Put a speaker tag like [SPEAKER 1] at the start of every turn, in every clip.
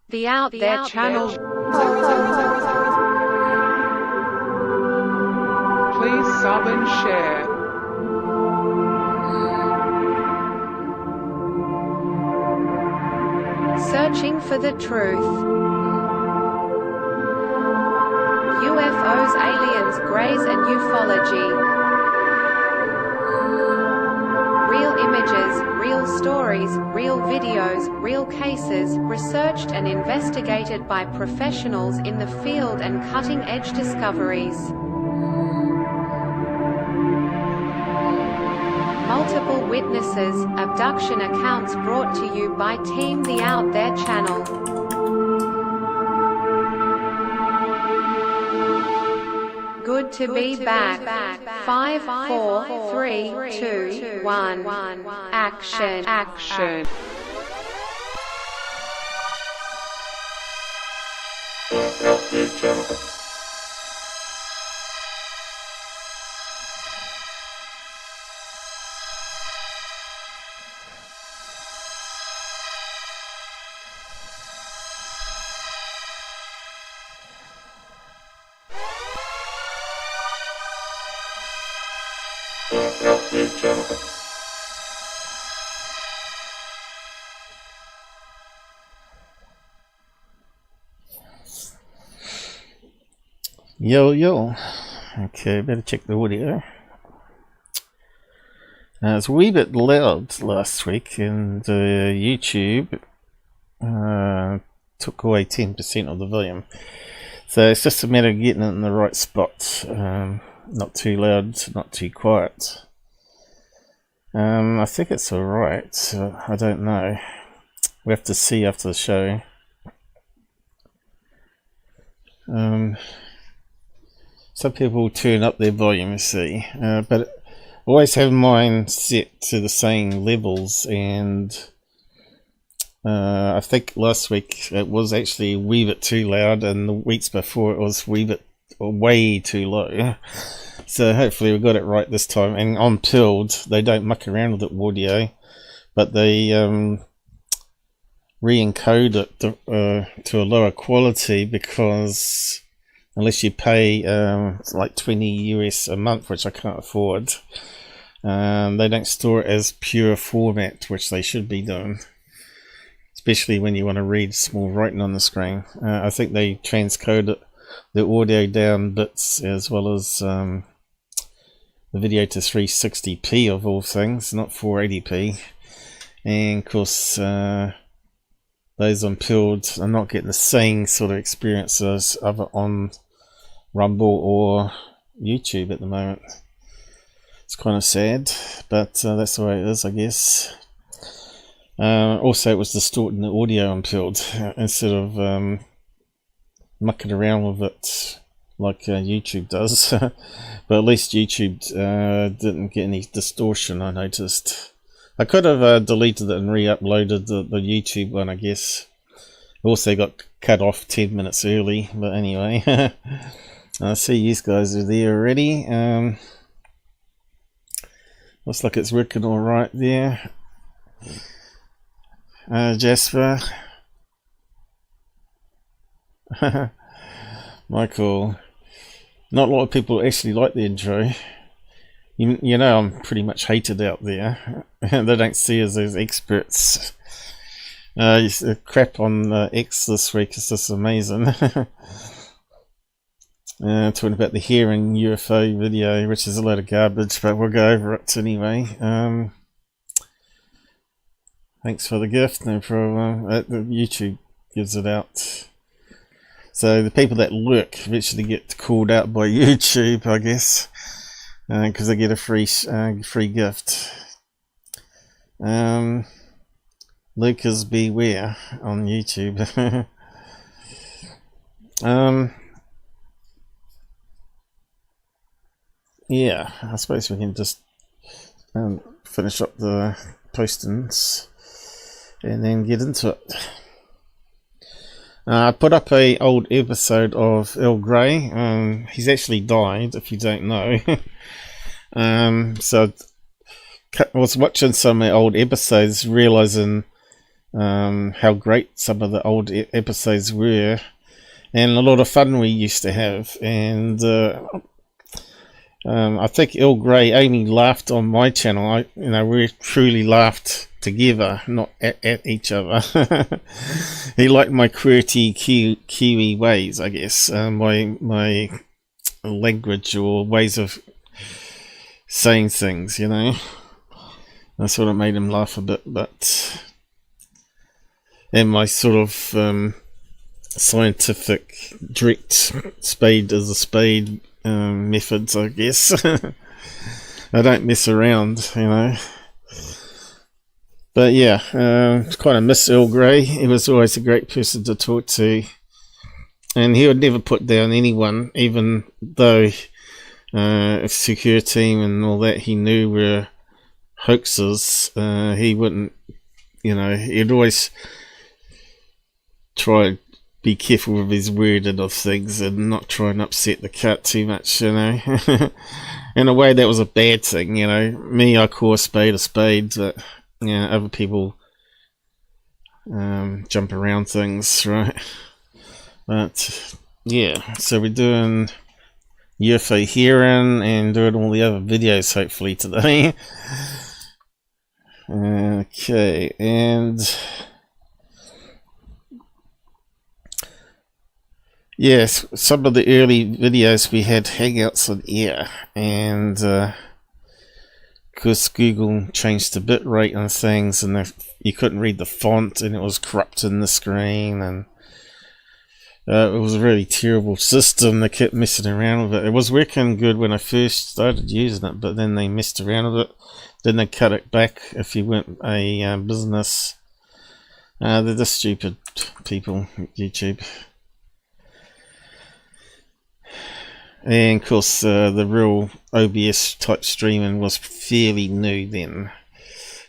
[SPEAKER 1] The Out There channel.
[SPEAKER 2] Please sub and share.
[SPEAKER 1] Searching for the truth. UFOs, aliens, greys and ufology. Real images, real stories, real videos, real cases, researched and investigated by professionals in the field and cutting-edge discoveries. Multiple witnesses, abduction accounts brought to you by Team The Out There channel. Good to be back. 5, 4, 3, 2, 1. Action.
[SPEAKER 3] Yo. Okay, better check the audio. It was a wee bit loud last week, and YouTube took away 10% of the volume. So it's just a matter of getting it in the right spot. Not too loud, not too quiet. I think it's alright, so I don't know. We have to see after the show. Some people turn up their volume, you see, but always have mine set to the same levels, and I think last week it was actually a wee bit too loud, and the weeks before it was way too low. So hopefully we got it right this time. And on Pilled, they don't muck around with the audio, but they re-encode it to a lower quality, because unless you pay like $20 US a month, which I can't afford, they don't store it as pure format, which they should be doing, especially when you want to read small writing on the screen. I think they transcode the audio down bits, as well as the video to 360p of all things, not 480p. And of course those on Pilled are not getting the same sort of experience as other on Rumble or YouTube at the moment. It's kind of sad, but that's the way it is, I guess. Also, it was distorting the audio on Pilled instead of mucking around with it like YouTube does. But at least YouTube didn't get any distortion, I noticed. I could have deleted it and re-uploaded the YouTube one, I guess. Also got cut off 10 minutes early, but anyway. I see you guys are there already. Looks like it's working alright there. Jasper. Michael. Not a lot of people actually like the intro. You know I'm pretty much hated out there. They don't see us as experts. Crap on X this week is just amazing. Talking about the Hearing UFO video, which is a load of garbage, but we'll go over it anyway. Thanks for the gift, no problem. YouTube gives it out. So the people that lurk eventually get called out by YouTube, I guess, because they get a free gift. Lucas beware on YouTube. Yeah, I suppose we can just finish up the postings and then get into it. I put up a old episode of Earl Grey. He's actually died, if you don't know. So I was watching some of my old episodes, realizing how great some of the old episodes were, and a lot of fun we used to have. And I think Earl Grey only laughed on my channel. We truly laughed together, not at each other. He liked my QWERTY Kiwi ways, I guess, my language or ways of saying things, That sort of made him laugh a bit, and my sort of scientific direct spade is a spade methods, I guess. I don't mess around, But yeah, kind of miss Earl Grey. He was always a great person to talk to, and he would never put down anyone, even though security team and all that he knew were hoaxes. He wouldn't, he'd always try to be careful with his wording of things and not try and upset the cat too much, In a way, that was a bad thing, Me, I call a spade, but other people jump around things, right? But yeah, so we're doing UFO Hearing and doing all the other videos hopefully today. Okay, and yes, some of the early videos we had Hangouts on air, and because Google changed the bitrate and things, and you couldn't read the font, and it was corrupting the screen, and it was a really terrible system. They kept messing around with it. It was working good when I first started using it, but then they messed around with it. Then they cut it back if you weren't a business. They're just stupid people, YouTube. And of course, the real OBS type streaming was fairly new then,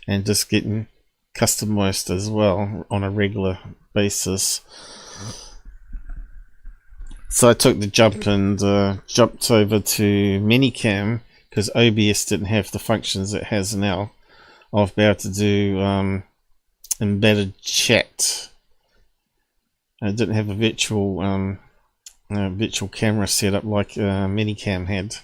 [SPEAKER 3] and just getting customized as well on a regular basis. So I took the jump and jumped over to Minicam, because OBS didn't have the functions it has now of being able to do embedded chat. It didn't have a virtual camera setup like Minicam had,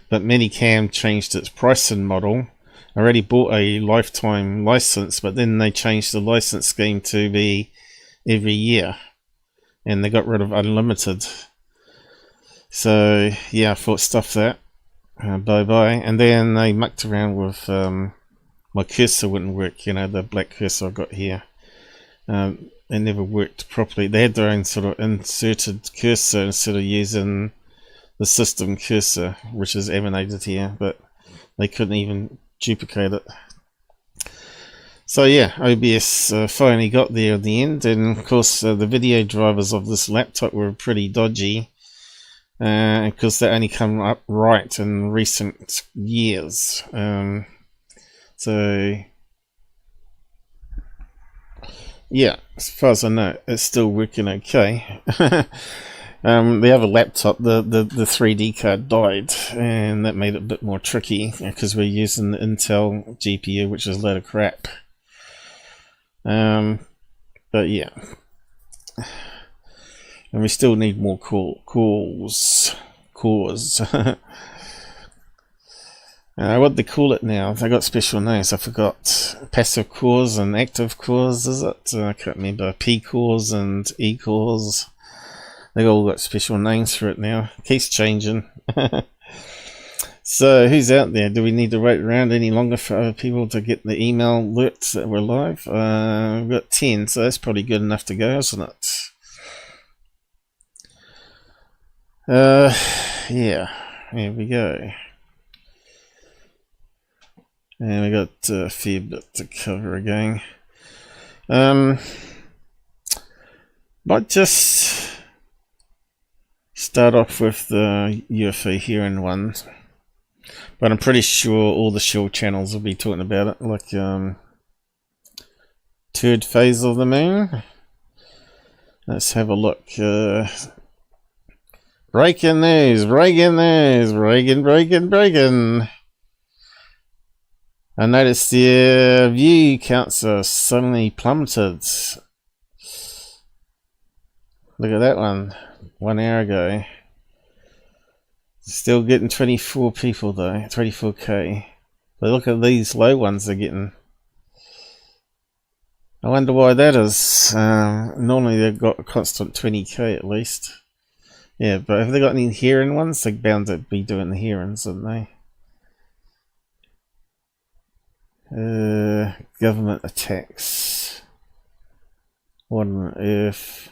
[SPEAKER 3] but Minicam changed its pricing model. I already bought a lifetime license, but then they changed the license scheme to be every year, and they got rid of unlimited. So yeah, I thought stuff that, bye bye. And then they mucked around with my cursor wouldn't work, the black cursor I got here. It never worked properly. They had their own sort of inserted cursor instead of using the system cursor, which is emanated here, but they couldn't even duplicate it. So yeah, OBS finally got there at the end, and of course the video drivers of this laptop were pretty dodgy, because they only come up right in recent years. So yeah, as far as I know, it's still working okay. The other laptop, the 3D card died, and that made it a bit more tricky because we're using the Intel GPU, which is a load of crap. But yeah, and we still need more cores. What they call it now? They got special names. I forgot. Passive cores and active cores, is it? I can't remember. P cores and E cores. They all got special names for it now. It keeps changing. So who's out there? Do we need to wait around any longer for other people to get the email alerts that we're live? We've got 10, so that's probably good enough to go, isn't it? Yeah, here we go. And we got a fair bit to cover again. Might just start off with the UFO Hearing ones, but I'm pretty sure all the Shill channels will be talking about it, like third phase of the moon. Let's have a look. Breaking news, breaking. I noticed the view counts are suddenly plummeted. Look at that one, 1 hour ago. Still getting 24 people though, 24k. But look at these low ones they're getting. I wonder why that is. Normally they've got a constant 20k at least. Yeah, but have they got any hearing ones? They're bound to be doing the hearings, aren't they? Government attacks. What on earth?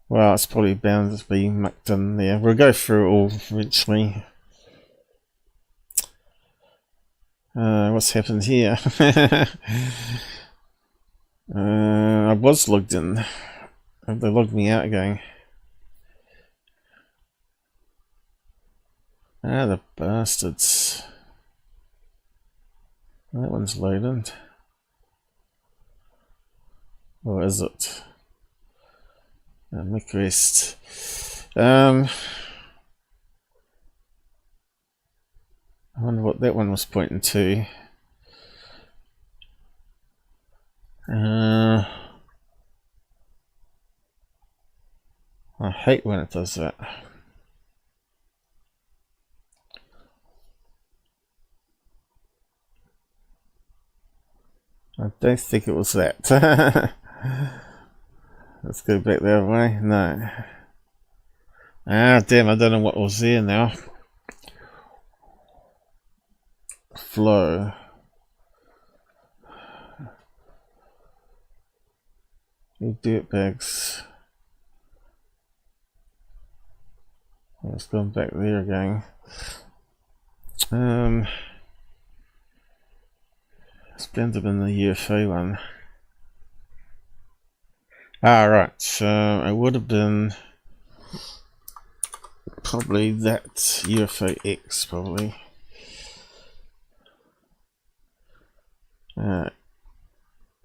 [SPEAKER 3] Well, it's probably bound to be mucked in there. We'll go through it all eventually. What's happened here? I was logged in. They logged me out again. Ah, the bastards. That one's loaded. Or is it? Mick West. I wonder what that one was pointing to. I hate when it does that. I don't think it was that. Let's go back the other way. No. Ah, damn, I don't know what was there now. Flow. You dirtbags. Let's go back there again. It's bound to have been the UFO one. Ah, right, so it would have been probably that UFO X, probably.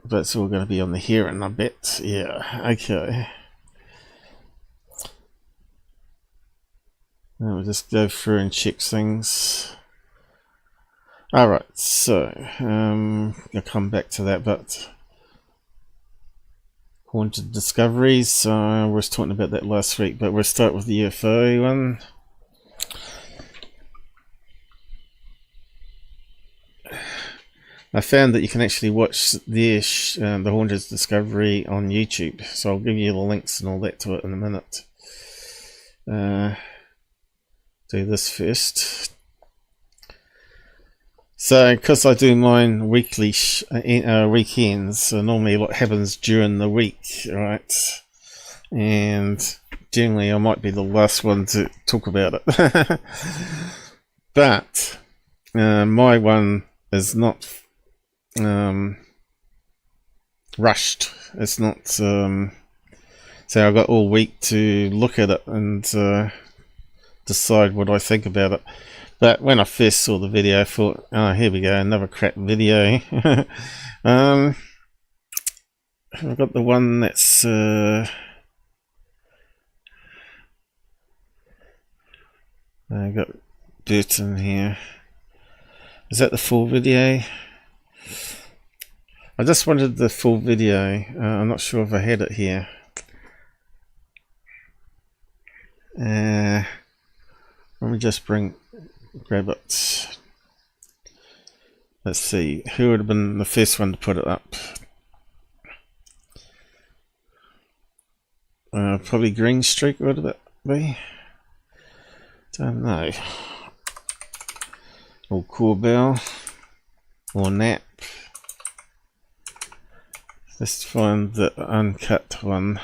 [SPEAKER 3] That's all going to be on the hearing, I bet. Yeah, okay. Now we'll just go through and check things. Alright, so, I'll come back to that, but haunted discoveries, we were talking about that last week, but we'll start with the UFO one. I found that you can actually watch the haunted discovery on YouTube, so I'll give you the links and all that to it in a minute. Do this first. So, because I do mine weekly weekends, normally what happens during the week, right? And generally I might be the last one to talk about it. But my one is not rushed. It's not so I've got all week to look at it and decide what I think about it. But when I first saw the video, I thought, oh, here we go, another crap video. I've got the one that's I got dirt in here. Is that the full video? I just wanted the full video. I'm not sure if I had it here. Let me just grab it. Let's see, who would have been the first one to put it up? Probably Greenstreet would it be? Don't know. Or Corbells, or Knapp. Let's find the uncut one.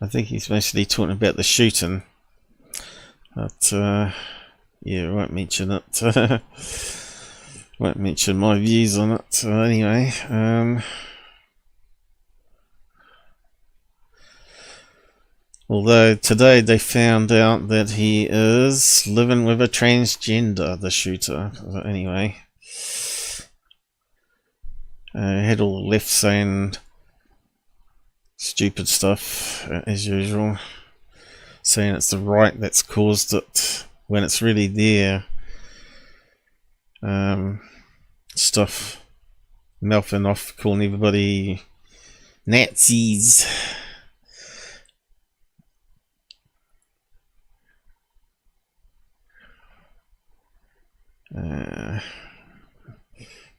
[SPEAKER 3] I think he's mostly talking about the shooting, but yeah, I won't mention it. Won't mention my views on it. So anyway, although today they found out that he is living with a transgender, the shooter. So anyway, had all left saying Stupid stuff, as usual. Saying it's the right that's caused it when it's really there. Stuff. Mouthing off, calling everybody Nazis.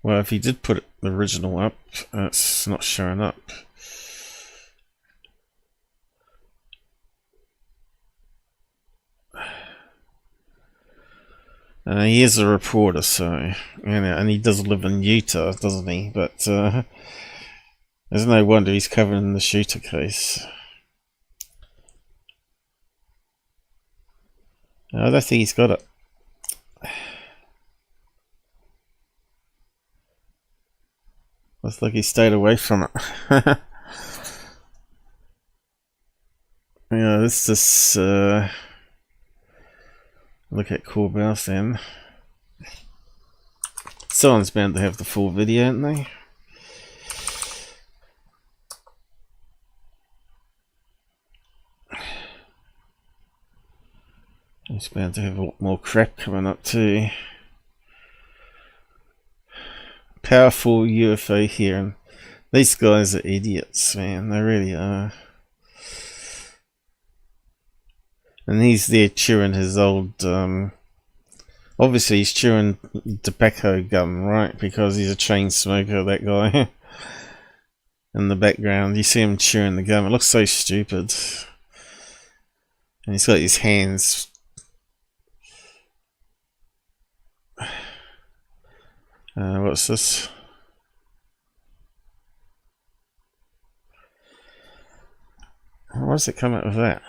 [SPEAKER 3] Well, if he did put the original up, it's not showing up. He is a reporter, so, you know, and he does live in Utah, doesn't he? But there's no wonder he's covering the shooter case. I don't think he's got it. Looks like he stayed away from it. Yeah, this is look at Corbells then. Someone's bound to have the full video, aren't they? He's bound to have a lot more crap coming up too. Powerful UFO hearing. These guys are idiots, man. They really are. And he's there chewing his old, obviously he's chewing tobacco gum, right? Because he's a chain smoker, that guy. In the background, you see him chewing the gum. It looks so stupid. And he's got his hands. What's this? Why does it come out with that?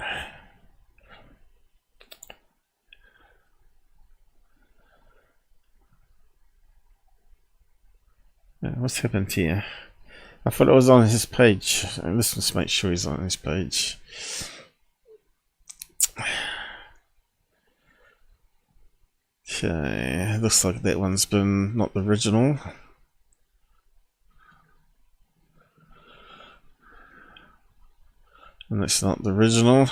[SPEAKER 3] What's happened here? I thought it was on his page. Let's just make sure he's on his page. Okay, looks like that one's been not the original. And that's not the original.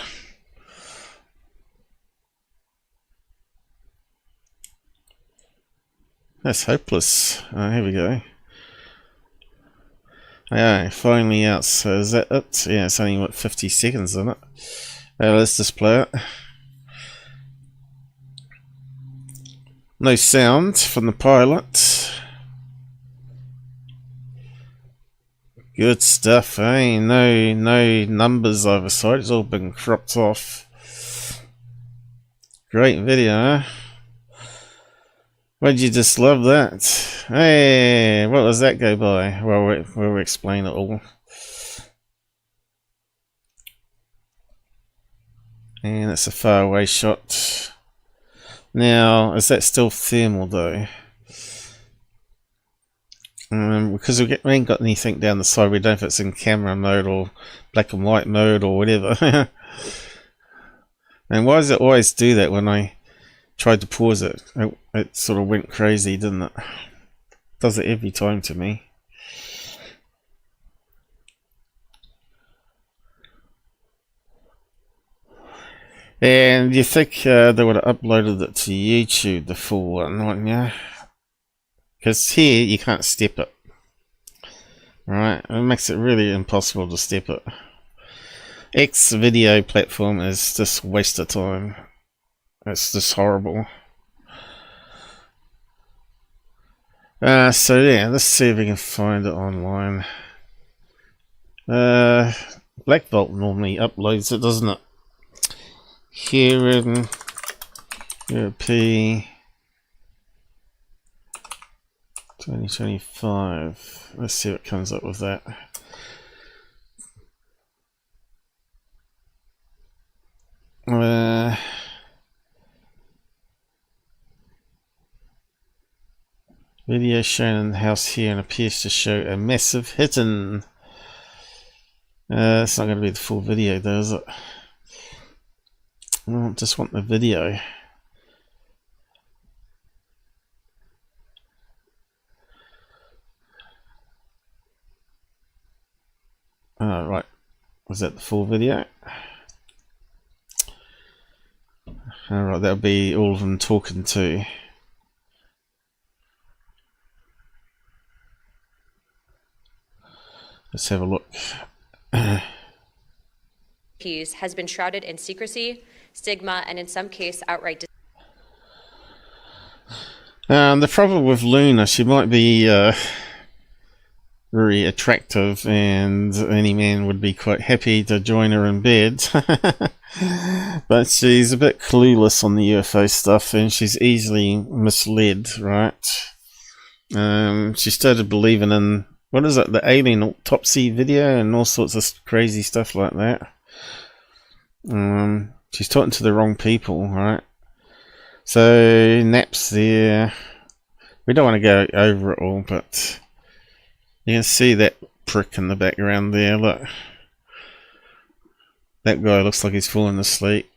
[SPEAKER 3] That's hopeless. Here we go. Yeah, finally out. So is that it? Yeah, it's only what 50 seconds on it. Let's just play it. No sound from the pilot. Good stuff, eh? No numbers either side. It's all been cropped off. Great video, huh? Why'd you just love that? Hey, what does that go by? Well, we'll explain it all. And it's a faraway shot. Now, is that still thermal though? Because we ain't got anything down the side, we don't know if it's in camera mode or black and white mode or whatever. And why does it always do that when I tried to pause it? It sort of went crazy, didn't it? Does it every time to me. And you think they would have uploaded it to YouTube, the full one, wouldn't you? Because here you can't step it. Right, it makes it really impossible to step it. X video platform is just a waste of time. It's just horrible. So yeah, let's see if we can find it online. Blackvault normally uploads it, doesn't it? Hearing UAP 2025. Let's see what comes up with that. Video shown in the house here and appears to show a massive hitting. It's not going to be the full video though, is it? I just want the video. Right. Was that the full video? Alright, that'll be all of them talking to. Let's have a look.
[SPEAKER 4] Piece has been shrouded in secrecy, stigma, and in some case outright.
[SPEAKER 3] The problem with Luna, she might be very attractive, and any man would be quite happy to join her in bed. But she's a bit clueless on the UFO stuff, and she's easily misled, right? She started believing in, what is it, the alien autopsy video and all sorts of crazy stuff like that. She's talking to the wrong people, right? So Knapp's there. We don't want to go over it all, but you can see that prick in the background there. Look, that guy looks like he's falling asleep.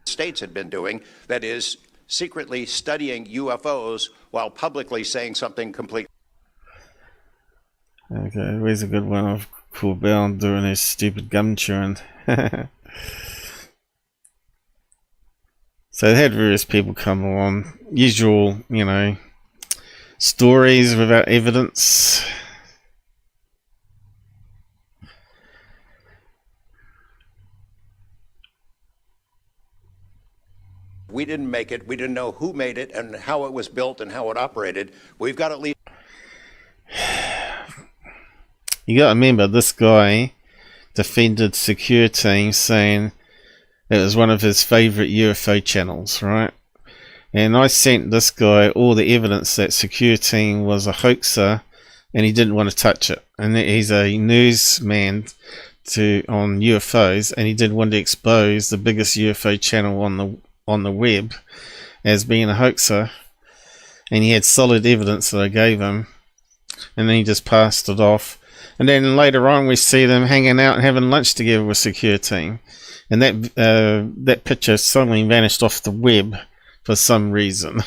[SPEAKER 5] States had been doing, that is, secretly studying UFOs while publicly saying something completely.
[SPEAKER 3] Okay, where's a good one of Corbells doing his stupid gum chewing? So they had various people come on, usual, you know, stories without evidence.
[SPEAKER 5] We didn't make it. We didn't know who made it and how it was built and how it operated. We've got at least.
[SPEAKER 3] You got to remember, this guy defended Secure Team, saying it was one of his favorite UFO channels, right? And I sent this guy all the evidence that Secure Team was a hoaxer, and he didn't want to touch it. And he's a newsman on UFOs, and he didn't want to expose the biggest UFO channel on the web as being a hoaxer. And he had solid evidence that I gave him, and then he just passed it off. And then later on, we see them hanging out and having lunch together with Secure Team. And that picture suddenly vanished off the web for some reason.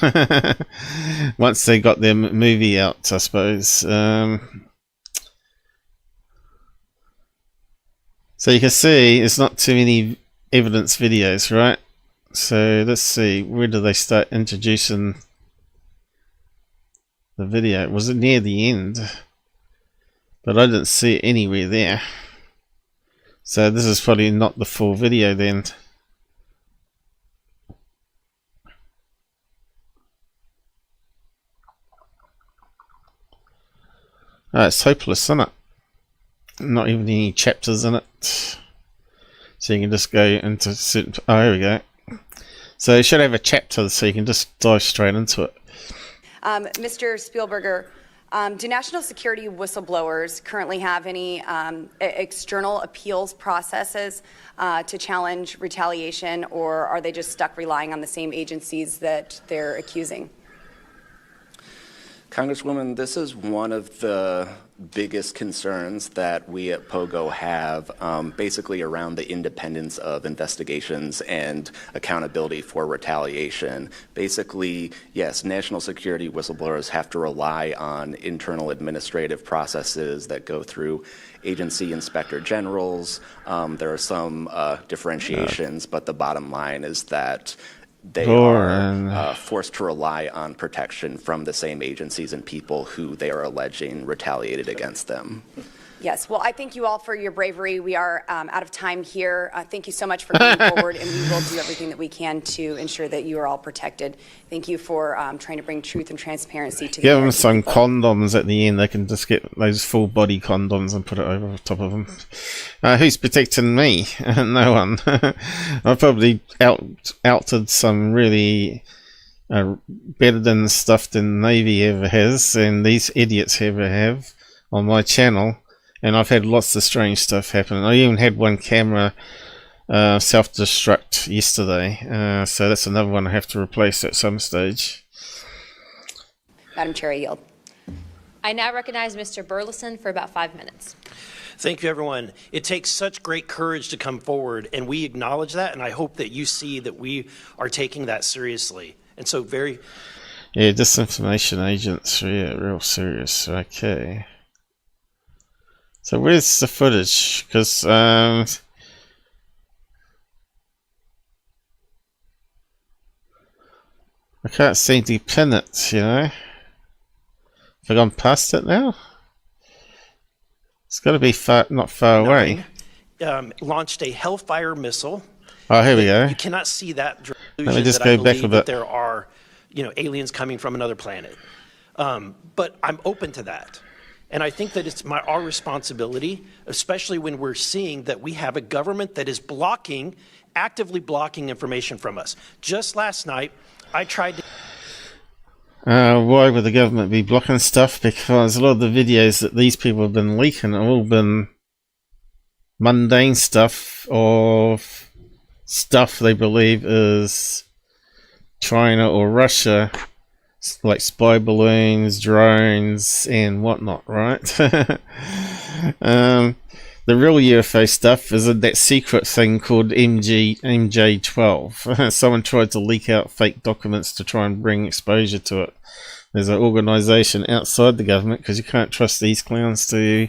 [SPEAKER 3] Once they got their movie out, I suppose. So you can see it's not too many evidence videos, right? So let's see, where do they start introducing the video? Was it near the end? But I didn't see it anywhere there. So this is probably not the full video then. Oh, it's hopeless, isn't it? Not even any chapters in it. So you can just go into certain... Oh, here we go. So you should have a chapter so you can just dive straight into it.
[SPEAKER 6] Mr. Spielberger, do national security whistleblowers currently have any external appeals processes to challenge retaliation, or are they just stuck relying on the same agencies that they're accusing?
[SPEAKER 7] Congresswoman, this is one of the biggest concerns that we at POGO have, basically around the independence of investigations and accountability for retaliation. Basically, yes, national security whistleblowers have to rely on internal administrative processes that go through agency inspector generals. There are some differentiations, but the bottom line is that they are forced to rely on protection from the same agencies and people who they are alleging retaliated against them.
[SPEAKER 6] Yes, well, I thank you all for your bravery. We are out of time here. Thank you so much for coming forward, and we will do everything that we can to ensure that you are all protected. Thank you for trying to bring truth and transparency to the
[SPEAKER 3] Give them some condoms at the end. They can just get those full body condoms and put it over the top of them. Who's protecting me? No one. I've probably outed some really better than stuff than Navy ever has, and these idiots ever have on my channel. And I've had lots of strange stuff happen. I even had one camera self-destruct yesterday. So that's another one I have to replace at some stage.
[SPEAKER 6] Madam Chair, I yield.
[SPEAKER 4] I now recognize Mr. Burlison for about 5 minutes.
[SPEAKER 8] Thank you, everyone. It takes such great courage to come forward, and we acknowledge that, and I hope that you see that we are taking that seriously. And so
[SPEAKER 3] Yeah, disinformation agents, yeah, real serious. Okay. So where's the footage? Because I can't seem to pin it, you know. Have I gone past it now? It's got to be not far away.
[SPEAKER 8] Launched a Hellfire missile.
[SPEAKER 3] Oh, here we go.
[SPEAKER 8] You cannot see that.
[SPEAKER 3] Let me just go back a bit.
[SPEAKER 8] There are, aliens coming from another planet. But I'm open to that. And I think that it's our responsibility, especially when we're seeing that we have a government that is actively blocking information from us. Just last night, I tried to...
[SPEAKER 3] Why would the government be blocking stuff? Because a lot of the videos that these people have been leaking have all been mundane stuff of stuff they believe is China or Russia, like spy balloons, drones, and whatnot, right? The real UFO stuff is that secret thing called MJ12. Someone tried to leak out fake documents to try and bring exposure to it. There's an organization outside the government, because you can't trust these clowns to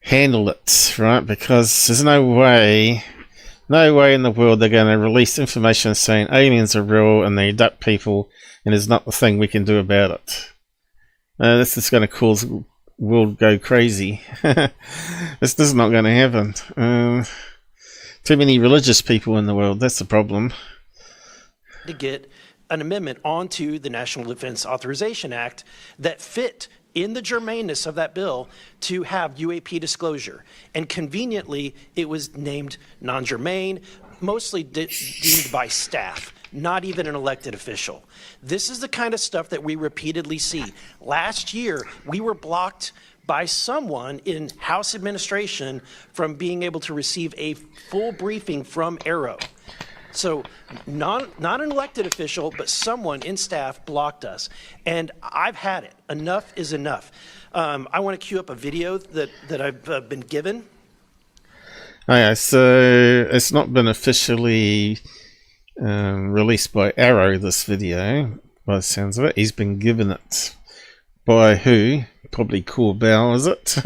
[SPEAKER 3] handle it, right? Because there's no way in the world they're going to release information saying aliens are real and they abduct people and there's not a thing we can do about it. This is going to cause the world go crazy. This is not going to happen. Too many religious people in the world, that's the problem.
[SPEAKER 8] To get an amendment onto the National Defense Authorization Act that fit in the germaneness of that bill to have UAP disclosure. And conveniently, it was named non-germane, mostly deemed by staff, not even an elected official. This is the kind of stuff that we repeatedly see. Last year, we were blocked by someone in House administration from being able to receive a full briefing from Arrow. So not an elected official, but someone in staff blocked us. And I've had it. Enough is enough. I want to cue up a video that I've been given.
[SPEAKER 3] Oh yeah, so it's not been officially released by Arrow, this video, by the sounds of it. He's been given it by who? Probably Corbells, is it?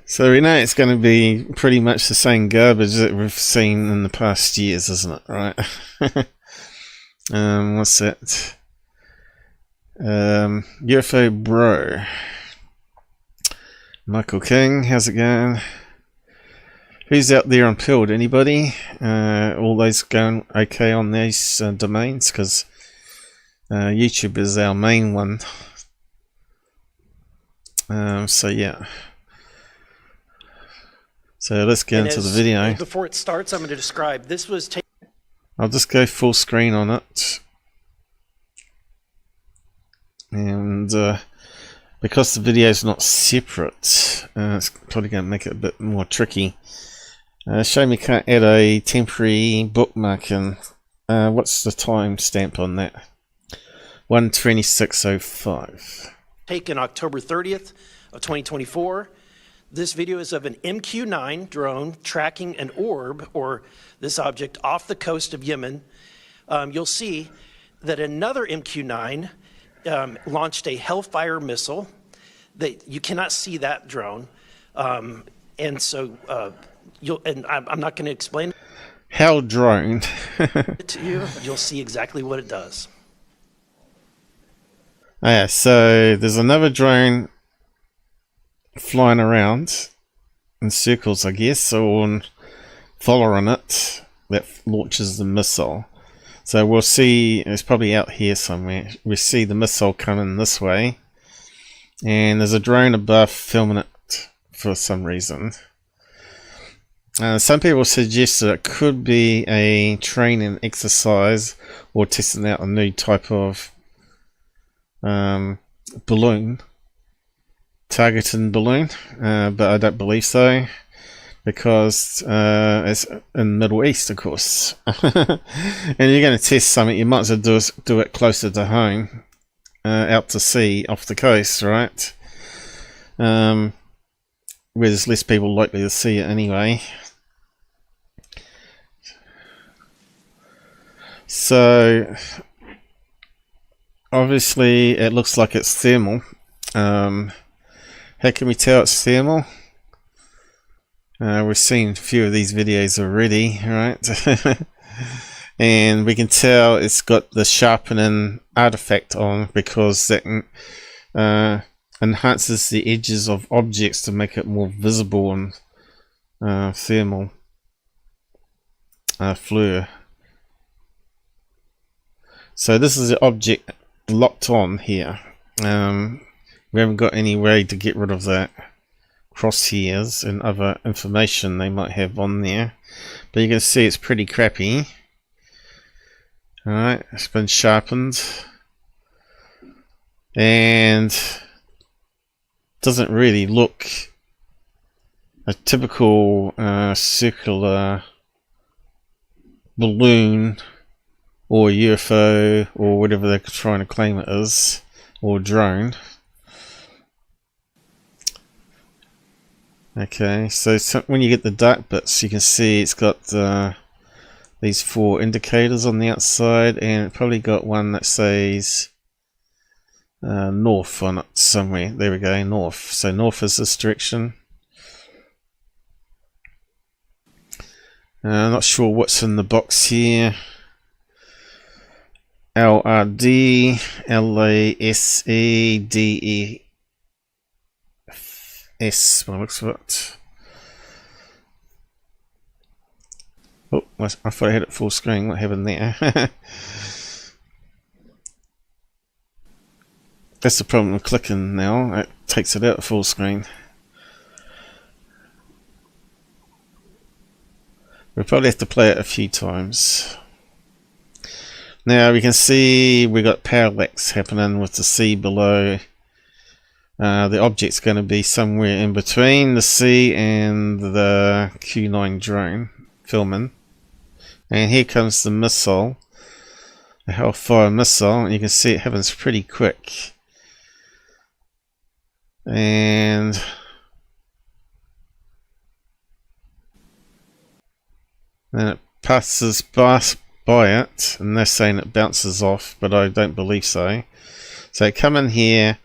[SPEAKER 3] So we know it's going to be pretty much the same garbage that we've seen in the past years, isn't it? Right? What's that? UFO Bro. Michael King, how's it going? Who's out there on Pilled? Anybody? All those going okay on these domains? Because YouTube is our main one. So yeah. So let's get into the video.
[SPEAKER 8] Before it starts, I'm going to describe. This was taken.
[SPEAKER 3] I'll just go full screen on it. And because the video is not separate, it's probably going to make it a bit more tricky. Shame we can't add a temporary bookmark in. What's the time stamp on that? 1:26:05.
[SPEAKER 8] Taken October 30th of 2024. This video is of an MQ-9 drone tracking an orb, or this object, off the coast of Yemen. You'll see that another MQ-9 launched a Hellfire missile. You cannot see that drone, and so I'm not going to explain
[SPEAKER 3] Hell drone
[SPEAKER 8] it to you. You'll see exactly what it does.
[SPEAKER 3] Oh yeah, so there's another drone flying around in circles, I guess, or following it, that launches the missile. So we'll see, it's probably out here somewhere. We see the missile coming this way, and there's a drone above filming it for some reason. Some people suggest that it could be a training exercise or testing out a new type of balloon, targeting balloon, but I don't believe so, because it's in the Middle East, of course. And you're going to test something, you might as well do it closer to home, out to sea, off the coast, right? Where there's less people likely to see it anyway. So obviously it looks like it's thermal. How can we tell it's thermal? We've seen a few of these videos already, right? And we can tell it's got the sharpening artifact on because that enhances the edges of objects to make it more visible and thermal flare. So this is the object locked on here. We haven't got any way to get rid of that crosshairs and other information they might have on there, but you can see it's pretty crappy. Alright, it's been sharpened and doesn't really look a typical circular balloon or UFO or whatever they're trying to claim it is, or drone. Okay, so when you get the dark bits, you can see it's got these 4 indicators on the outside, and it probably got one that says north on it somewhere. There we go, north. So north is this direction. I'm not sure what's in the box here. LRD LASEDES by the looks of it. Oh, I thought I had it full screen. What happened there? That's the problem with clicking now. It takes it out of full screen. We'll probably have to play it a few times. Now we can see we got parallax happening with the sea below. The object's going to be somewhere in between the sea and the Q9 drone filming. And here comes the missile, the Hellfire missile, and you can see it happens pretty quick. And then it passes by it, and they're saying it bounces off, but I don't believe so. So it come in here,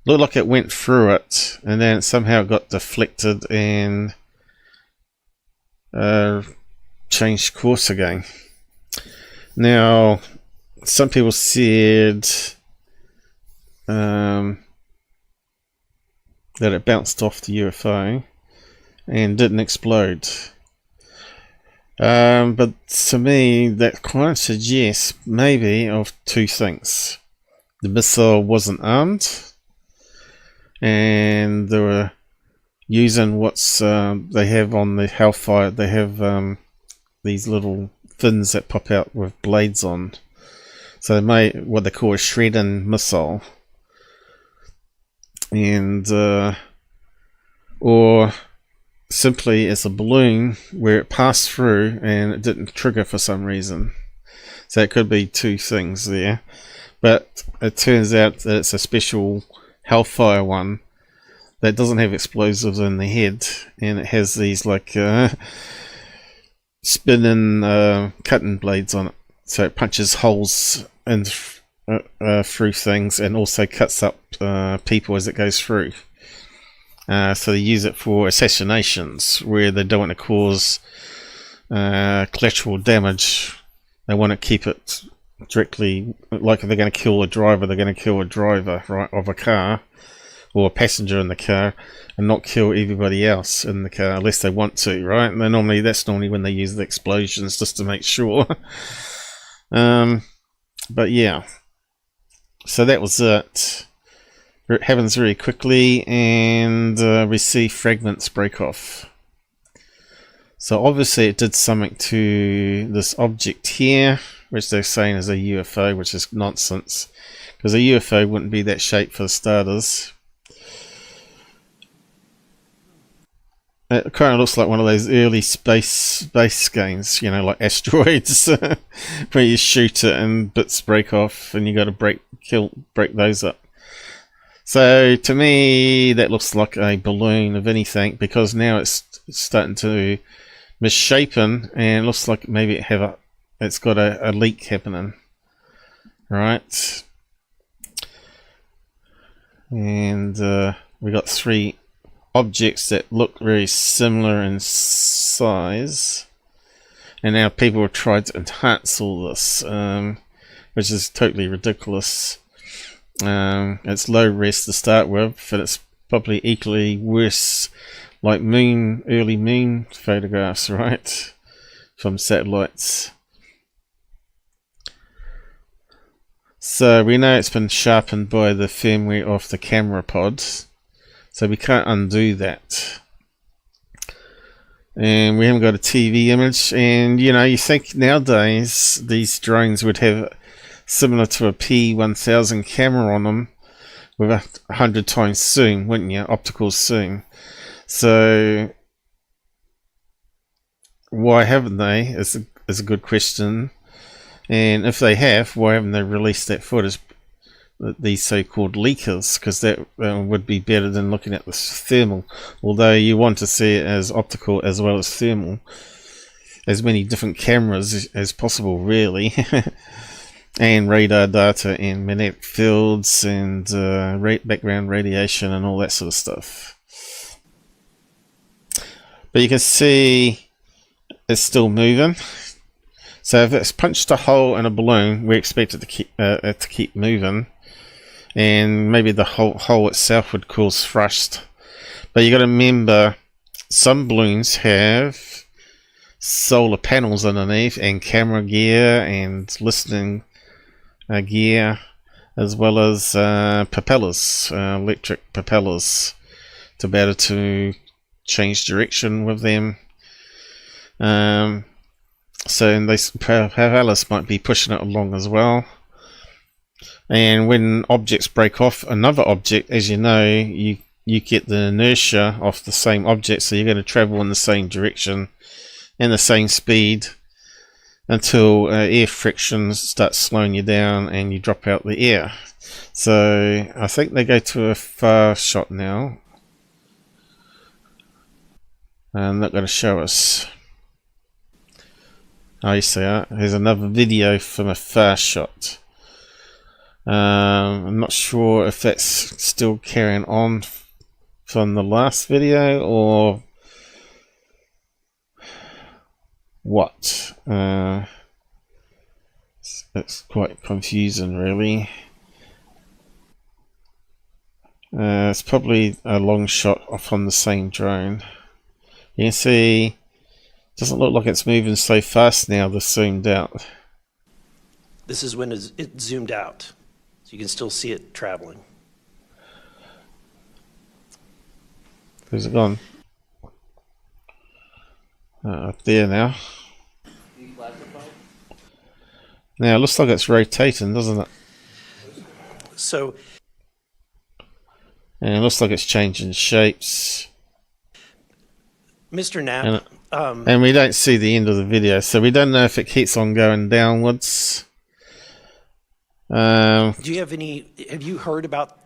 [SPEAKER 3] looked like it went through it, and then somehow it got deflected and changed course again. Now, some people said that it bounced off the UFO and didn't explode. But to me, that kind of suggests maybe of 2 things. The missile wasn't armed, and they were using what's they have on the Hellfire. They have these little fins that pop out with blades on. So they made what they call a shredding missile. And or simply it's a balloon where it passed through and it didn't trigger for some reason. So it could be 2 things there, but it turns out that it's a special Hellfire one that doesn't have explosives in the head, and it has these like spinning cutting blades on it, so it punches holes in through things and also cuts up people as it goes through. So they use it for assassinations where they don't want to cause collateral damage. They want to keep it directly, like if they're going to kill a driver, they're going to kill a driver, right, of a car or a passenger in the car, and not kill everybody else in the car unless they want to, right? And that's normally when they use the explosions, just to make sure. But yeah, so that was it. It happens very quickly, and we see fragments break off. So obviously it did something to this object here, which they're saying is a UFO, which is nonsense, because a UFO wouldn't be that shape for starters. It kind of looks like one of those early space games, you know, like Asteroids, where you shoot it and bits break off, and you got to break those up. So to me, that looks like a balloon of anything, because now it's starting to misshapen, and it looks like maybe it's got a leak happening. right? And we got 3 objects that look very similar in size. And now people have tried to enhance all this, which is totally ridiculous. It's low res to start with, but it's probably equally worse like early moon photographs, right? From satellites. So we know it's been sharpened by the firmware of the camera pods, so we can't undo that. And we haven't got a TV image, and you know, you think nowadays these drones would have similar to a P1000 camera on them with 100 times zoom, wouldn't you? Optical zoom. So why haven't they is a good question. And if they have, why haven't they released that footage, these so-called leakers? Because that would be better than looking at this thermal, although you want to see it as optical as well as thermal, as many different cameras as possible, really. And radar data and magnetic fields and background radiation and all that sort of stuff. But you can see it's still moving. So if it's punched a hole in a balloon, we expect it to keep moving, and maybe the hole itself would cause thrust. But you got to remember, some balloons have solar panels underneath, and camera gear, and listening gear, as well as propellers, electric propellers, to be able to change direction with them. So those propellers might be pushing it along as well. And when objects break off another object, as you know, you get the inertia of the same object, so you're going to travel in the same direction and the same speed until air friction starts slowing you down and you drop out the air. So I think they go to a far shot now. And they're going to show us. Oh, you see that? Here's another video from a far shot. I'm not sure if that's still carrying on from the last video or what. It's quite confusing, really. It's probably a long shot from the same drone. You can see doesn't look like it's moving so fast now, the zoomed out.
[SPEAKER 8] This is when it zoomed out, so you can still see it traveling.
[SPEAKER 3] Where's it gone? Up there now. Now it looks like it's rotating, doesn't it?
[SPEAKER 8] So,
[SPEAKER 3] and it looks like it's changing shapes.
[SPEAKER 8] Mr. Knapp,
[SPEAKER 3] and we don't see the end of the video, so we don't know if it keeps on going downwards.
[SPEAKER 8] Do you have you heard about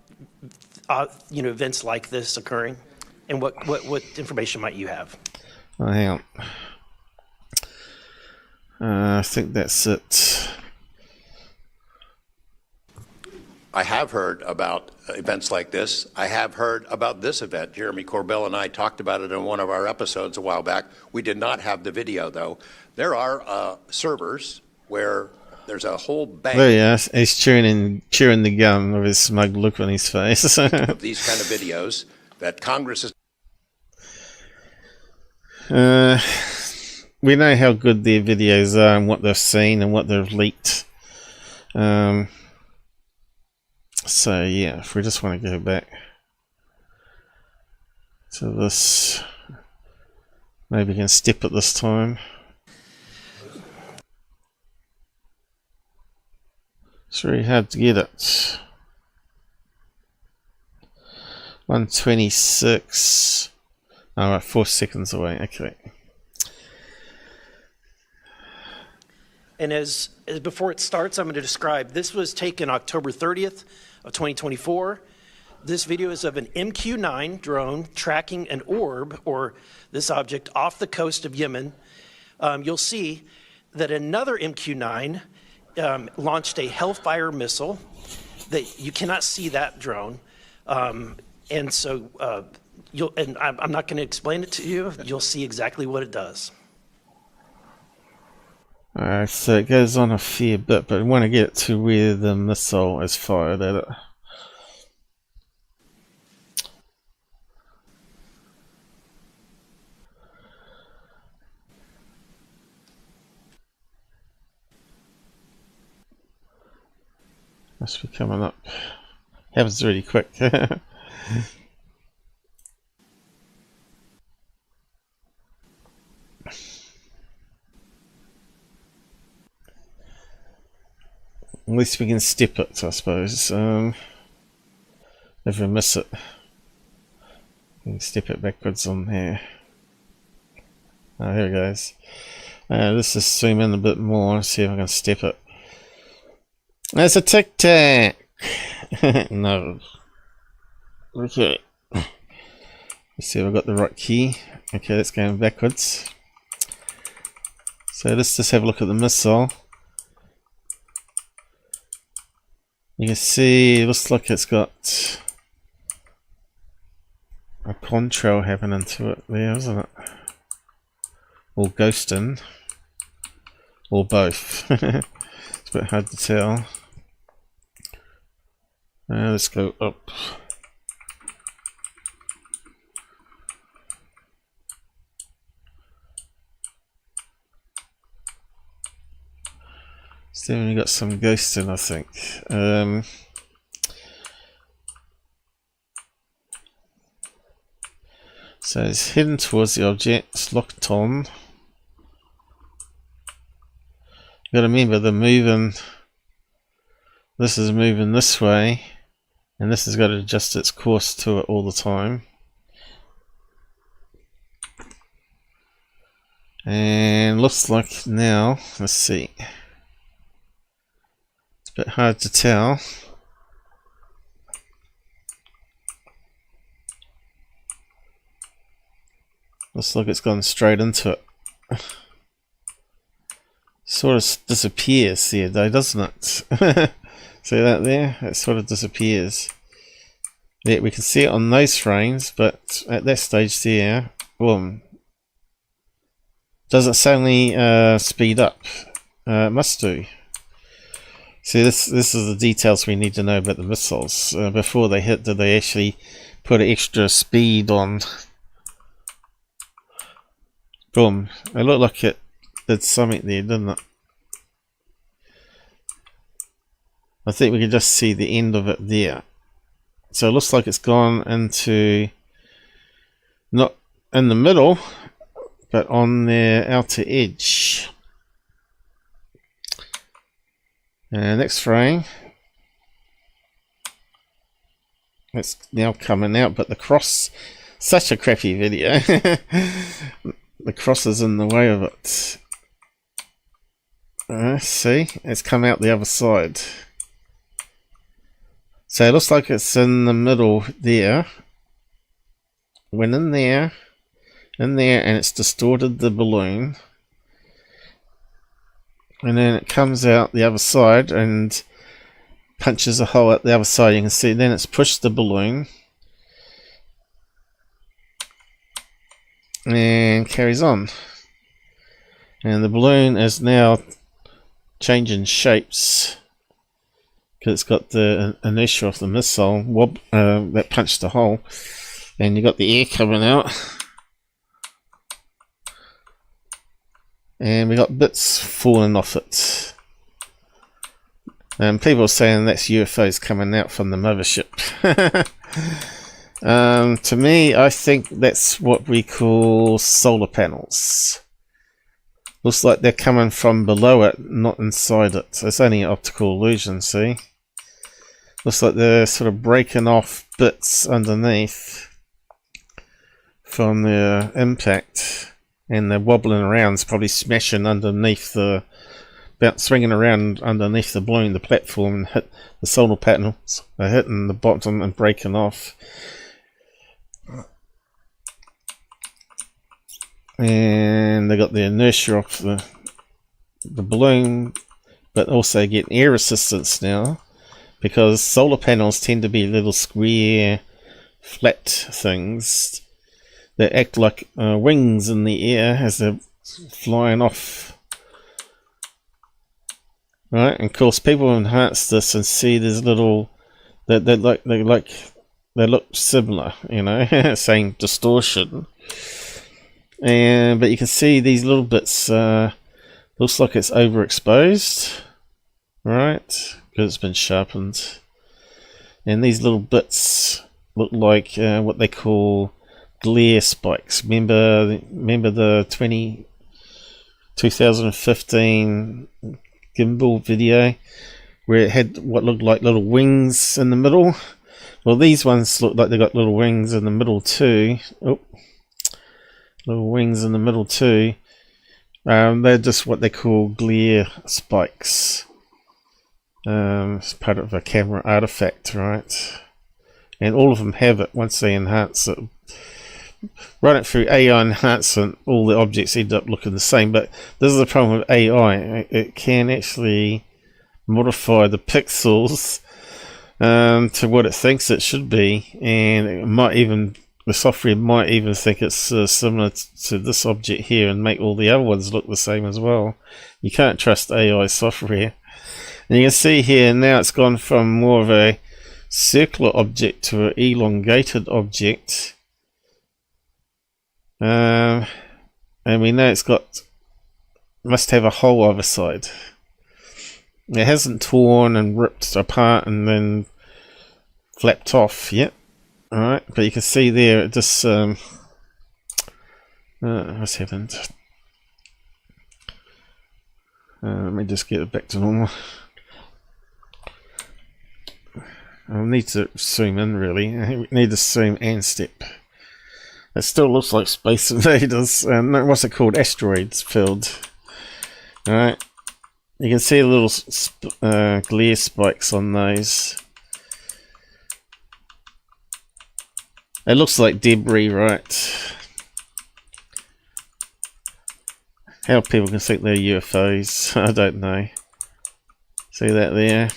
[SPEAKER 8] events like this occurring, and what information might you have?
[SPEAKER 3] Oh, hang on. I think that's it.
[SPEAKER 5] I have heard about events like this. I have heard about this event. Jeremy Corbell and I talked about it in one of our episodes a while back. We did not have the video, though. There are servers where there's a whole bank.
[SPEAKER 3] There he is. He's chewing the gum with his smug look on his face.
[SPEAKER 5] Of these kind of videos that Congress is.
[SPEAKER 3] We know how good their videos are and what they've seen and what they've leaked. So yeah, if we just want to go back to this, maybe we can step it this time. It's really hard to get it. 126. Alright, 4 seconds away. Okay.
[SPEAKER 8] And as before it starts, I'm going to describe. This was taken October 30th of 2024. This video is of an MQ-9 drone tracking an orb, or this object, off the coast of Yemen. You'll see that another MQ-9 launched a Hellfire missile. That you cannot see that drone, and so I'm not going to explain it to you. You'll see exactly what it does.
[SPEAKER 3] Alright, so it goes on a fair bit, but I want to get it to where the missile is fired at it. Must be coming up. Happens really quick. At least we can step it, I suppose. If we miss it, we can step it backwards on here. Oh, here it goes. Let's just zoom in a bit more, see if I can step it. There's a tic tac! No. Okay. Let's see if I got the right key. Okay, that's going backwards. So let's just have a look at the missile. You can see, it looks like it's got a contrail happening to it there, isn't it? Or ghosting. Or both. It's a bit hard to tell. Let's go up. Still only got some ghosting, I think. So it's heading towards the object, it's locked on. You gotta remember they're moving, this is moving this way, and this has got to adjust its course to it all the time. And looks like now, let's see. It's a bit hard to tell. Looks like it's gone straight into it. Sort of disappears there though, doesn't it? See that there? It sort of disappears. Yeah, we can see it on those frames, but at that stage there, boom. Does it suddenly speed up? It must do. See, this is the details we need to know about the missiles. Before they hit, did they actually put extra speed on? Boom. It looked like it did something there, didn't it? I think we can just see the end of it there. So it looks like it's gone into, not in the middle, but on the outer edge. And next frame, it's now coming out, but the cross, such a crappy video. The cross is in the way of it. See, it's come out the other side. So it looks like it's in the middle there. Went in there, and it's distorted the balloon. And then it comes out the other side and punches a hole at the other side. You can see then it's pushed the balloon and carries on. And the balloon is now changing shapes because it's got the inertia of the missile that punched the hole, and you got the air coming out. And we got bits falling off it. And people are saying that's UFOs coming out from the mothership. To me, I think that's what we call solar panels. Looks like they're coming from below it, not inside it. So it's only an optical illusion, see? Looks like they're sort of breaking off bits underneath from the impact. And they're wobbling around, it's probably smashing underneath the, swinging around underneath the balloon, the platform, and hit the solar panels. They're hitting the bottom and breaking off. And they got the inertia of the balloon but also getting air resistance now, because solar panels tend to be little square, flat things that act like wings in the air as they're flying off. Right, and of course people enhance this and see there's little they look similar, you know, same distortion. But you can see these little bits. Looks like it's overexposed, right? Because it's been sharpened. And these little bits look like what they call glare spikes. Remember the 2015 gimbal video where it had what looked like little wings in the middle? Well, these ones look like they got little wings in the middle too. Oh, little wings in the middle too. They're just what they call glare spikes. It's part of a camera artifact, right? And all of them have it once they enhance it. Run it through AI enhancement, all the objects end up looking the same. But this is the problem with AI. It can actually modify the pixels to what it thinks it should be, and it might even, the software might even think it's similar to this object here and make all the other ones look the same as well. You can't trust AI software. And you can see here now it's gone from more of a circular object to an elongated object. And we know it's must have a hole either side. It hasn't torn and ripped apart and then flapped off yet. Alright, but you can see there it just what's happened? Let me just get it back to normal. I'll need to zoom in really. I need to zoom and step. It still looks like Space Invaders. What's it called? Asteroids field. Alright. You can see the little glare spikes on those. It looks like debris, right? How people can think they're UFOs, I don't know. See that there?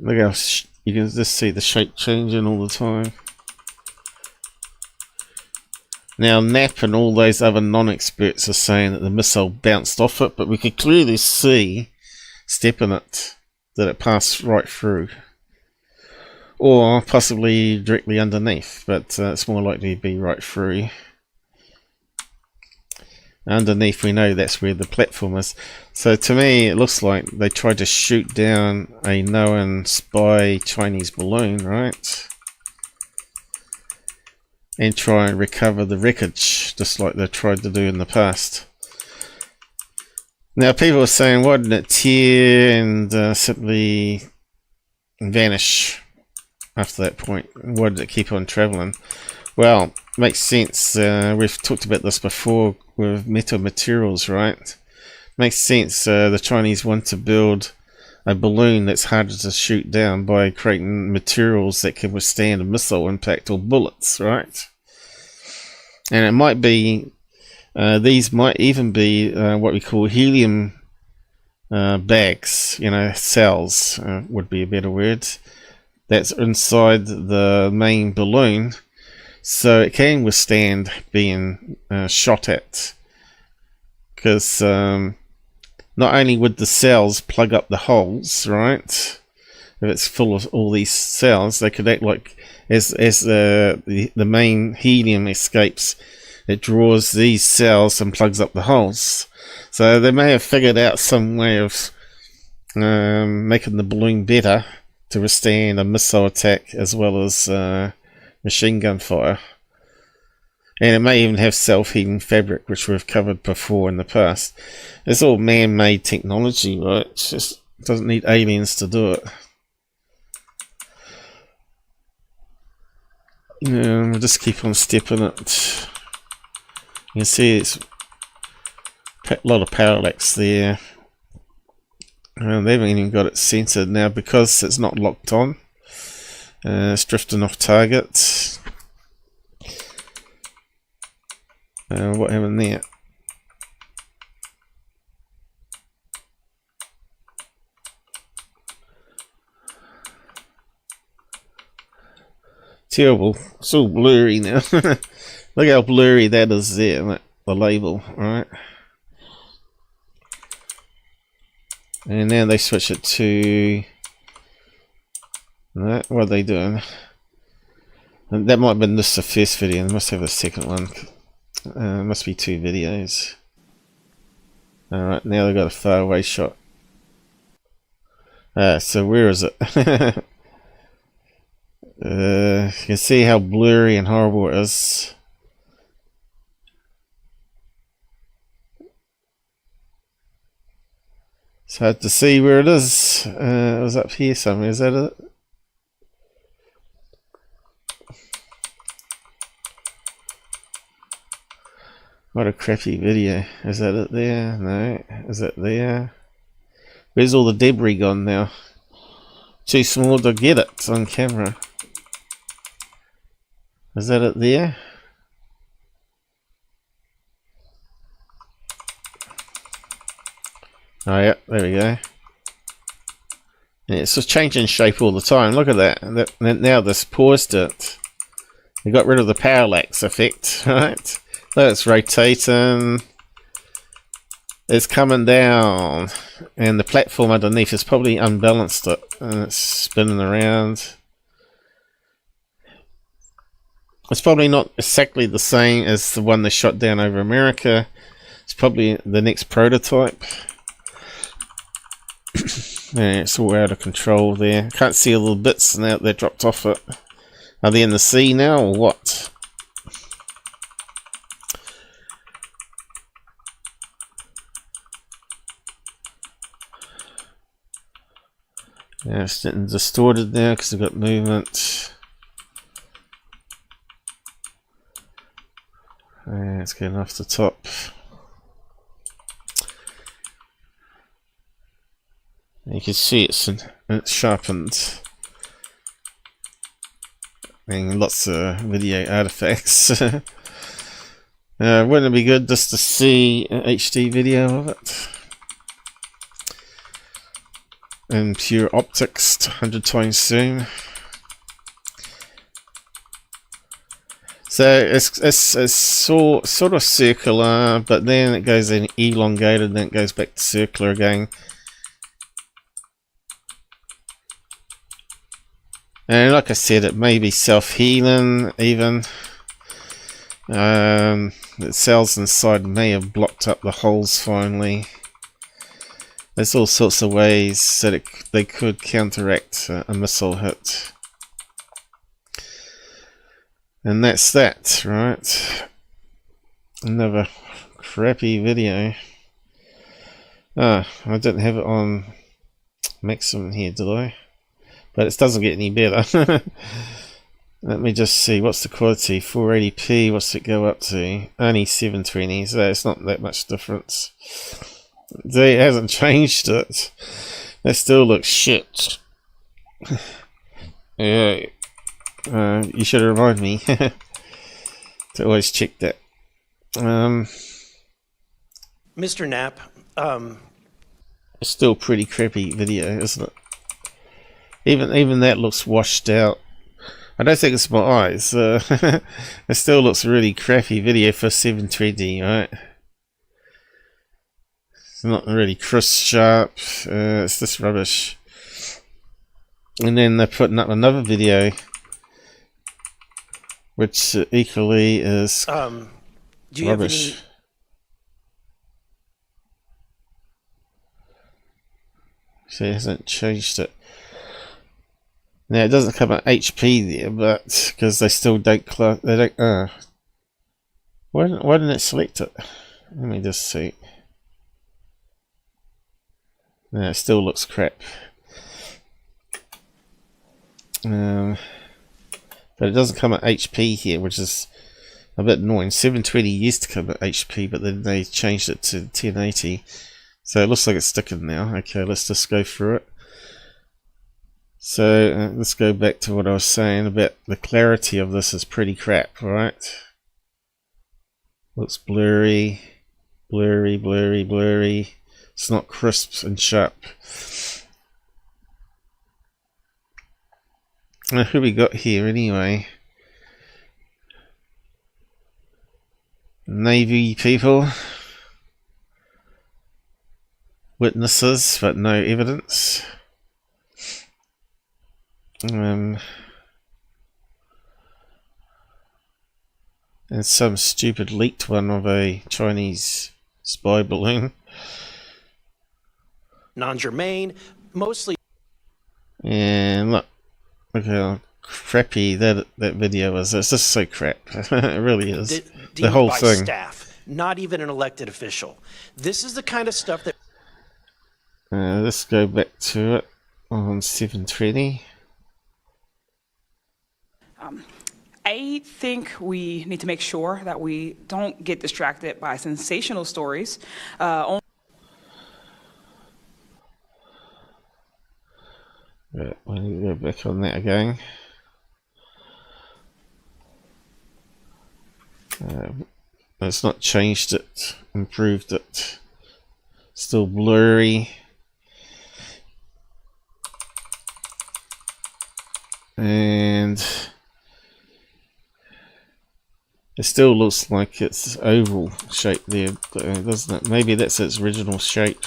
[SPEAKER 3] Look how you can just see the shape changing all the time. Now Knapp and all those other non-experts are saying that the missile bounced off it, but we could clearly see, stepping it, that it passed right through. Or possibly directly underneath, but it's more likely to be right through. Underneath we know that's where the platform is. So to me it looks like they tried to shoot down a known spy Chinese balloon, right? And try and recover the wreckage, just like they tried to do in the past. Now people are saying, why didn't it tear and simply vanish after that point? Why did it keep on travelling? Well, makes sense. We've talked about this before with metamaterials, right? Makes sense. The Chinese want to build a balloon that's harder to shoot down by creating materials that can withstand a missile impact or bullets, right? And it might be, these might even be what we call helium bags, you know, cells would be a better word, that's inside the main balloon, so it can withstand being shot at. Because not only would the cells plug up the holes, right? If it's full of all these cells, they could act like as the main helium escapes, it draws these cells and plugs up the holes. So they may have figured out some way of making the balloon better to withstand a missile attack as well as machine gun fire. And it may even have self-heating fabric, which we've covered before in the past. It's all man-made technology, right? It just doesn't need aliens to do it. Yeah, we'll just keep on stepping it. You can see it's a lot of parallax there. They haven't even got it centered now because it's not locked on. It's drifting off target. What happened there? terrible. It's all blurry now. Look how blurry that is there, like the label, right? And now they switch it to... What are they doing? And that might have been just the first video. They must have a second one. Must be 2 videos. Alright, now they've got a far away shot. So where is it? You can see how blurry and horrible it is. It's hard to see where it is. It was up here somewhere. Is that it? What a crappy video. Is that it there? No. Is it there? Where's all the debris gone now? Too small to get it on camera. Is that it there? Oh yeah, there we go. Yeah, it's just changing shape all the time. Look at that. Now this paused it. They got rid of the parallax effect, right? Look, it's rotating. It's coming down. And the platform underneath has probably unbalanced it. And it's spinning around. It's probably not exactly the same as the one they shot down over America. It's probably the next prototype. Yeah, it's all out of control there. Can't see all the bits now they dropped off it. Are they in the sea now or what? Yeah, it's getting distorted now because they've got movement. Yeah, it's getting off the top. You can see it's sharpened. And lots of video artifacts. Wouldn't it be good just to see an HD video of it? In pure optics, 100 times zoom. So it's sort of circular, but then it goes in elongated, then it goes back to circular again. And like I said, it may be self-healing even. The cells inside may have blocked up the holes finally. There's all sorts of ways that they could counteract a missile hit. And that's that, right? Another crappy video. I didn't have it on maximum here, did I? But it doesn't get any better. Let me just see, what's the quality? 480p, what's it go up to? Only 720, so it's not that much difference. See, it hasn't changed it. That still looks shit. Yeah. You should remind me to always check that.
[SPEAKER 8] Mr. Knapp,
[SPEAKER 3] it's still pretty crappy video, isn't it? Even that looks washed out. I don't think it's my eyes. It still looks really crappy video for 720, right? It's not really crisp, sharp. It's just rubbish. And then they're putting up another video, which equally is
[SPEAKER 8] do you
[SPEAKER 3] rubbish.
[SPEAKER 8] have any?
[SPEAKER 3] So it hasn't changed it. Now it doesn't come at HP there, but because they still don't why didn't it select it? Let me just see. No, it still looks crap. But it doesn't come at HP here, which is a bit annoying. 720 used to come at HP, but then they changed it to 1080. So it looks like it's sticking now. Okay, let's just go through it. So let's go back to what I was saying about the clarity of this is pretty crap, right? Looks blurry, blurry, blurry, blurry. It's not crisp and sharp. Now, who we got here anyway? Navy people. Witnesses, but no evidence. And some stupid leaked one of a Chinese spy balloon.
[SPEAKER 8] Non-germane, mostly.
[SPEAKER 3] And look how crappy that video is. It's just so crap. It really is. The whole thing.
[SPEAKER 8] Staff, not even an elected official. This is the kind of stuff that.
[SPEAKER 3] Let's go back to it on 720.
[SPEAKER 2] I think we need to make sure that we don't get distracted by sensational stories.
[SPEAKER 3] Right, we need to go back on that again. It's not changed it, improved it. Still blurry. And it still looks like it's oval shape there, doesn't it? Maybe that's its original shape.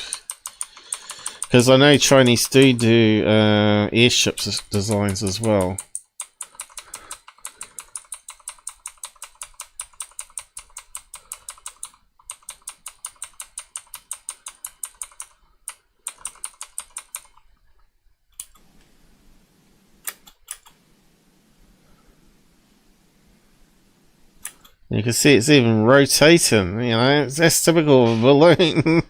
[SPEAKER 3] Because I know Chinese do airships designs as well. You can see it's even rotating, you know, that's typical of a balloon.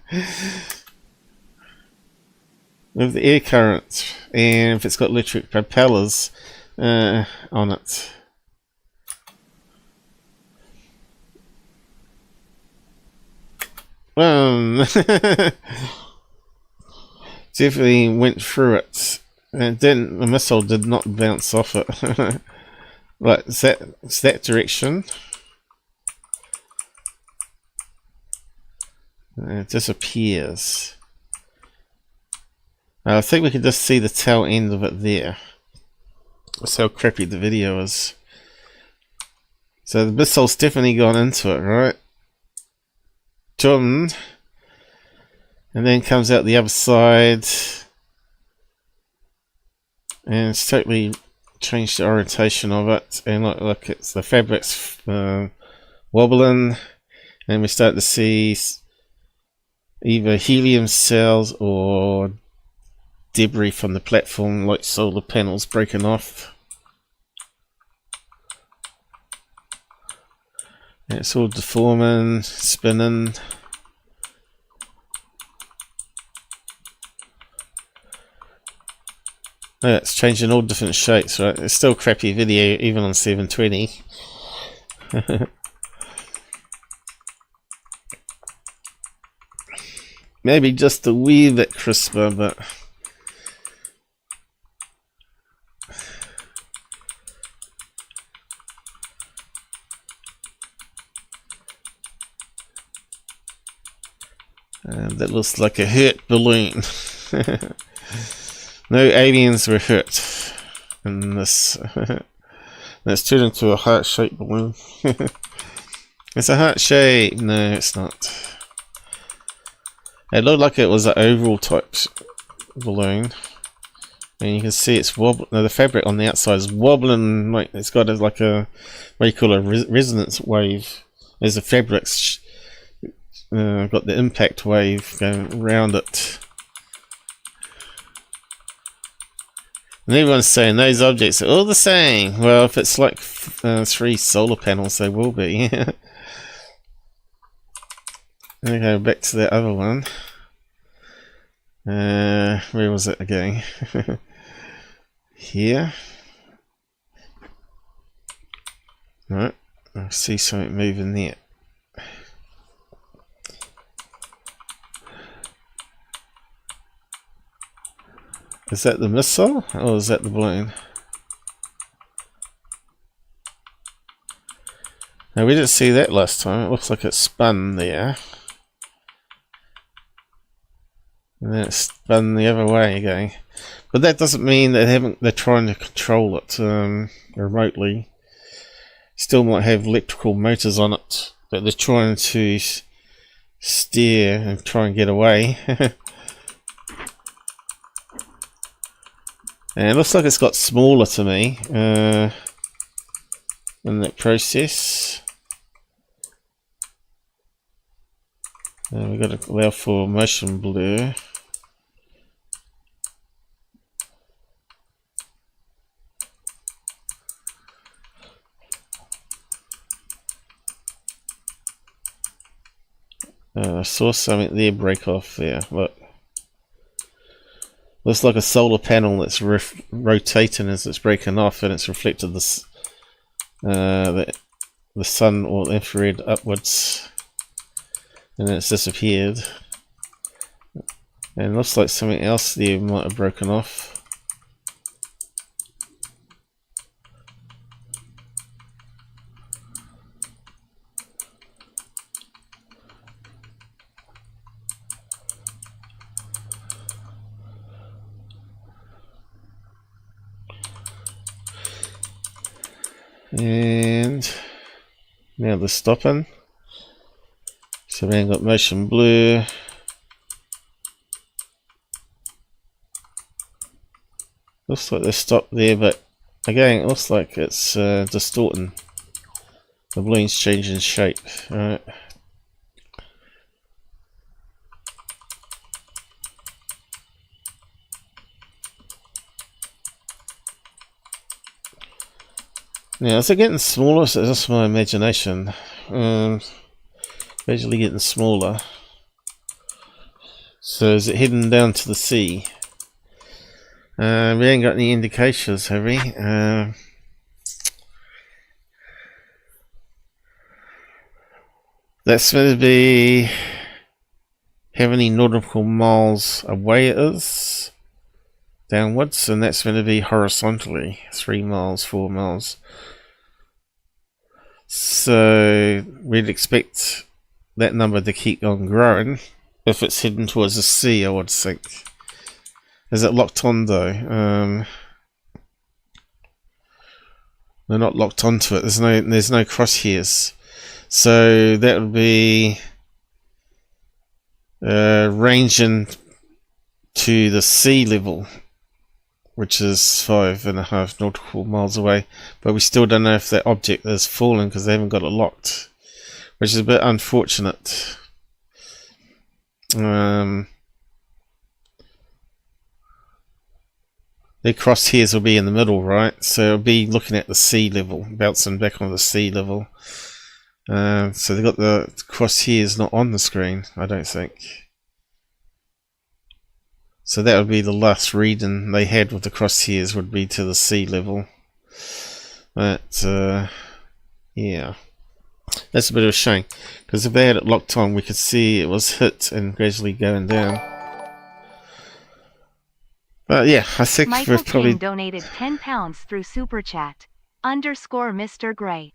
[SPEAKER 3] With the air current, and if it's got electric propellers on it. Definitely went through it, and then the missile did not bounce off it. Like, it's that direction. It disappears. I think we can just see the tail end of it there. That's how crappy the video is. So the missile's definitely gone into it, right? John. And then comes out the other side. And it's totally changed the orientation of it. And look, it's the fabric's wobbling. And we start to see either helium cells or debris from the platform, like solar panels breaking off. And it's all deforming, spinning. Yeah, it's changing all different shapes, right? It's still crappy video even on 720. Maybe just a wee bit crisper, but that looks like a hurt balloon. No aliens were hurt in this. It's turned into a heart-shaped balloon. It's a heart shape. No, it's not. It looked like it was an oval type balloon, and you can see it's wobbling. No, the fabric on the outside is wobbling. Like it's got like a, what do you call a resonance wave. As the fabric's got the impact wave going around it. And everyone's saying those objects are all the same. Well, if it's like 3 solar panels, they will be. Let me go back to that other one. Where was it again? Here. Right, I see something moving there. Is that the missile, or is that the balloon? Now, we didn't see that last time. It looks like it spun there. And then it spun the other way again. But that doesn't mean that they're trying to control it remotely. Still might have electrical motors on it but they're trying to steer and try and get away. And it looks like it's got smaller to me in that process. We've got to allow for motion blur. I saw something there break off there. Look. Looks like a solar panel that's rotating as it's breaking off, and it's reflected the sun or infrared upwards, and then it's disappeared. And it looks like something else there might have broken off. And now they're stopping, so we ain't got motion blur. Looks like they stopped there, but again it looks like it's distorting. The balloon's changing shape. Alright. Now, is it getting smaller? So that's my imagination. Gradually getting smaller. So is it heading down to the sea? We ain't got any indications, have we? That's going to be how many nautical miles away it is downwards, and that's going to be horizontally 3 miles, 4 miles. So we'd expect that number to keep on growing if it's heading towards the sea, I would think. Is it locked on though? They're not locked onto it. There's no crosshairs. So that would be ranging to the sea level, which is 5.5 nautical miles away, but we still don't know if that object is falling because they haven't got it locked, which is a bit unfortunate. The crosshairs will be in the middle, right? So it'll be looking at the sea level, bouncing back on the sea level. So they've got the crosshairs not on the screen, I don't think. So that would be the last reading they had with the crosshairs would be to the sea level. But yeah, that's a bit of a shame, because if they had it locked on, we could see it was hit and gradually going down. But yeah, I think
[SPEAKER 9] Michael
[SPEAKER 3] we've probably
[SPEAKER 9] King donated £10 through Super Chat _Mr. Gray.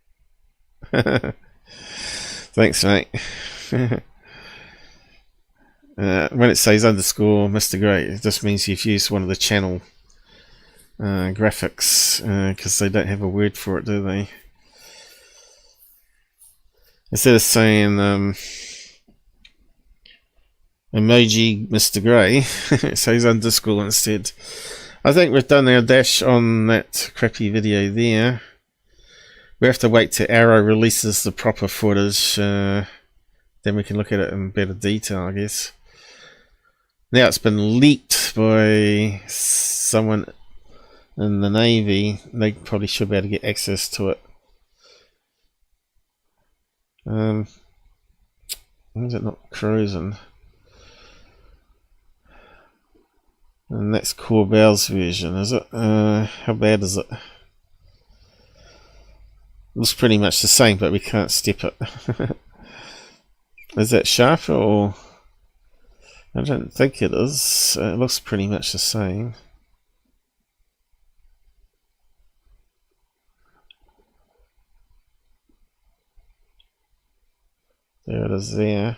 [SPEAKER 3] Thanks, mate. When it says _Mr. Gray, it just means you've used one of the channel graphics, because they don't have a word for it, do they? Instead of saying emoji Mr. Gray, it says _ instead. I think we've done our dash on that crappy video there. We have to wait till Arrow releases the proper footage, then we can look at it in better detail, I guess. Now it's been leaked by someone in the Navy. They probably should be able to get access to it. Why is it not cruising? And that's Corbells version, is it? How bad is it? Looks pretty much the same, but we can't step it. Is that sharper or? I don't think it is. It looks pretty much the same. There it is there.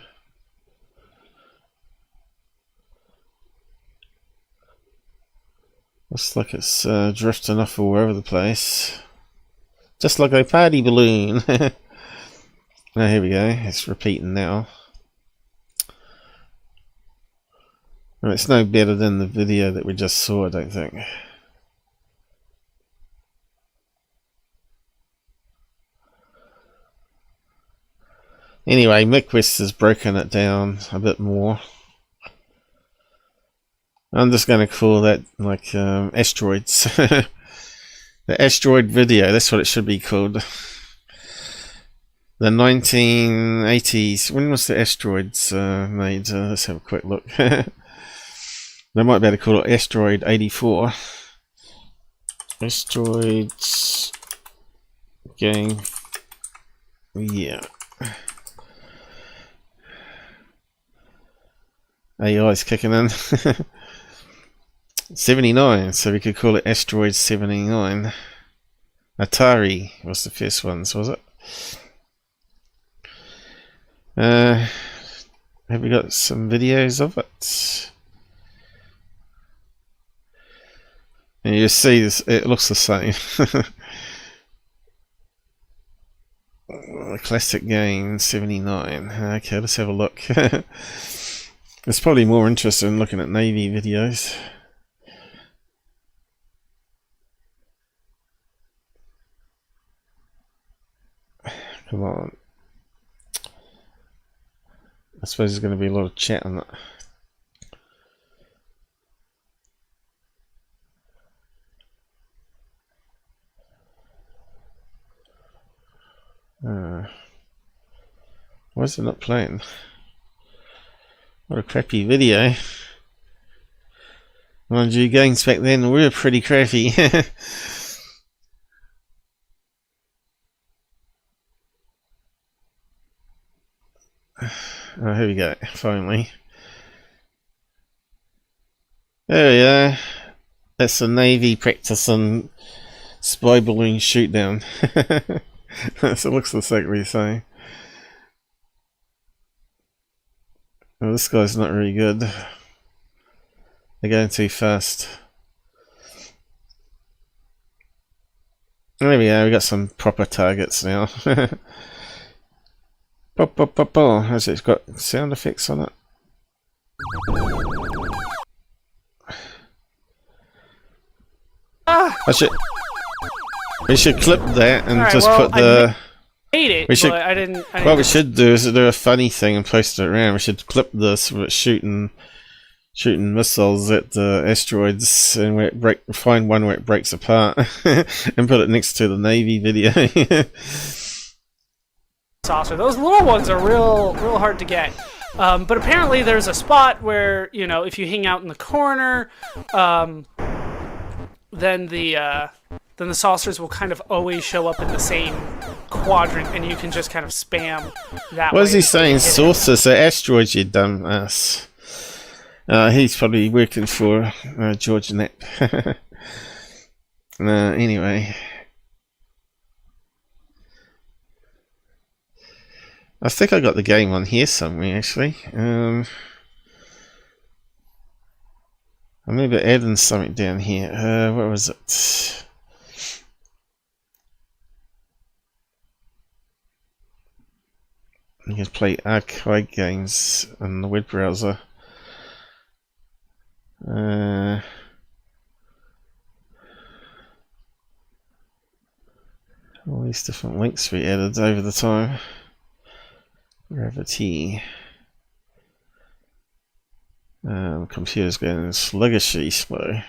[SPEAKER 3] Looks like it's drifting off all over the place. Just like a party balloon. Oh, here we go. It's repeating now. Well, it's no better than the video that we just saw, I don't think. Anyway, Mick West has broken it down a bit more. I'm just going to call that like asteroids. The asteroid video, that's what it should be called. The 1980s. When was the asteroids made? Let's have a quick look. They might be able to call it Asteroid 84. Asteroids game. Yeah. AI's kicking in. 79, so we could call it Asteroid 79. Atari was the first ones, was it? Have we got some videos of it? And you see this, it looks the same. Classic game 79. Okay, let's have a look. It's probably more interested in looking at Navy videos. Come on. I suppose there's going to be a lot of chat on that. Why is it not playing? What a crappy video. Mind you, games back then were pretty crappy. Oh, here we go, finally. There we are. That's the Navy practicing spy balloon shoot down. So it looks exactly the same. Oh, this guy's not really good. They're going too fast. There we go, we got some proper targets now. Pop, pop, pop, pop. Has it got sound effects on it? We should clip that and just put the.
[SPEAKER 2] Hate it,
[SPEAKER 3] but
[SPEAKER 2] I didn't.
[SPEAKER 3] What we should do is do a funny thing and post it around. We should clip this with shooting missiles at the asteroids, and where it find one where it breaks apart and put it next to the Navy video.
[SPEAKER 10] Saucer. Those little ones are real hard to get. But apparently there's a spot where, you know, if you hang out in the corner, then the saucers will kind of always show up in the same quadrant, and you can just kind of spam that.
[SPEAKER 3] What is he saying? Saucers are asteroids, you dumb ass. He's probably working for George Knapp. Anyway. I think I got the game on here somewhere, actually. I maybe adding something down here. Where was it? You can play arcade games on the web browser. All these different links we added over the time. Gravity. Computer's going sluggishly slow.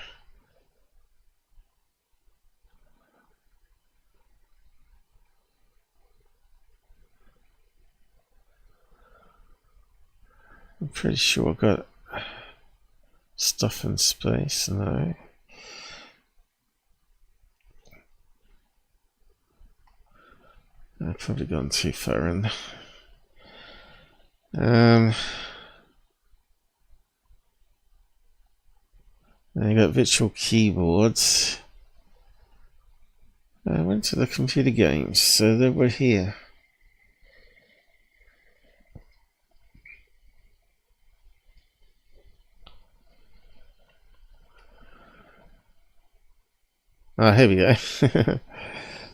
[SPEAKER 3] I'm pretty sure I got stuff in space. No. I've probably gone too far in. Now you got virtual keyboards. I went to the computer games, so they were here. Ah, here we go.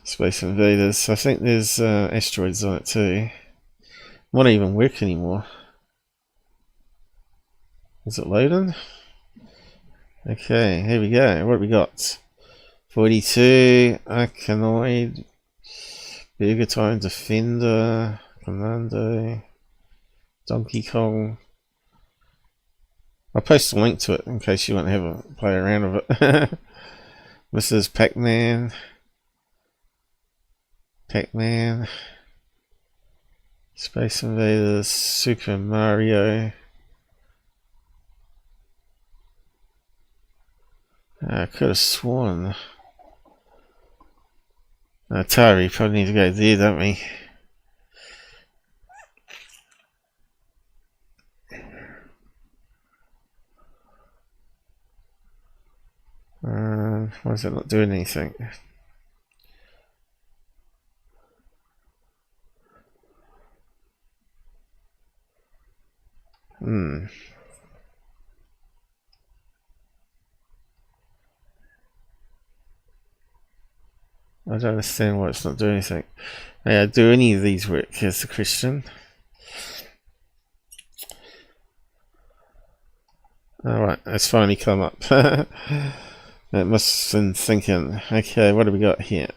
[SPEAKER 3] Space Invaders. I think there's asteroids on it too. Won't even work anymore. Is it loading? Okay, here we go. What have we got? 42, Arcanoid, Burger Time Defender, Commando, Donkey Kong. I'll post a link to it in case you want to have a play around with it. Mrs. Pac-Man, Space Invaders, Super Mario. I could have sworn. Atari, probably need to go there, don't we? Why is it not doing anything? I don't understand why it's not doing anything. Yeah, do any of these work? Here's the question. Alright, it's finally come up. It must have been thinking. Okay, what have we got here?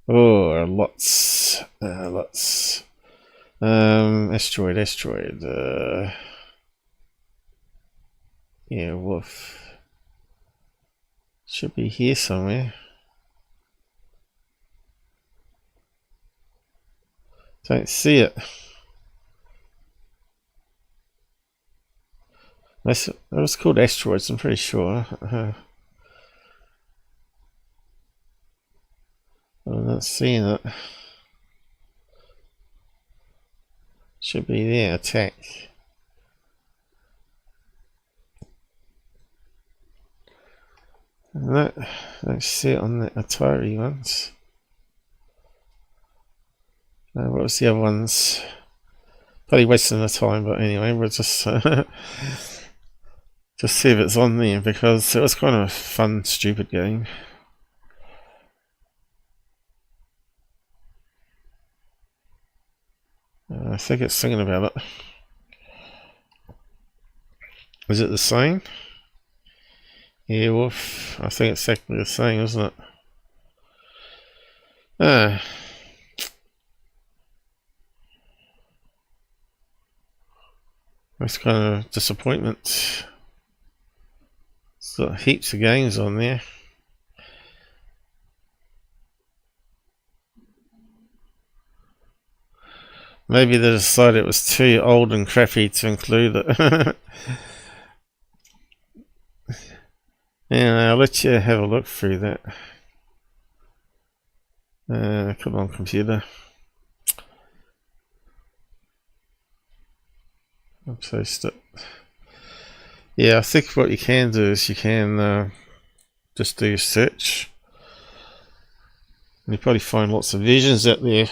[SPEAKER 3] Oh, lots. Asteroid. Yeah, wolf. Should be here somewhere. Don't see it. That was called Asteroids, I'm pretty sure. I'm not seeing it. Should be there, attack. No, don't see it on the Atari ones. What was the other ones? Probably wasting the time, but anyway, we'll just just see if it's on there, because it was kind of a fun, stupid game. I think it's thinking about it. Is it the same? Yeah, wolf. I think it's exactly the same, isn't it? That's kind of disappointment. It's got heaps of games on there. Maybe they decided it was too old and crappy to include it. Yeah, I'll let you have a look through that. Come on, computer. I'll post it. Yeah, I think what you can do is you can just do a search. And you probably find lots of versions out there.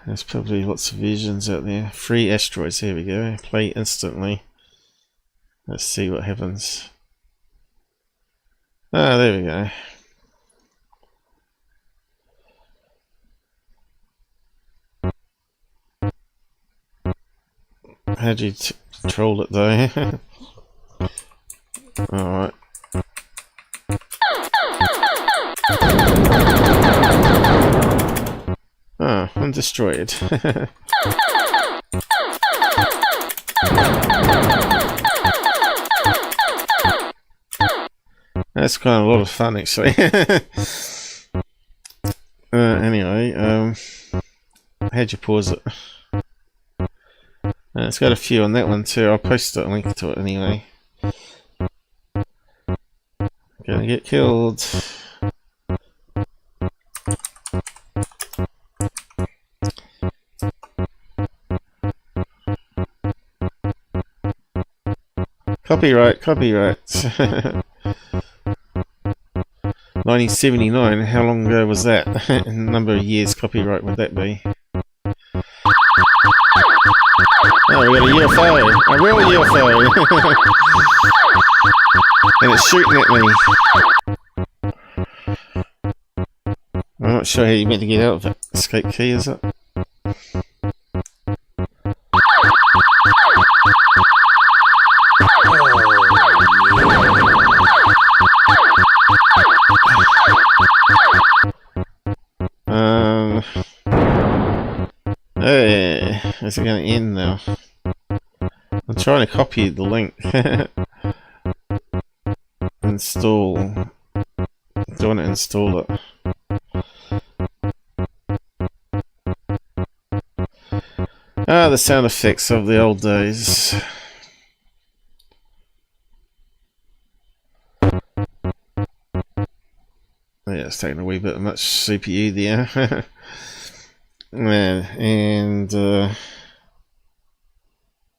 [SPEAKER 3] There's probably lots of versions out there. Free asteroids, here we go. Play instantly. Let's see what happens. Ah, there we go. How do you control it though? Alright. Ah, I'm destroyed. That's kind of a lot of fun actually. Anyway, how'd you pause it? It's got a few on that one too. I'll post a link to it anyway. Gonna get killed. Copyright. 1979, how long ago was that? A number of years copyright would that be? Oh, we got a UFO! A real UFO! And it's shooting at me. I'm not sure how you meant to get out of it. Escape key, is it? Hey, is it going to end now? I'm trying to copy the link. Install. Do you want to install it? Ah, the sound effects of the old days. Yeah, it's taking a wee bit of much CPU there. And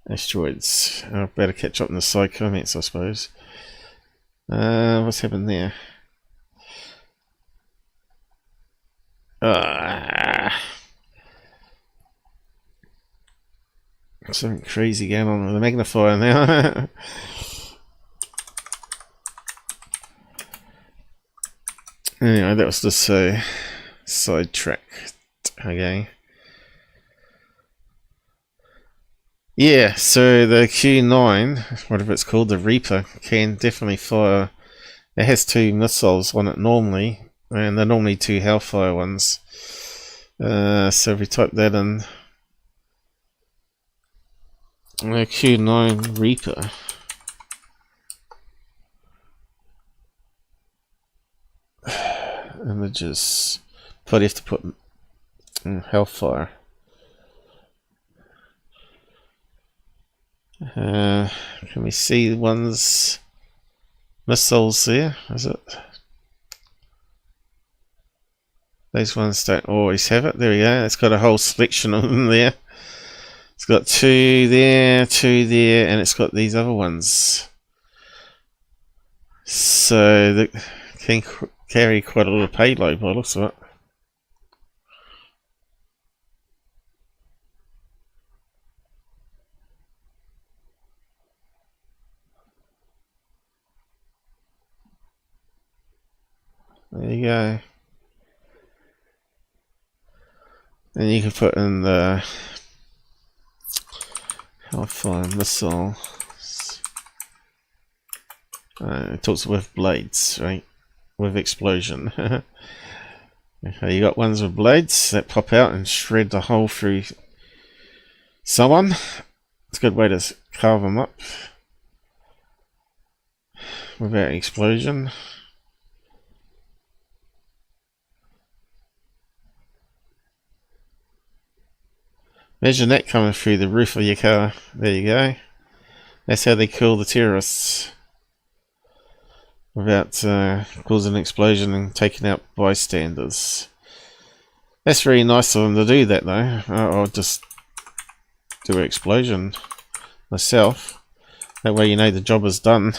[SPEAKER 3] asteroids. I better catch up in the side comments, I suppose. What's happened there? Something crazy going on with the magnifier now. Anyway, that was just a sidetrack. Okay. Yeah, so the Q9, whatever it's called, the Reaper, can definitely fire. It has 2 missiles on it normally, and they're normally 2 Hellfire ones. So if we type that in, the Q9 Reaper. Images. Probably have to put Hellfire. Can we see the ones missiles there? Is it? Those ones don't always have it. There we go. It's got a whole selection of them there. It's got 2 there, 2 there, and it's got these other ones. So they can carry quite a lot of payload by the looks of it. There you go. And you can put in the Hellfire missile. It talks with blades, right? With explosion. Okay, you got ones with blades that pop out and shred the hole through someone. It's a good way to carve them up without explosion. Imagine that coming through the roof of your car. There you go. That's how they kill the terrorists. Without causing an explosion and taking out bystanders. That's really nice of them to do that though. I'll just do an explosion myself. That way you know the job is done.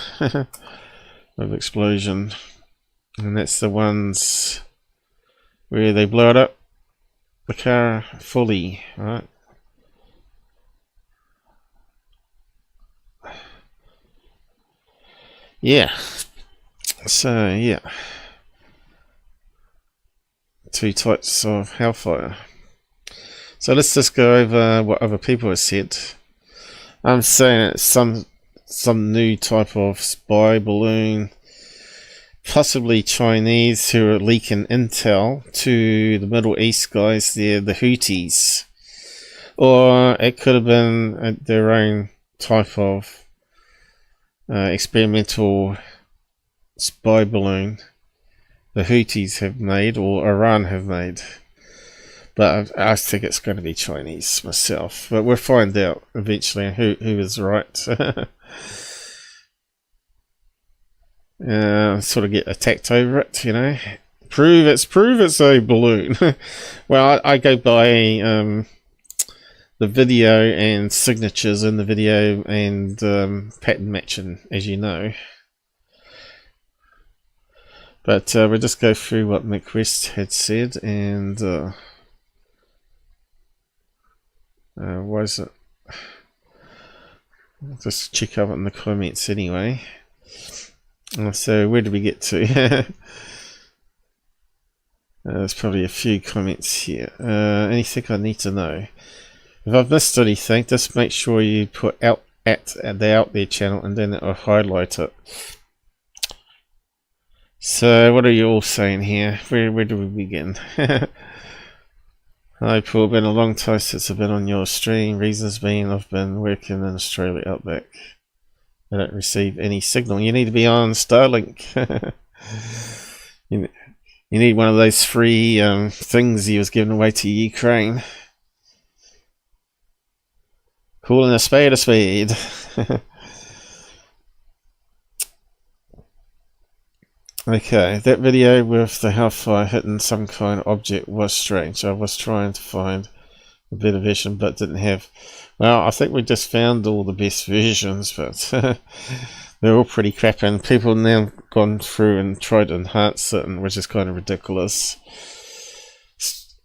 [SPEAKER 3] With explosion. And that's the ones where they blow it up. The car fully, right? Yeah. So yeah. 2 types of Hellfire. So let's just go over what other people have said. I'm saying it's some new type of spy balloon, possibly Chinese, who are leaking intel to the Middle East guys there, the Houthis. Or it could have been their own type of experimental spy balloon the Houthis have made, or Iran have made. But I think it's going to be Chinese myself. But we'll find out eventually who is right. Sort of get attacked over it, you know. Prove it's a balloon. Well, I go by the video and signatures in the video and pattern matching, as you know. But we'll just go through what Mick West had said, and why is it? I'll just check up in the comments anyway. So where did we get to? There's probably a few comments here. Anything I need to know? If I've missed anything, just make sure you put out at the Out There channel, and then it'll highlight it. So what are you all saying here? Where do we begin? Hi Paul, been a long time since I've been on your stream. Reasons being I've been working in Australia outback. I don't receive any signal. You need to be on Starlink. You need one of those free things he was giving away to Ukraine. Calling a spade a spade. Okay, that video with the Hellfire hitting some kind of object was strange. I was trying to find a better version but didn't have. Well, I think we just found all the best versions, but they're all pretty crap, and people now gone through and tried to enhance it, which is kind of ridiculous.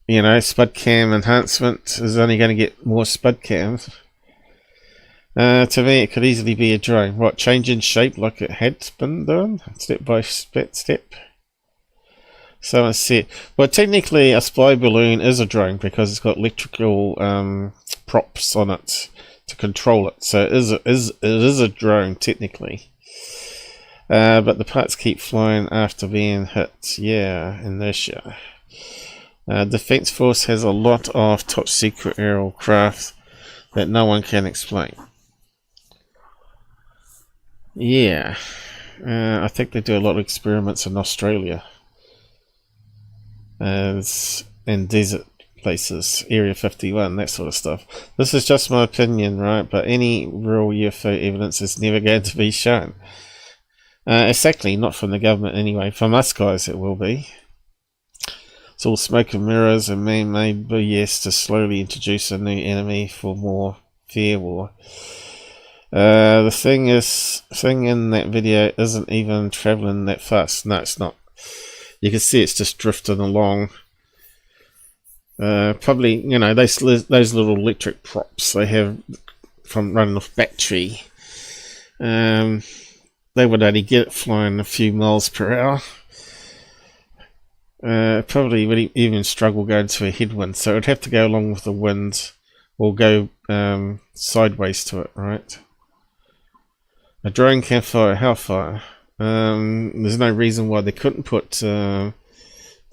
[SPEAKER 3] You know, spud cam enhancement is only going to get more spud cams. To me, it could easily be a drone. What, change in shape like it had been done? Step by step. So I see. Well, technically, a spy balloon is a drone because it's got electrical props on it to control it. So it is a drone, technically. But the parts keep flying after being hit. Yeah, inertia. Defense Force has a lot of top secret aerial craft that no one can explain. Yeah, I think they do a lot of experiments in Australia, in desert places, Area 51, that sort of stuff. This is just my opinion, right? But any real UFO evidence is never going to be shown. Exactly, not from the government anyway. From us guys, it will be. It's all smoke and mirrors and man-made BS to slowly introduce a new enemy for more fear war. The thing in that video isn't even traveling that fast. No, it's not. You can see it's just drifting along. Probably, you know, those little electric props they have from running off battery. They would only get it flying a few miles per hour. Probably would even struggle going to a headwind, so it would have to go along with the wind or go sideways to it, right? A drone can fire a Hellfire. There's no reason why they couldn't put a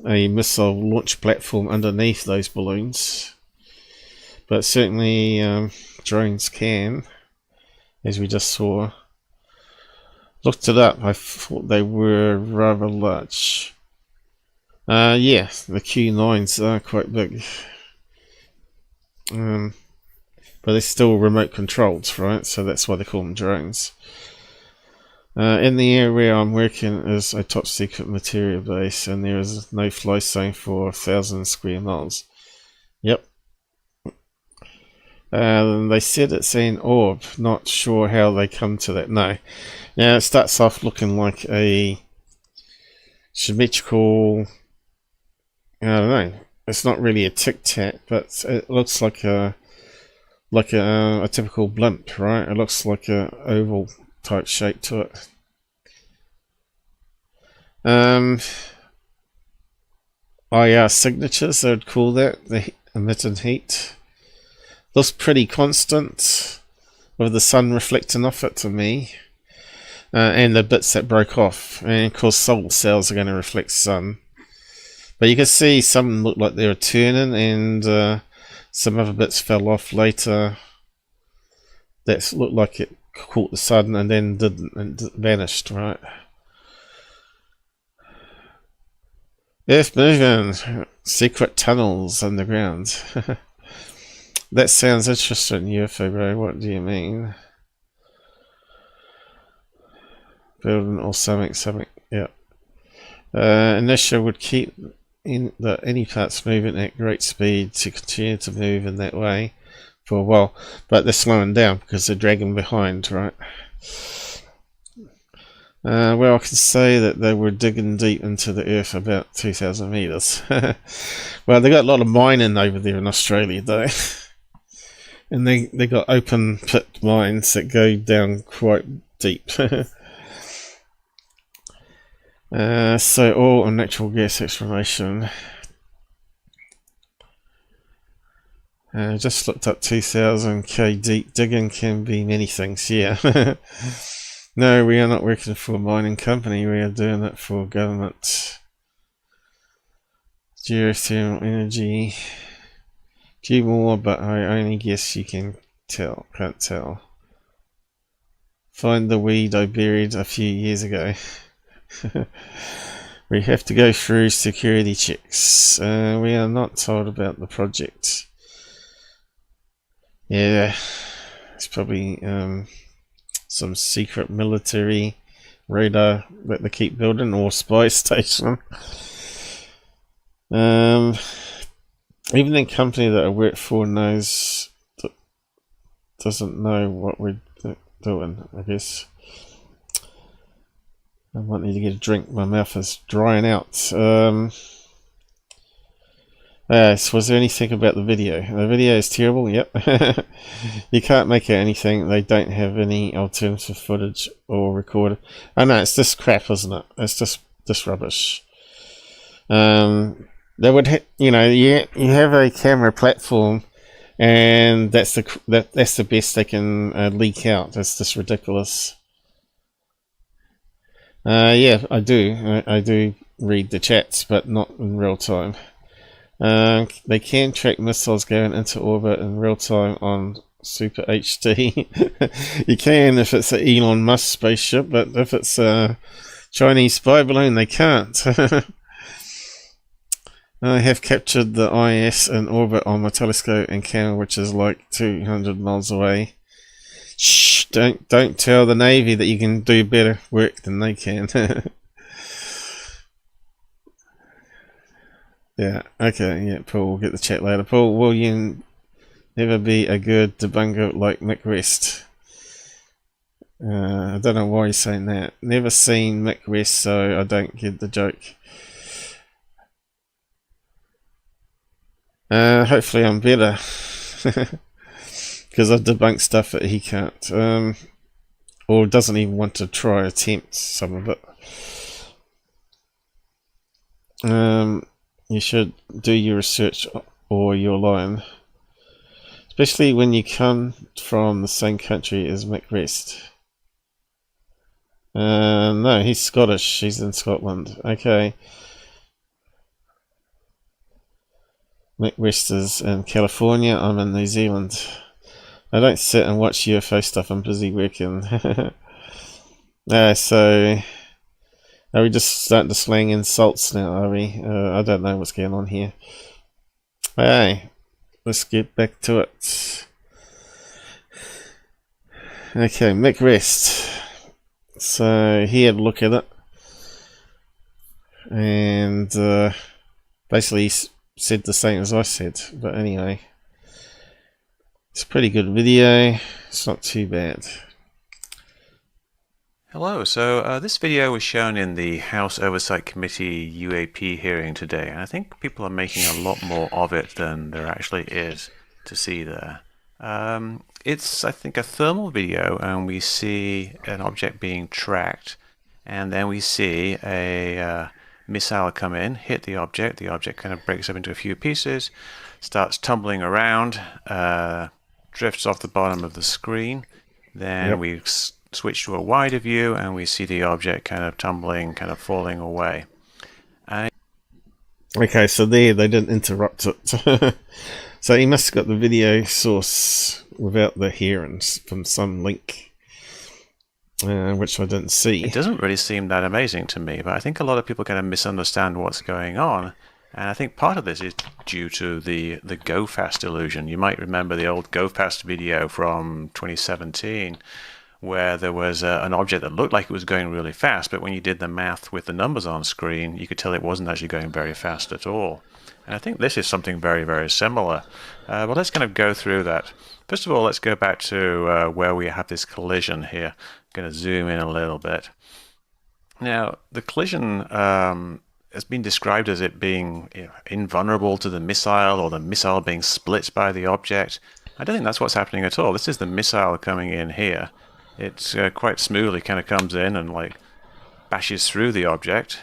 [SPEAKER 3] missile launch platform underneath those balloons. But certainly drones can, as we just saw. Looked it up, I thought they were rather large. Yeah, the Q9s are quite big. But they're still remote controlled, right? So that's why they call them drones. In the area I'm working is a top secret material base, and there is no fly zone for 1,000 square miles. Yep. They said it's an orb. Not sure how they come to that. No. Now it starts off looking like a symmetrical. I don't know. It's not really a tic tac, but it looks like a typical blimp, right? It looks like a oval type shape to it. IR signatures, I would call that, the emitting heat. Looks pretty constant with the sun reflecting off it to me. And the bits that broke off. And of course solar cells are going to reflect sun. But you can see some look like they were turning, and some other bits fell off later. That looked like it caught the sun and then didn't, and vanished, right? Earth moving, secret tunnels underground. That sounds interesting, UFO bro. What do you mean? Building or something, yeah. Inertia would keep any parts moving at great speed to continue to move in that way for a while, but they're slowing down because they're dragging behind, right? Well, I can say that they were digging deep into the earth, about 2,000 meters. Well, they got a lot of mining over there in Australia, though, and they got open pit mines that go down quite deep. So oil and natural gas exploration. Just looked up 2000k deep digging can be many things. Yeah. No, we are not working for a mining company. We are doing it for government. Geothermal energy. Few more, but I only guess you can't tell. Find the weed I buried a few years ago. We have to go through security checks. We are not told about the project. Yeah, it's probably some secret military radar that they keep building, or spy station. Even the company that I work for doesn't know what we're doing, I guess. I might need to get a drink. My mouth is drying out. So was there anything about the video? The video is terrible. Yep. You can't make out anything. They don't have any alternative footage or recorder. Oh no, it's just crap, isn't it? It's just rubbish. They would, you have a camera platform, and that's the best they can leak out. That's just ridiculous. Yeah, I do read the chats, but not in real time. They can track missiles going into orbit in real time on Super HD. You can if it's an Elon Musk spaceship, but if it's a Chinese spy balloon, they can't. I have captured the IS in orbit on my telescope and camera, which is like 200 miles away. Shh! Don't tell the Navy that you can do better work than they can. Yeah, okay, yeah, Paul, we'll get the chat later. Paul, will you never be a good debunker like Mick West? I don't know why you're saying that. Never seen Mick West, so I don't get the joke. Hopefully I'm better. Because I debunk stuff that he can't. Or doesn't even want to try attempt some of it. You should do your research or you're lying. Especially when you come from the same country as Mick West. No, he's Scottish. He's in Scotland. Okay. Mick West is in California. I'm in New Zealand. I don't sit and watch UFO stuff. I'm busy working. So... Are we just starting to slang insults now, are we? I don't know what's going on here. Hey, let's get back to it. Okay, Mick West. So he had a look at it. And basically he said the same as I said. But anyway. It's a pretty good video. It's not too bad.
[SPEAKER 11] Hello, so this video was shown in the House Oversight Committee UAP hearing today, and I think people are making a lot more of it than there actually is to see there. It's, I think, a thermal video, and we see an object being tracked, and then we see a missile come in, hit the object kind of breaks up into a few pieces, starts tumbling around, drifts off the bottom of the screen, then we switch to a wider view and we see the object kind of tumbling, kind of falling away.
[SPEAKER 3] Okay, so there they didn't interrupt it. So he must have got the video source without the hearings from some link, which I didn't see.
[SPEAKER 11] It doesn't really seem that amazing to me, but I think a lot of people kind of misunderstand what's going on. And I think part of this is due to the go fast illusion. You might remember the old go fast video from 2017, where there was an object that looked like it was going really fast, but when you did the math with the numbers on screen, you could tell it wasn't actually going very fast at all. And I think this is something very, very similar. Well, let's kind of go through that. First of all, let's go back to where we have this collision here. I'm going to zoom in a little bit. Now, the collision has been described as it being invulnerable to the missile, or the missile being split by the object. I don't think that's what's happening at all. This is the missile coming in here. It's quite smoothly kind of comes in and like bashes through the object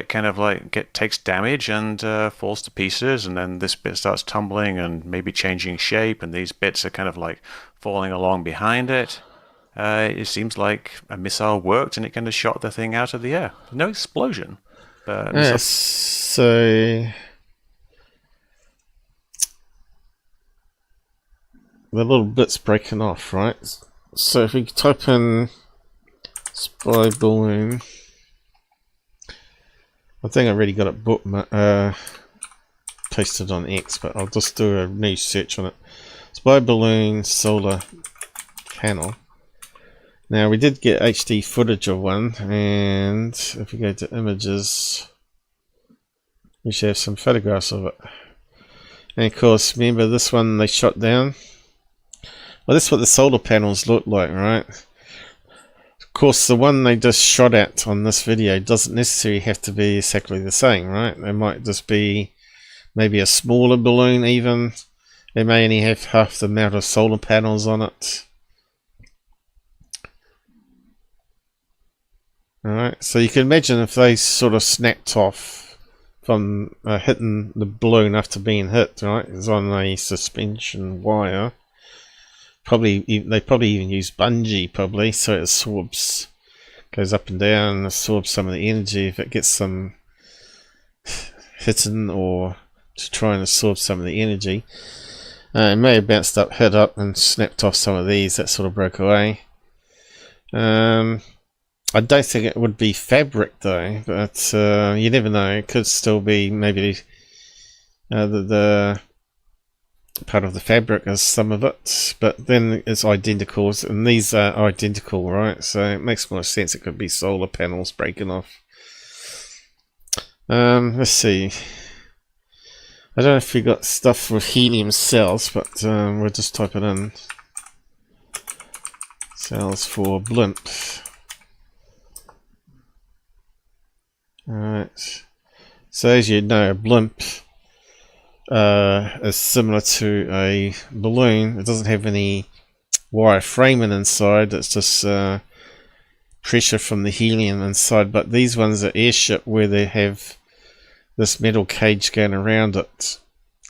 [SPEAKER 11] kind of like takes damage and falls to pieces, and then this bit starts tumbling and maybe changing shape, and these bits are kind of like falling along behind it. It seems like a missile worked and it kind of shot the thing out of the air. No explosion. But
[SPEAKER 3] yes, so the little bit's breaking off, right? So if we type in spy balloon, I think I already got it pasted on X, but I'll just do a new search on it. Spy balloon solar panel. Now we did get HD footage of one, and if we go to images, we should have some photographs of it. And of course, remember this one they shot down? Well, that's what the solar panels look like, right? Of course, the one they just shot at on this video doesn't necessarily have to be exactly the same, right? They might just be maybe a smaller balloon even. They may only have half the amount of solar panels on it. Alright, so you can imagine if they sort of snapped off from hitting the balloon after being hit, right? It's on a suspension wire. They probably even use bungee, so it absorbs, goes up and down and absorbs some of the energy if it gets some hitting, or to try and absorb some of the energy. It may have bounced up, hit up and snapped off some of these that sort of broke away. I don't think it would be fabric though, but you never know. It could still be maybe the part of the fabric as some of it, but then it's identical, and these are identical, right? So it makes more sense it could be solar panels breaking off. Let's see. I don't know if we got stuff with helium cells, but we'll just type it in. Cells for blimp. Alright. So as you know, a blimp is similar to a balloon. It doesn't have any wire framing inside, it's just pressure from the helium inside. But these ones are airship, where they have this metal cage going around it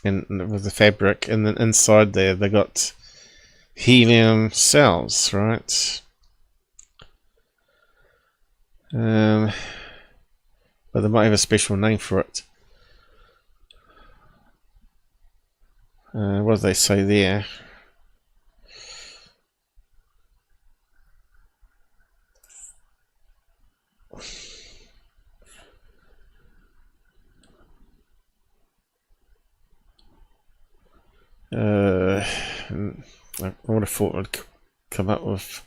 [SPEAKER 3] and with the fabric, and then inside there they got helium cells, right? But they might have a special name for it. What do they say there? I would have thought I'd come up with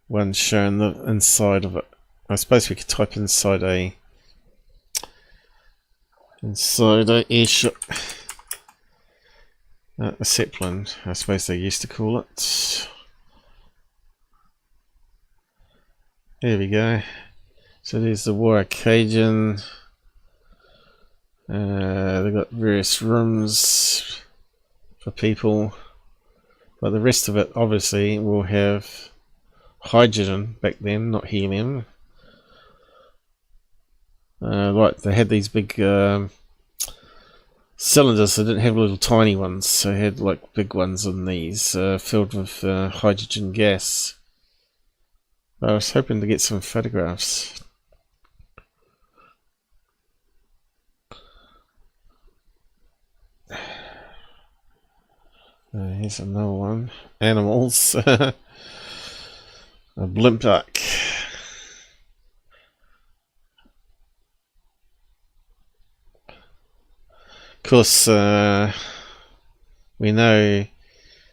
[SPEAKER 3] one showing the inside of it. I suppose we could type inside a airship, a Zeppelin, I suppose they used to call it. There we go. So there's the wire caging. They've got various rooms for people, but the rest of it obviously will have hydrogen back then, not helium. Like they had these big cylinders, they didn't have little tiny ones, so they had like big ones in these filled with hydrogen gas. I was hoping to get some photographs. Here's another one. Animals. A blimp duck. Of course, we know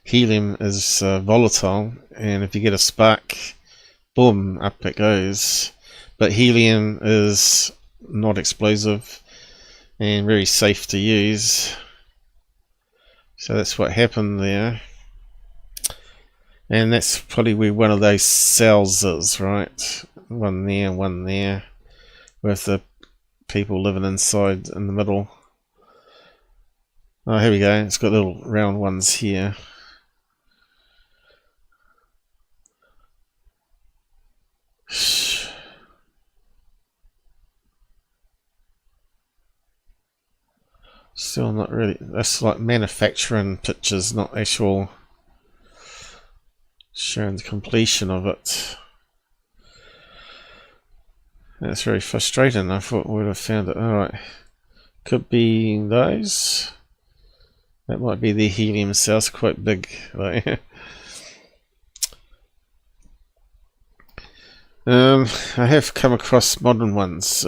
[SPEAKER 3] helium is volatile, and if you get a spark, boom, up it goes. But helium is not explosive and very safe to use. So that's what happened there. And that's probably where one of those cells is, right? One there, with the people living inside in the middle. Oh, here we go. It's got little round ones here. Still not really. That's like manufacturing pictures, not actual showing the completion of it. That's very frustrating. I thought we would have found it. Alright. Could be those. That might be the helium cells, quite big. Right? I have come across modern ones.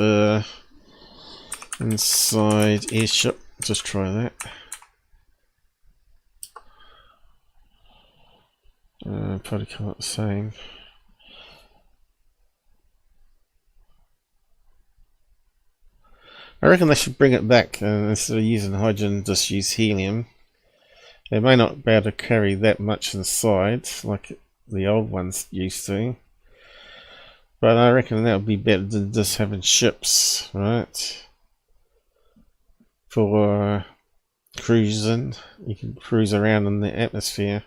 [SPEAKER 3] Inside airship. Just try that. Probably come up the same. I reckon they should bring it back instead of using hydrogen, just use helium. They may not be able to carry that much inside like the old ones used to, but I reckon that would be better than just having ships, right? For cruising, you can cruise around in the atmosphere.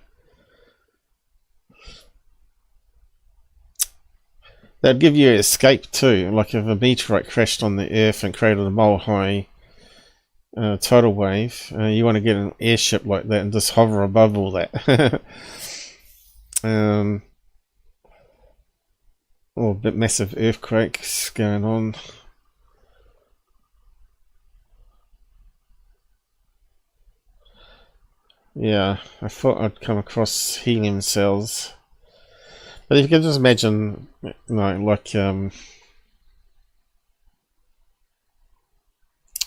[SPEAKER 3] That'd give you escape too, like if a meteorite crashed on the Earth and created a mile-high tidal wave, you want to get an airship like that and just hover above all that. Or a bit massive earthquakes going on. Yeah, I thought I'd come across helium cells. But if you can just imagine, you know, like a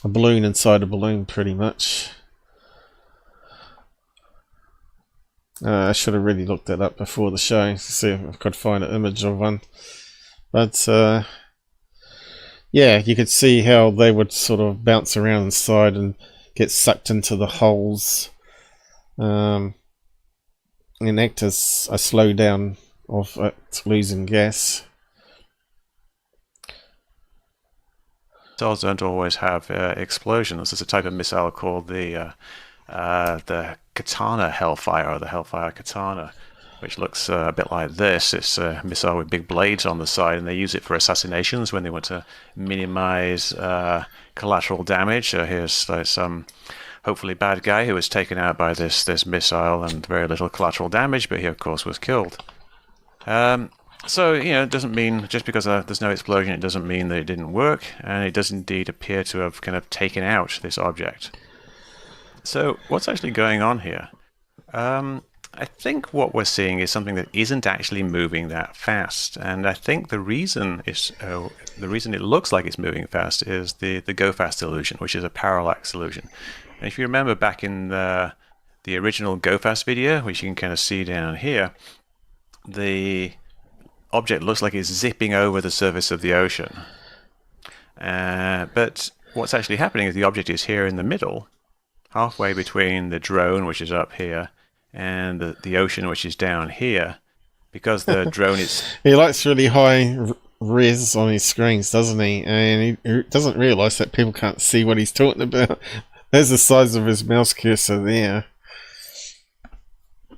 [SPEAKER 3] balloon inside a balloon, pretty much. I should have really looked that up before the show to see if I could find an image of one. But yeah, you could see how they would sort of bounce around inside and get sucked into the holes, and act as a slowdown of it losing gas.
[SPEAKER 11] Missiles don't always have explosions. There's a type of missile called the Katana Hellfire, or the Hellfire Katana, which looks a bit like this. It's a missile with big blades on the side, and they use it for assassinations when they want to minimize collateral damage. Here's some hopefully bad guy who was taken out by this missile and very little collateral damage, but he of course was killed. So, you know, it doesn't mean, just because there's no explosion, it doesn't mean that it didn't work, and it does indeed appear to have kind of taken out this object. So, what's actually going on here? I think what we're seeing is something that isn't actually moving that fast, and I think the reason it looks like it's moving fast is the go fast illusion, which is a parallax illusion. And if you remember back in the original go fast video, which you can kind of see down here, the object looks like it's zipping over the surface of the ocean. But what's actually happening is the object is here in the middle, halfway between the drone, which is up here, and the ocean, which is down here, because the drone is...
[SPEAKER 3] He likes really high res on his screens, doesn't he? And he doesn't realise that people can't see what he's talking about. There's the size of his mouse cursor there.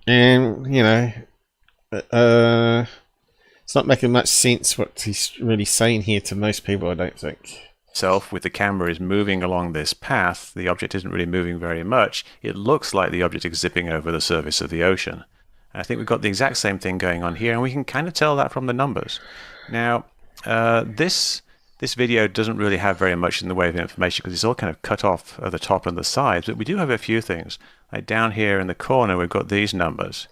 [SPEAKER 3] And, you know... it's not making much sense what he's really saying here to most people, I don't think.
[SPEAKER 11] With the camera is moving along this path, the object isn't really moving very much. It looks like the object is zipping over the surface of the ocean. I think we've got the exact same thing going on here, and we can kind of tell that from the numbers. Now, this video doesn't really have very much in the way of information because it's all kind of cut off at the top and the sides, but we do have a few things. Like down here in the corner, we've got these numbers,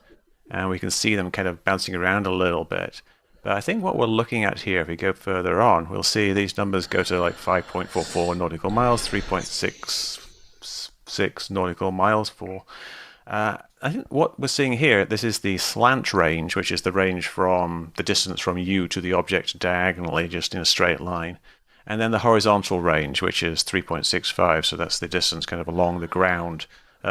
[SPEAKER 11] and we can see them kind of bouncing around a little bit. But I think what we're looking at here, if we go further on, we'll see these numbers go to like 5.44 nautical miles, 3.66 nautical miles for... I think what we're seeing here, this is the slant range, which is the range from the distance from you to the object diagonally, just in a straight line. And then the horizontal range, which is 3.65, so that's the distance kind of along the ground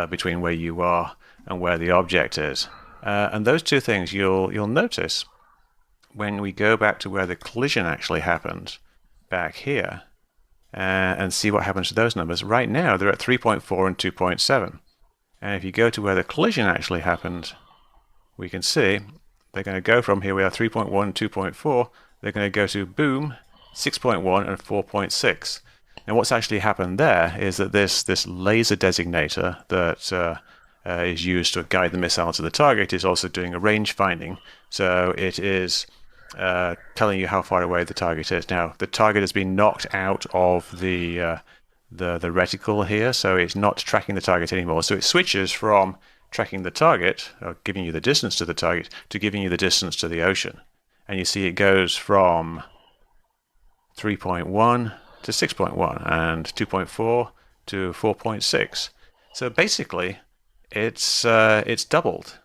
[SPEAKER 11] between where you are and where the object is. And those two things you'll notice when we go back to where the collision actually happened, back here, and see what happens to those numbers. Right now, they're at 3.4 and 2.7. And if you go to where the collision actually happened, we can see they're going to go from here, we are 3.1 and 2.4, they're going to go to, boom, 6.1 and 4.6. And what's actually happened there is that this laser designator that is used to guide the missile to the target is also doing a range finding. So it is telling you how far away the target is. Now, the target has been knocked out of the reticle here, so it's not tracking the target anymore. So it switches from tracking the target, or giving you the distance to the target, to giving you the distance to the ocean. And you see it goes from 3.1 to 6.1 and 2.4 to 4.6. So basically, it's doubled,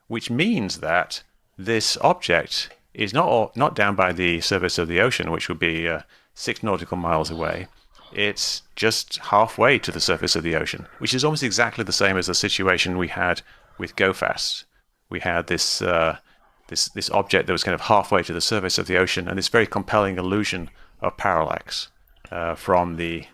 [SPEAKER 11] which means that this object is not down by the surface of the ocean, which would be 6 nautical miles away. It's just halfway to the surface of the ocean, which is almost exactly the same as the situation we had with GoFast. We had this this object that was kind of halfway to the surface of the ocean, and this very compelling illusion of parallax from the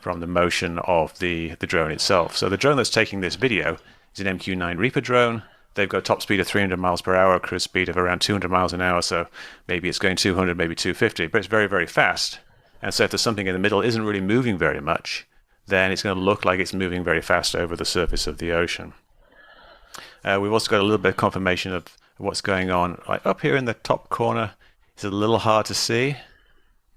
[SPEAKER 11] motion of the drone itself. So the drone that's taking this video is an MQ-9 Reaper drone. They've got a top speed of 300 miles per hour, cruise speed of around 200 miles an hour, so maybe it's going 200, maybe 250, but it's very, very fast. And so if there's something in the middle that isn't really moving very much, then it's going to look like it's moving very fast over the surface of the ocean. We've also got a little bit of confirmation of what's going on. Like up here in the top corner, it's a little hard to see,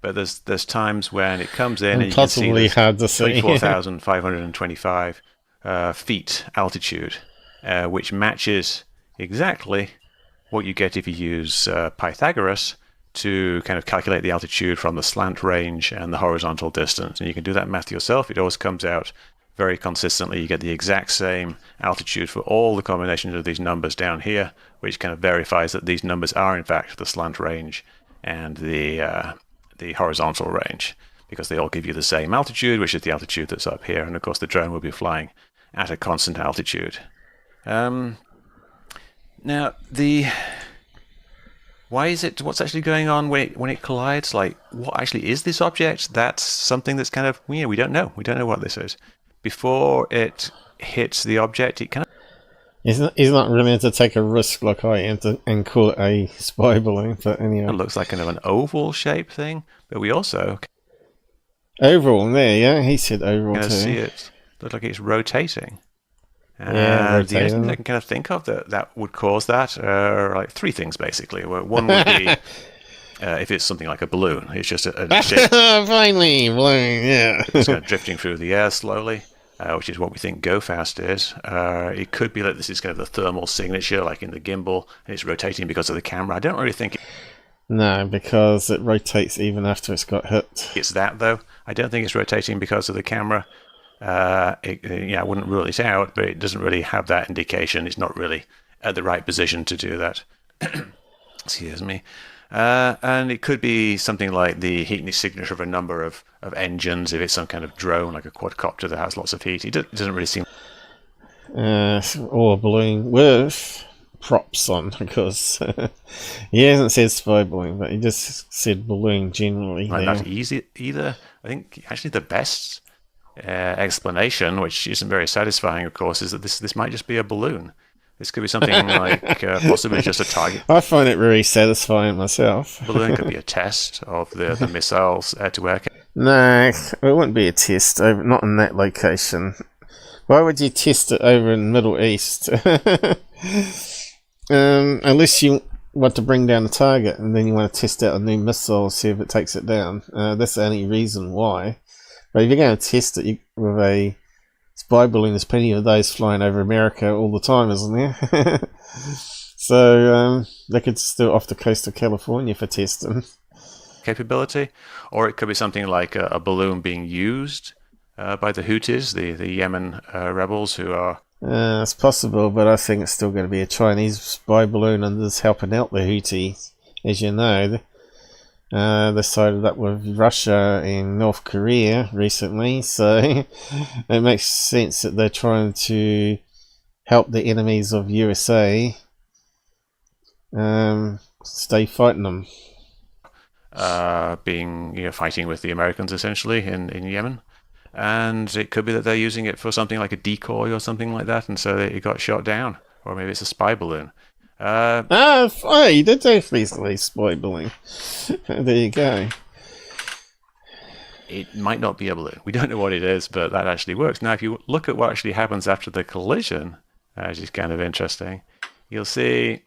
[SPEAKER 11] but there's times when it comes in and you can see
[SPEAKER 3] hard to see.
[SPEAKER 11] 24,525 feet altitude, which matches exactly what you get if you use Pythagoras to kind of calculate the altitude from the slant range and the horizontal distance. And you can do that math yourself. It always comes out very consistently. You get the exact same altitude for all the combinations of these numbers down here, which kind of verifies that these numbers are in fact the slant range and the horizontal range, because they all give you the same altitude, which is the altitude that's up here. And of course the drone will be flying at a constant altitude. Now, what's actually going on when it collides? Like, what actually is this object? That's something that's kind of, we don't know. We don't know what this is. Before it hits the object, it kind of...
[SPEAKER 3] He's not willing to take a risk like I am and call it a spy balloon, but anyway.
[SPEAKER 11] It looks like kind of an oval shape thing, but we also...
[SPEAKER 3] Oval, there, yeah, he said oval too.
[SPEAKER 11] See it looks like it's rotating.
[SPEAKER 3] Yeah,
[SPEAKER 11] the only thing I can kind of think of that would cause that are like three things, basically. One would be if it's something like a balloon. It's just a shape.
[SPEAKER 3] Finally, balloon, yeah.
[SPEAKER 11] It's kind of drifting through the air slowly, which is what we think GoFast is. It could be that this is kind of the thermal signature, like in the gimbal, and it's rotating because of the camera. I don't really think...
[SPEAKER 3] No, because it rotates even after it's got hit.
[SPEAKER 11] It's that, though. I don't think it's rotating because of the camera. I wouldn't rule it out, but it doesn't really have that indication. It's not really at the right position to do that. Excuse me. And it could be something like the heat signature of a number of engines. If it's some kind of drone, like a quadcopter that has lots of heat, it doesn't really seem... Or
[SPEAKER 3] a balloon with props on, because he hasn't said spy balloon, but he just said balloon generally.
[SPEAKER 11] Not easy either. I think actually the best... explanation, which isn't very satisfying, of course, is that this might just be a balloon. This could be something like possibly just a target.
[SPEAKER 3] I find it very satisfying myself.
[SPEAKER 11] Balloon could be a test of the missiles air-to-air.
[SPEAKER 3] No, it wouldn't be a test, not in that location. Why would you test it over in the Middle East? Unless you want to bring down the target and then you want to test out a new missile, see if it takes it down. That's the only reason why. But if you're going to test it with a spy balloon, there's plenty of those flying over America all the time, isn't there? So they could still off the coast of California for testing.
[SPEAKER 11] Capability, or it could be something like a balloon being used by the Houthis, the Yemen rebels who are...
[SPEAKER 3] it's possible, but I think it's still going to be a Chinese spy balloon and it's helping out the Houthis, as you know. They sided up with Russia and North Korea recently, so it makes sense that they're trying to help the enemies of USA stay fighting them.
[SPEAKER 11] Fighting with the Americans essentially in Yemen, and it could be that they're using it for something like a decoy or something like that, and so it got shot down, or maybe it's a spy balloon.
[SPEAKER 3] You did definitely spy balloon. There you go.
[SPEAKER 11] it might not be able to. We don't know what it is, but that actually works. Now, if you look at what actually happens after the collision, which is kind of interesting, you'll see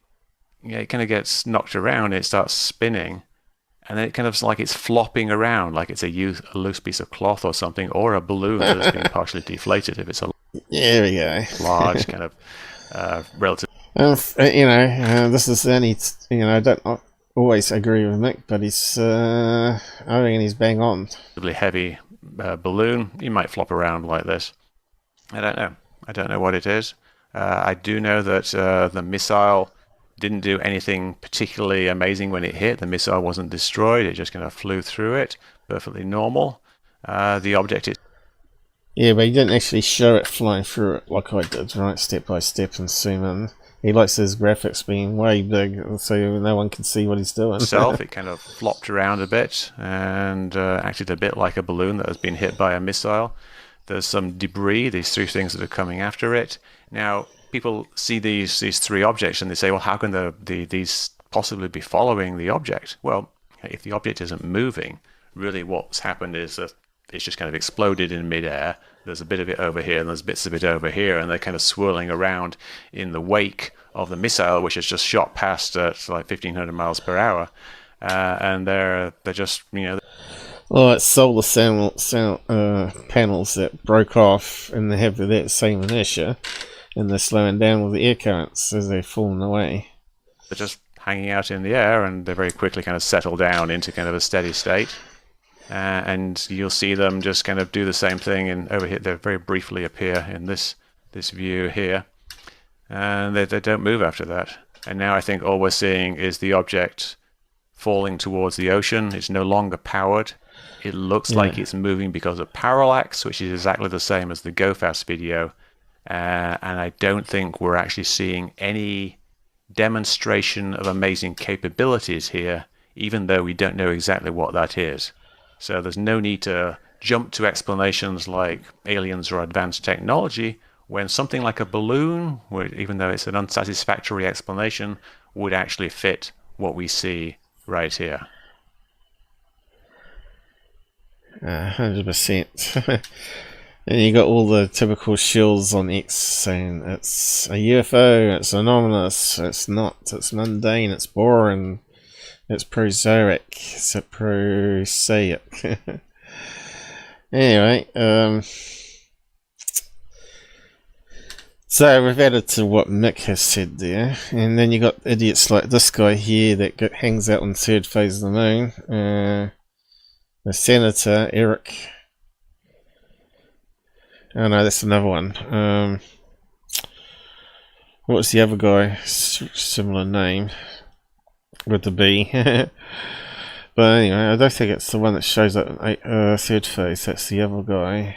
[SPEAKER 11] it kind of gets knocked around, it starts spinning, and then it kind of like it's flopping around like it's a loose piece of cloth or something, or a balloon that's been partially deflated if it's a
[SPEAKER 3] there we go.
[SPEAKER 11] large kind of relative.
[SPEAKER 3] This is only, I don't always agree with Mick, but I reckon he's bang on.
[SPEAKER 11] Relatively heavy balloon. You might flop around like this. I don't know. I don't know what it is. I do know that the missile didn't do anything particularly amazing when it hit. The missile wasn't destroyed. It just kind of flew through it. Perfectly normal. The object is...
[SPEAKER 3] Yeah, but he didn't actually show it flying through it like I did, right? Step by step and zoom in. He likes his graphics being way big so no one can see what he's doing.
[SPEAKER 11] It kind of flopped around a bit and acted a bit like a balloon that has been hit by a missile. There's some debris, these three things that are coming after it. Now, people see these three objects and they say, well, how can these possibly be following the object? Well, if the object isn't moving, really what's happened is that it's just kind of exploded in midair. There's a bit of it over here and there's bits of it over here, and they're kind of swirling around in the wake of the missile, which has just shot past at like 1,500 miles per hour. And they're just,
[SPEAKER 3] Well, it's solar panels that broke off, and they have that same inertia, and they're slowing down with the air currents as they're falling away.
[SPEAKER 11] They're just hanging out in the air, and they very quickly kind of settle down into kind of a steady state. And you'll see them just kind of do the same thing, and over here they very briefly appear in this view here, and they don't move after that. And now I think all we're seeing is the object falling towards the ocean. It's no longer powered. It looks like it's moving because of parallax, which is exactly the same as the Go Fast video. And I don't think we're actually seeing any demonstration of amazing capabilities here, even though we don't know exactly what that is. So there's no need to jump to explanations like aliens or advanced technology when something like a balloon, even though it's an unsatisfactory explanation, would actually fit what we see right here.
[SPEAKER 3] 100%. And you got all the typical shills on X saying it's a UFO, it's anomalous, it's not, it's mundane, it's boring, it's prosaic, it's a prosaic. Anyway, so we've added to what Mick has said there, and then you got idiots like this guy here that hangs out on the third phase of the moon, the senator, Eric. Oh no, that's another one. What's the other guy? Similar name with the B. But anyway, I don't think it's the one that shows up in third phase. That's the other guy.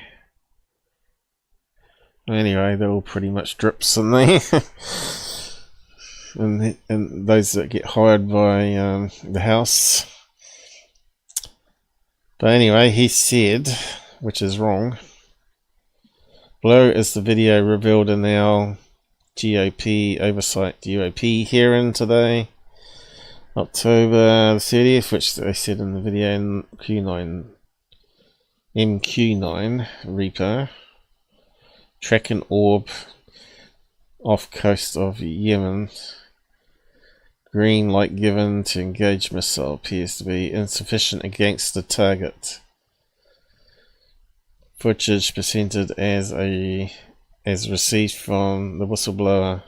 [SPEAKER 3] Anyway, they're all pretty much drips, aren't they? and those that get hired by the house. But anyway, he said, which is wrong, below is the video revealed in our GOP oversight UAP hearing today, October the 30th, which they said in the video in MQ9 repo. Track an orb off coast of Yemen. Green light given to engage missile appears to be insufficient against the target. Footage presented as received from the whistleblower.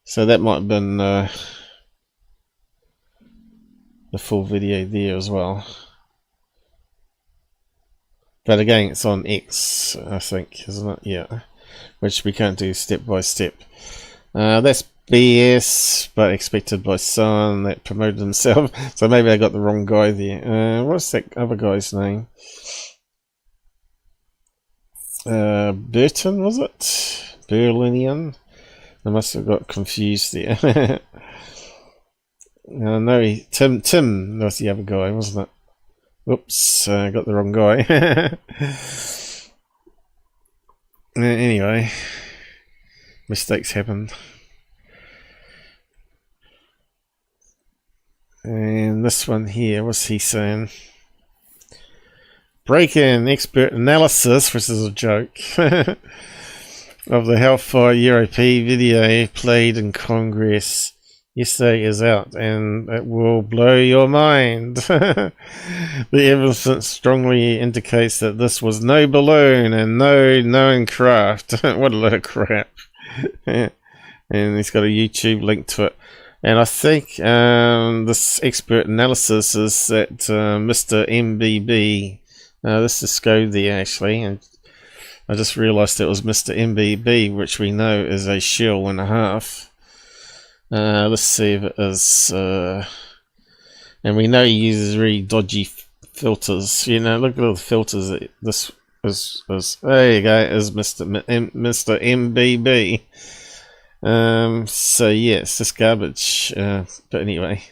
[SPEAKER 3] So that might have been the full video there as well. But again, it's on X, I think, isn't it? Yeah. Which we can't do step by step. That's BS, but expected by someone that promoted himself. So maybe I got the wrong guy there. What's that other guy's name? Burton, was it? Berlinian? I must have got confused there. No, Tim was the other guy, wasn't it? Oops, I got the wrong guy. Anyway, mistakes happen. And this one here, what's he saying? break-in expert analysis, which is a joke, of the Hellfire UAP video played in Congress yesterday is out, and it will blow your mind. The evidence strongly indicates that this was no balloon and no known craft. What a load of crap. And he's got a YouTube link to it. And I think this expert analysis is that MrMBB, this is go there actually, and I just realised it was MrMBB, which we know is a shill and a half. Let's see if it is, and we know he uses really dodgy filters. You know, look at all the filters. This is there you go, is MrMBB. So yeah, it's just garbage. But anyway,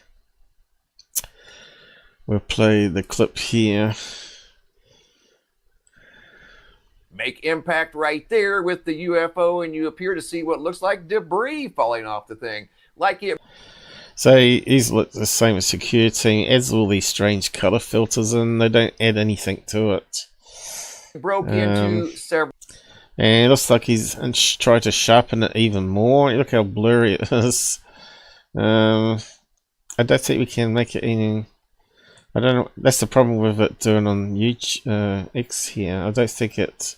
[SPEAKER 3] we'll play the clip here.
[SPEAKER 12] Make impact right there with the UFO, and you appear to see what looks like debris falling off the thing. Like it.
[SPEAKER 3] So he's the same as security, adds all these strange color filters and they don't add anything to it.
[SPEAKER 12] Broke into several.
[SPEAKER 3] And it looks like he's tried to sharpen it even more. Look how blurry it is. I don't think we can make it any. I don't know. That's the problem with it doing on YouTube X here. I don't think it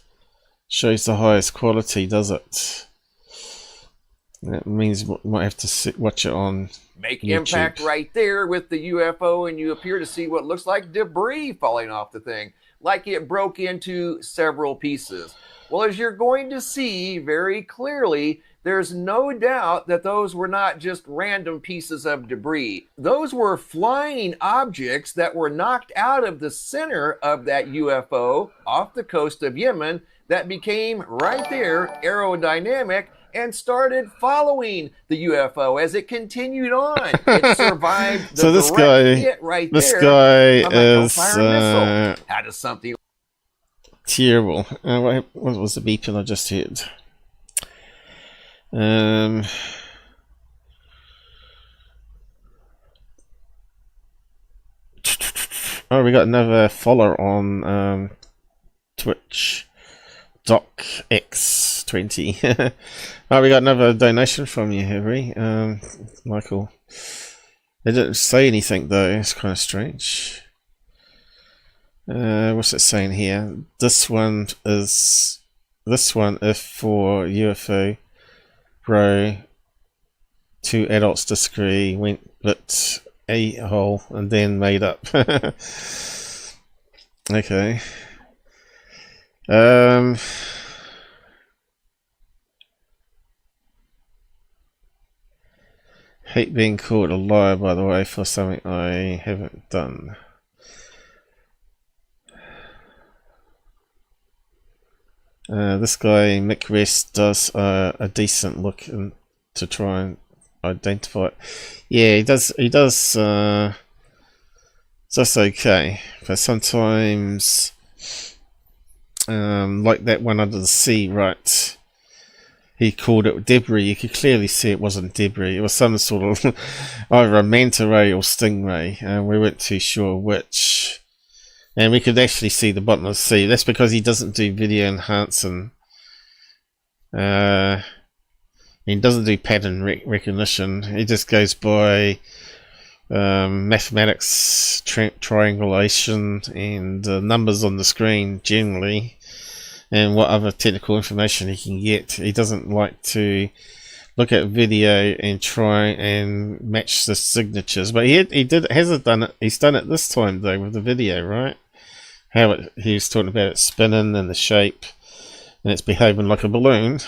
[SPEAKER 3] shows the highest quality, does it? That means we might have to watch it on
[SPEAKER 12] Make
[SPEAKER 3] YouTube.
[SPEAKER 12] impact right there with the UFO, and you appear to see what looks like debris falling off the thing, like it broke into several pieces. Well, as you're going to see very clearly, there's no doubt that those were not just random pieces of debris. Those were flying objects that were knocked out of the center of that UFO off the coast of Yemen that became right there aerodynamic and started following the UFO as it continued on. It survived the
[SPEAKER 3] so this
[SPEAKER 12] direct
[SPEAKER 3] guy,
[SPEAKER 12] hit right
[SPEAKER 3] this
[SPEAKER 12] there
[SPEAKER 3] guy
[SPEAKER 12] from a
[SPEAKER 3] is
[SPEAKER 12] Hellfire missile. How does something
[SPEAKER 3] terrible. What was the beeping I just heard? Oh, we got another follower on Twitch. DocX20. Oh, we got another donation from you, have we? Michael. They didn't say anything though, it's kind of strange. What's it saying here? This one if for UFO bro, 2 adults disagree, went bit a hole and then made up. Okay. Hate being called a liar, by the way, for something I haven't done. This guy Mick West does a decent look to try and identify it. Yeah, he does. That's okay, but sometimes. Like that one under the sea, right? He called it debris. You could clearly see it wasn't debris. It was some sort of either a manta ray or stingray, and we weren't too sure which. And we could actually see the bottom of the sea. That's because he doesn't do video enhancing. He doesn't do pattern recognition. He just goes by mathematics, triangulation, and numbers on the screen generally, and what other technical information he can get. He doesn't like to look at video and try and match the signatures, but hasn't done it. He's done it this time though with the video, right? He was talking about it spinning and the shape, and it's behaving like a balloon.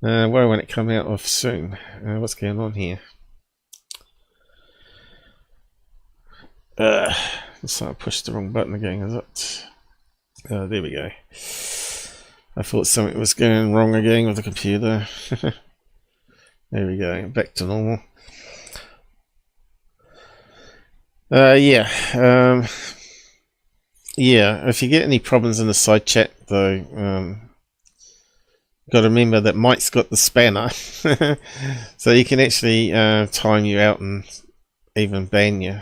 [SPEAKER 3] Where won't it come out of soon? What's going on here? Looks like I pushed the wrong button again, is it? There we go. I thought something was going wrong again with the computer. There we go, back to normal. Yeah, if you get any problems in the side chat though, got to remember that Mike's got the spanner, so he can actually time you out and even ban you.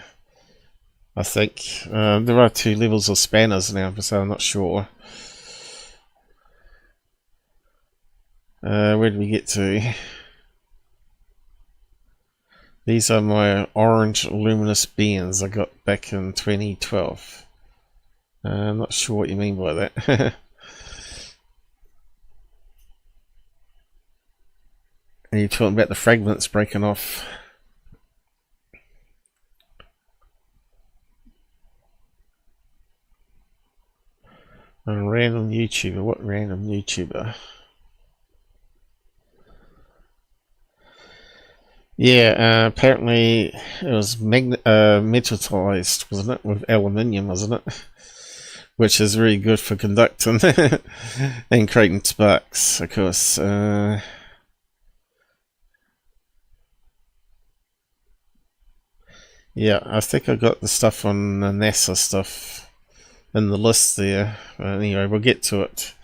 [SPEAKER 3] I think. There are 2 levels of spanners now, so I'm not sure. Where did we get to? These are my orange luminous beings I got back in 2012. I'm not sure what you mean by that. And you're talking about the fragments breaking off. A random YouTuber. What random YouTuber? Yeah, apparently it was metallized, wasn't it? With aluminium, wasn't it? Which is really good for conducting and creating sparks, of course. Yeah, I think I got the stuff on the NASA stuff in the list there. Anyway, we'll get to it.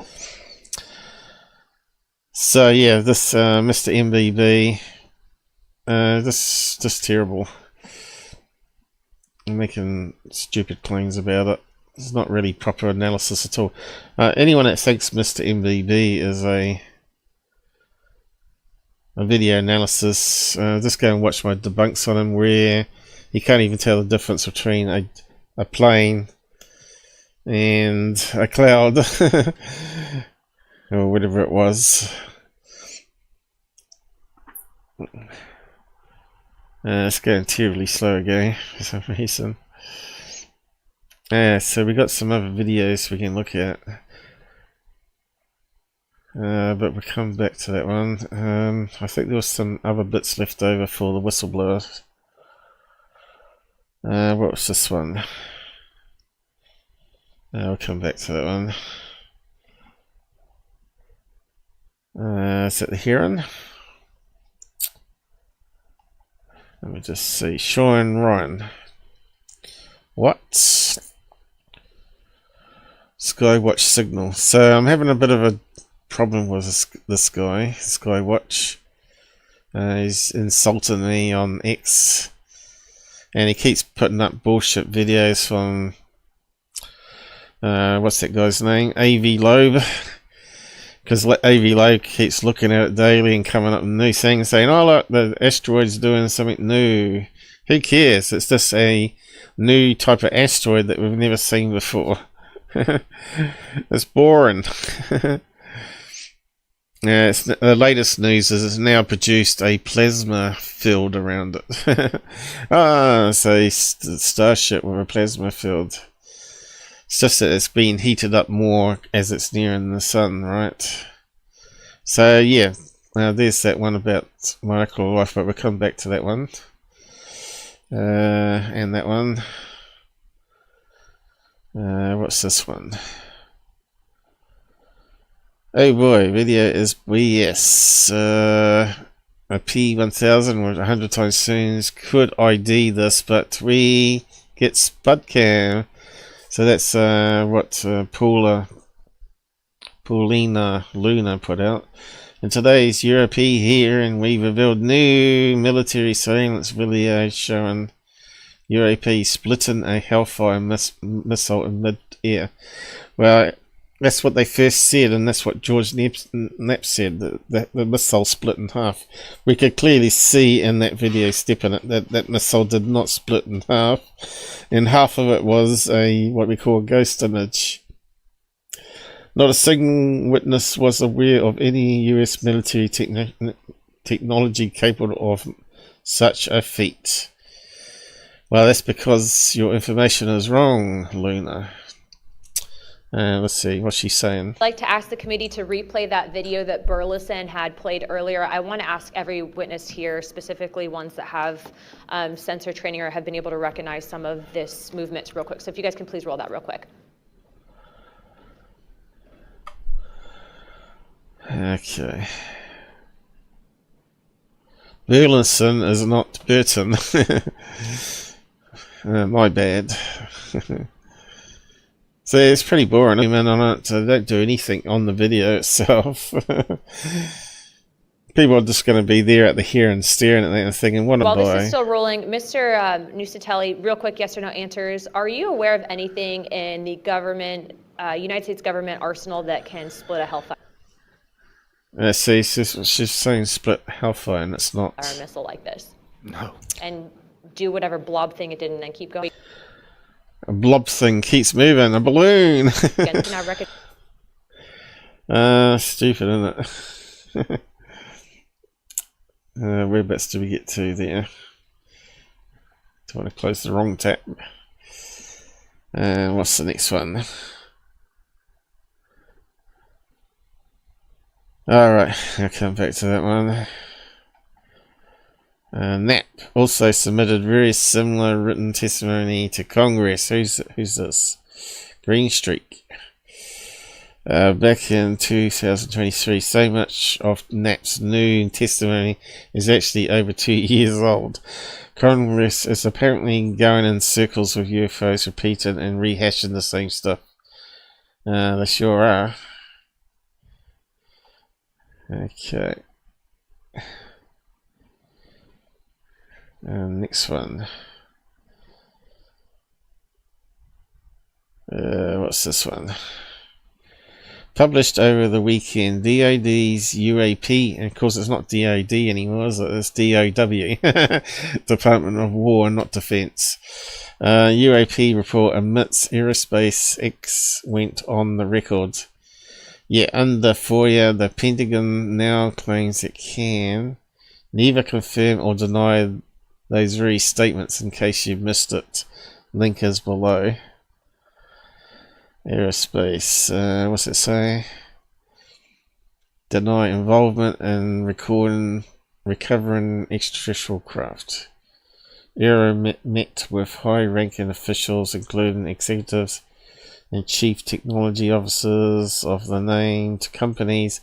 [SPEAKER 3] So yeah, this MrMBB, this just terrible. I'm making stupid claims about it. It's not really proper analysis at all. Anyone that thinks MrMBB is a video analysis, just go and watch my debunks on him, where you can't even tell the difference between a plane and a cloud or whatever it was. It's going terribly slow again for some reason. So we got some other videos we can look at, but we'll come back to that one. I think there was some other bits left over for the whistleblowers. What was this one? We'll come back to that one. Is that the heron? Let me just see. Sean Ryan. What? Skywatch signal. So I'm having a bit of a problem with this guy, Skywatch. He's insulting me on X. And he keeps putting up bullshit videos from, what's that guy's name? Avi Loeb. Because Avi Loeb keeps looking at it daily and coming up with new things, saying, oh look, the asteroid's doing something new. Who cares? It's just a new type of asteroid that we've never seen before. It's boring. Yeah, the latest news is it's now produced a plasma field around it. It's a starship with a plasma field. It's just that it's being heated up more as it's nearing the sun, right? So yeah, there's that one about molecular life, but we'll come back to that one. And that one. What's this one? Oh boy, video is BS. A P1000 with 100 times zooms could ID this, but we get spud cam. So that's what Paulina Luna put out. In today's UAP Hearing, we revealed new military surveillance video showing UAP splitting a Hellfire missile in mid-air. Well, that's what they first said, and that's what George Knapp said, that the missile split in half. We could clearly see in that video stepping it that missile did not split in half, and half of it was what we call a ghost image. Not a single witness was aware of any US military technology capable of such a feat. Well, that's because your information is wrong, Luna. Let's see, what's she saying?
[SPEAKER 4] I'd like to ask the committee to replay that video that Burlison had played earlier. I want to ask every witness here, specifically ones that have sensor training or have been able to recognize some of this movements real quick. So if you guys can please roll that real quick.
[SPEAKER 3] Okay. Burlison is not Burton. My bad. So it's pretty boring. I mean, on it, they don't do anything on the video itself. people are just going to be there at the here and staring at that and thinking, what a
[SPEAKER 4] While
[SPEAKER 3] boy.
[SPEAKER 4] this is still rolling, Mr. Nusatelli, real quick yes or no answers. Are you aware of anything in the government, United States government arsenal that can split a Hellfire?
[SPEAKER 3] See, she's saying split Hellfire, and it's not.
[SPEAKER 4] Or a missile like this?
[SPEAKER 11] No.
[SPEAKER 4] And do whatever blob thing it did and then keep going?
[SPEAKER 3] A blob thing keeps moving, a balloon!
[SPEAKER 4] Again, can I
[SPEAKER 3] stupid, isn't it? Whereabouts do we get to there? Don't want to close the wrong tab. What's the next one? Alright, I'll come back to that one. Knapp also submitted very similar written testimony to Congress. Who's this? Greenstreet. Back in 2023, so much of Knapp's new testimony is actually over 2 years old. Congress is apparently going in circles with UFOs, repeating and rehashing the same stuff. They sure are. Okay. Next one. What's this one? Published over the weekend, DoD's UAP, and of course it's not DoD anymore, is it? It's DOW, Department of War, not Defense. UAP report admits Aerospace X went on the record. Yet under FOIA, the Pentagon now claims it can neither confirm or deny those very statements. In case you missed it, link is below. Aerospace, what's it say? Deny involvement in recovering extraterrestrial craft. Aero met with high-ranking officials, including executives and chief technology officers of the named companies,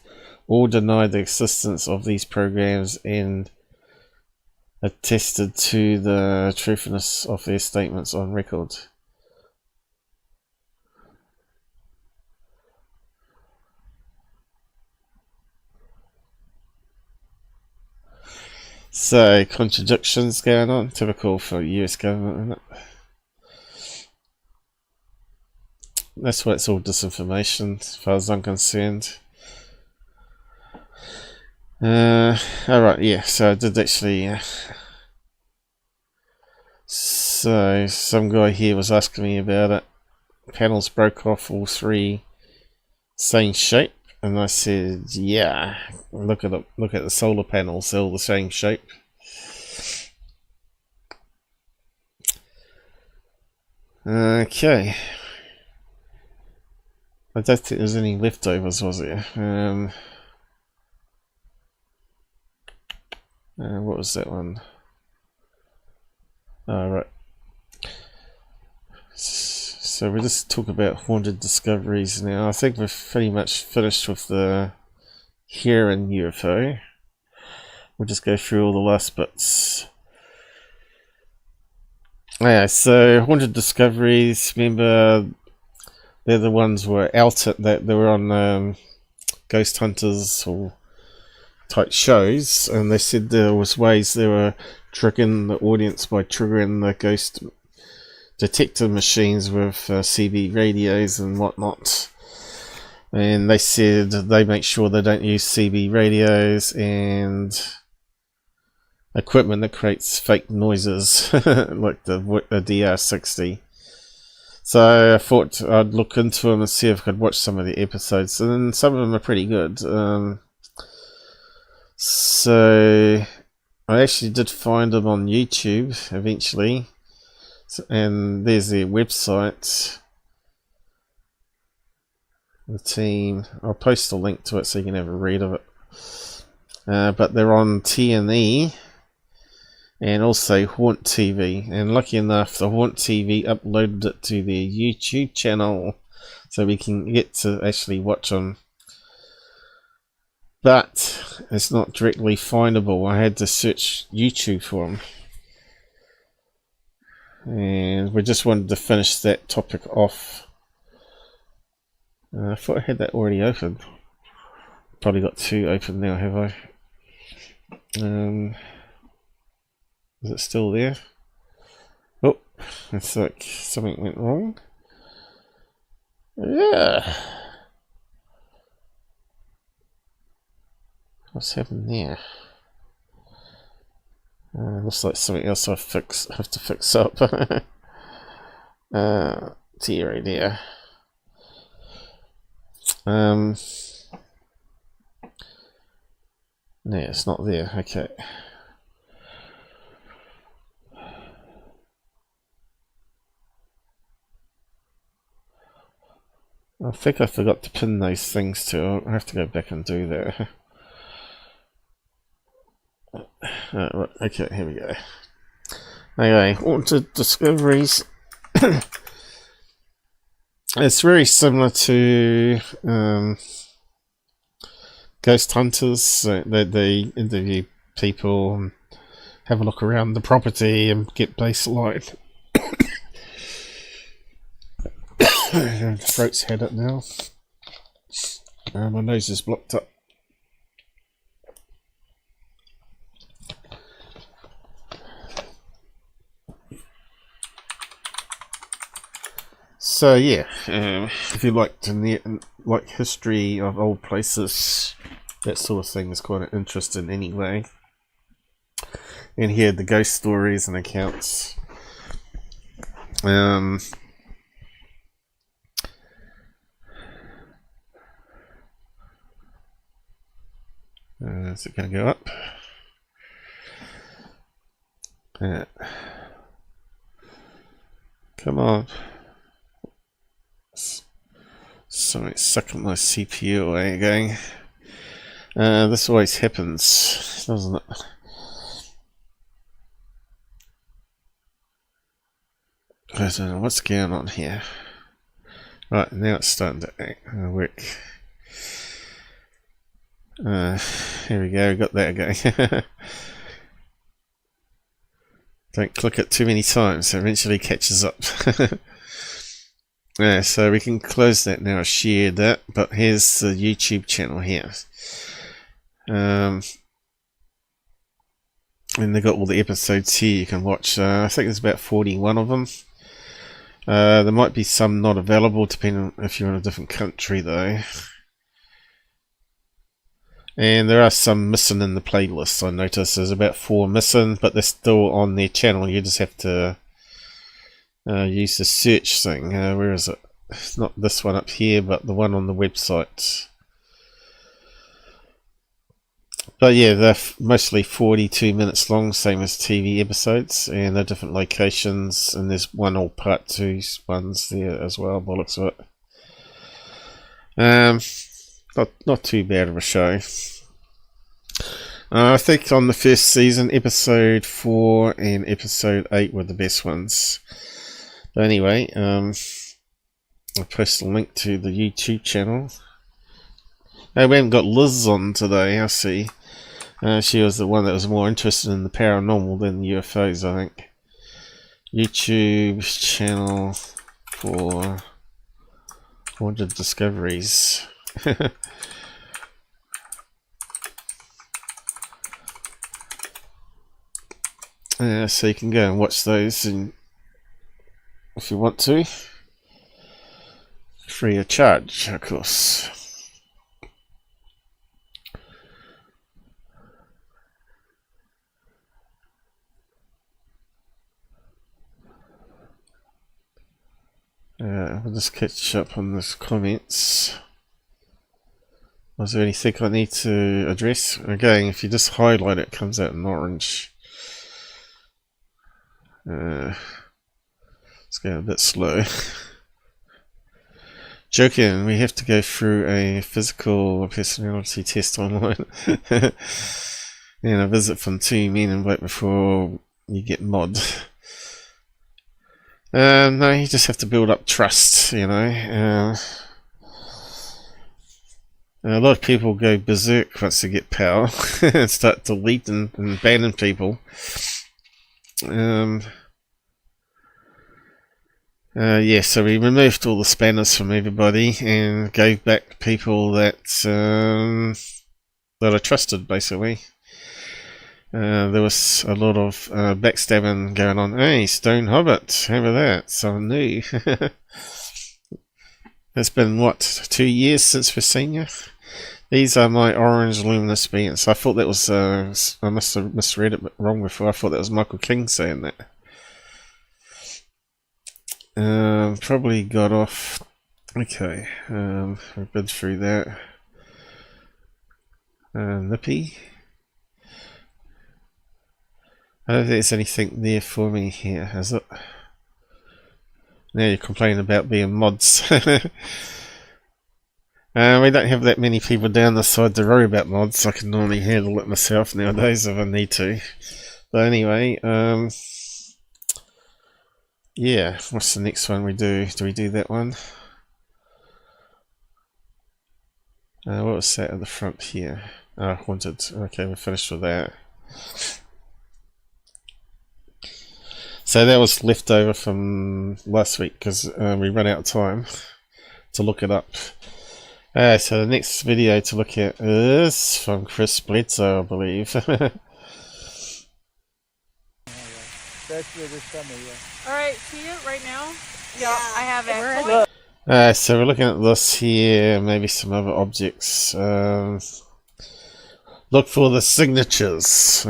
[SPEAKER 3] all denied the existence of these programs and attested to the truthfulness of their statements on record. So, contradictions going on, typical for US government, isn't it? That's why it's all disinformation, as far as I'm concerned. Alright, yeah, so I did actually... so, some guy here was asking me about it. Panels broke off, all three same shape. And I said, yeah, look at the solar panels, they're all the same shape. Okay. I don't think there's any leftovers, was there? What was that one? Oh, right. So we'll just talk about haunted discoveries now. I think we've pretty much finished with the Hearing UFO. We'll just go through all the last bits. Yeah, so haunted discoveries, remember they're the ones were out at that they were on ghost hunters or type shows, and they said there was ways they were tricking the audience by triggering the ghost detector machines with CB radios and whatnot. And they said they make sure they don't use CB radios and equipment that creates fake noises like the DR60. So I thought I'd look into them and see if I could watch some of the episodes, and some of them are pretty good. So I actually did find them on YouTube eventually. And there's their website. The team. I'll post a link to it so you can have a read of it. But they're on TNE and also Haunt TV. And lucky enough, the Haunt TV uploaded it to their YouTube channel, so we can get to actually watch them. But it's not directly findable. I had to search YouTube for them. And we just wanted to finish that topic off. I thought I had that already open. Probably got two open now, have I? Is it still there? Oh, it's like something went wrong. Yeah. What's happened there? Looks like something else I have to fix up. Dear, dear. No, it's not there. Okay. I think I forgot to pin those things to. I'll have to go back and do that. Right, okay, here we go. Okay, haunted discoveries. It's very similar to ghost hunters. They interview people and have a look around the property and get baseline. My throat's had it now. My nose is blocked up. So yeah, if you like history of old places, that sort of thing is quite interesting anyway. And here the ghost stories and accounts. Is it going to go up? Come on. Something's sucking my CPU away again. This always happens, doesn't it? I don't know what's going on here. Right, now it's starting to work. Here we go, got that again. Don't click it too many times, it eventually catches up. Yeah, so we can close that now, share that, but here's the YouTube channel here. And they've got all the episodes here you can watch. I think there's about 41 of them. There might be some not available depending on if you're in a different country though. And there are some missing in the playlist. I noticed there's about 4 missing, but they're still on their channel. You just have to use the search thing. Where is it? It's not this one up here, but the one on the website. But yeah, they're mostly 42 minutes long, same as TV episodes, and they're different locations, and there's one all part 2 ones there as well, by the looks of it. Not too bad of a show. I think on the first season, episode 4 and episode 8 were the best ones. But anyway, I'll post a link to the YouTube channel. Oh, we haven't got Liz on today, I see. She was the one that was more interested in the paranormal than the UFOs, I think. YouTube channel for haunted discoveries. So you can go and watch those and if you want to. Free of charge, of course. We'll just catch up on those comments. Was there anything I need to address? Again, if you just highlight it, it comes out in orange. It's going a bit slow. Joking, we have to go through a physical personality test online. And a visit from 2 men and wait before you get mod. No, you just have to build up trust, you know. A lot of people go berserk once they get power and start deleting and banning people. Yeah, so we removed all the spammers from everybody and gave back people that that are trusted, basically. There was a lot of backstabbing going on. Hey, Stone Hobbit, how about that? Someone new. It's been, what, 2 years since we've seen you? These are my orange luminous beings. I thought that was, I must have misread it wrong before. I thought that was Michael King saying that. Probably got off. Okay, we've been through that. Nippy. I don't think there's anything there for me here, has it? Now you're complaining about being mods. We don't have that many people down the side to worry about mods. I can normally handle it myself nowadays if I need to. But anyway, yeah, what's the next one we do? Do we do that one? What was that at the front here? Haunted. Okay, we're finished with that. So that was left over from last week because we ran out of time to look it up. So the next video to look at is from Chris Bledsoe, I believe.
[SPEAKER 13] That's where this summer, yeah. Alright, see it right now? Yeah, I have it.
[SPEAKER 3] So we're looking at this here, maybe some other objects. Look for the signatures.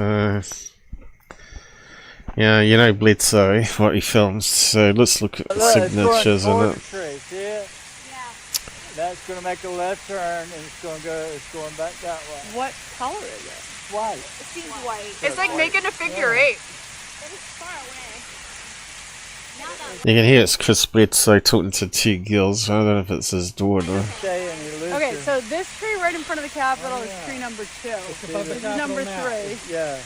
[SPEAKER 3] Yeah, you know Bledsoe, what he films, so let's look at the signatures in it.
[SPEAKER 13] See it? Yeah. That's going to make a left turn and it's going back that way. What color is it? White. It seems white. It's like making a figure eight. It is far away.
[SPEAKER 3] You can hear it's Chris Bledsoe talking to two girls. I don't know if it's his daughter.
[SPEAKER 13] Okay, so this tree right in front of the Capitol is tree number 2. This is number 3. Yeah.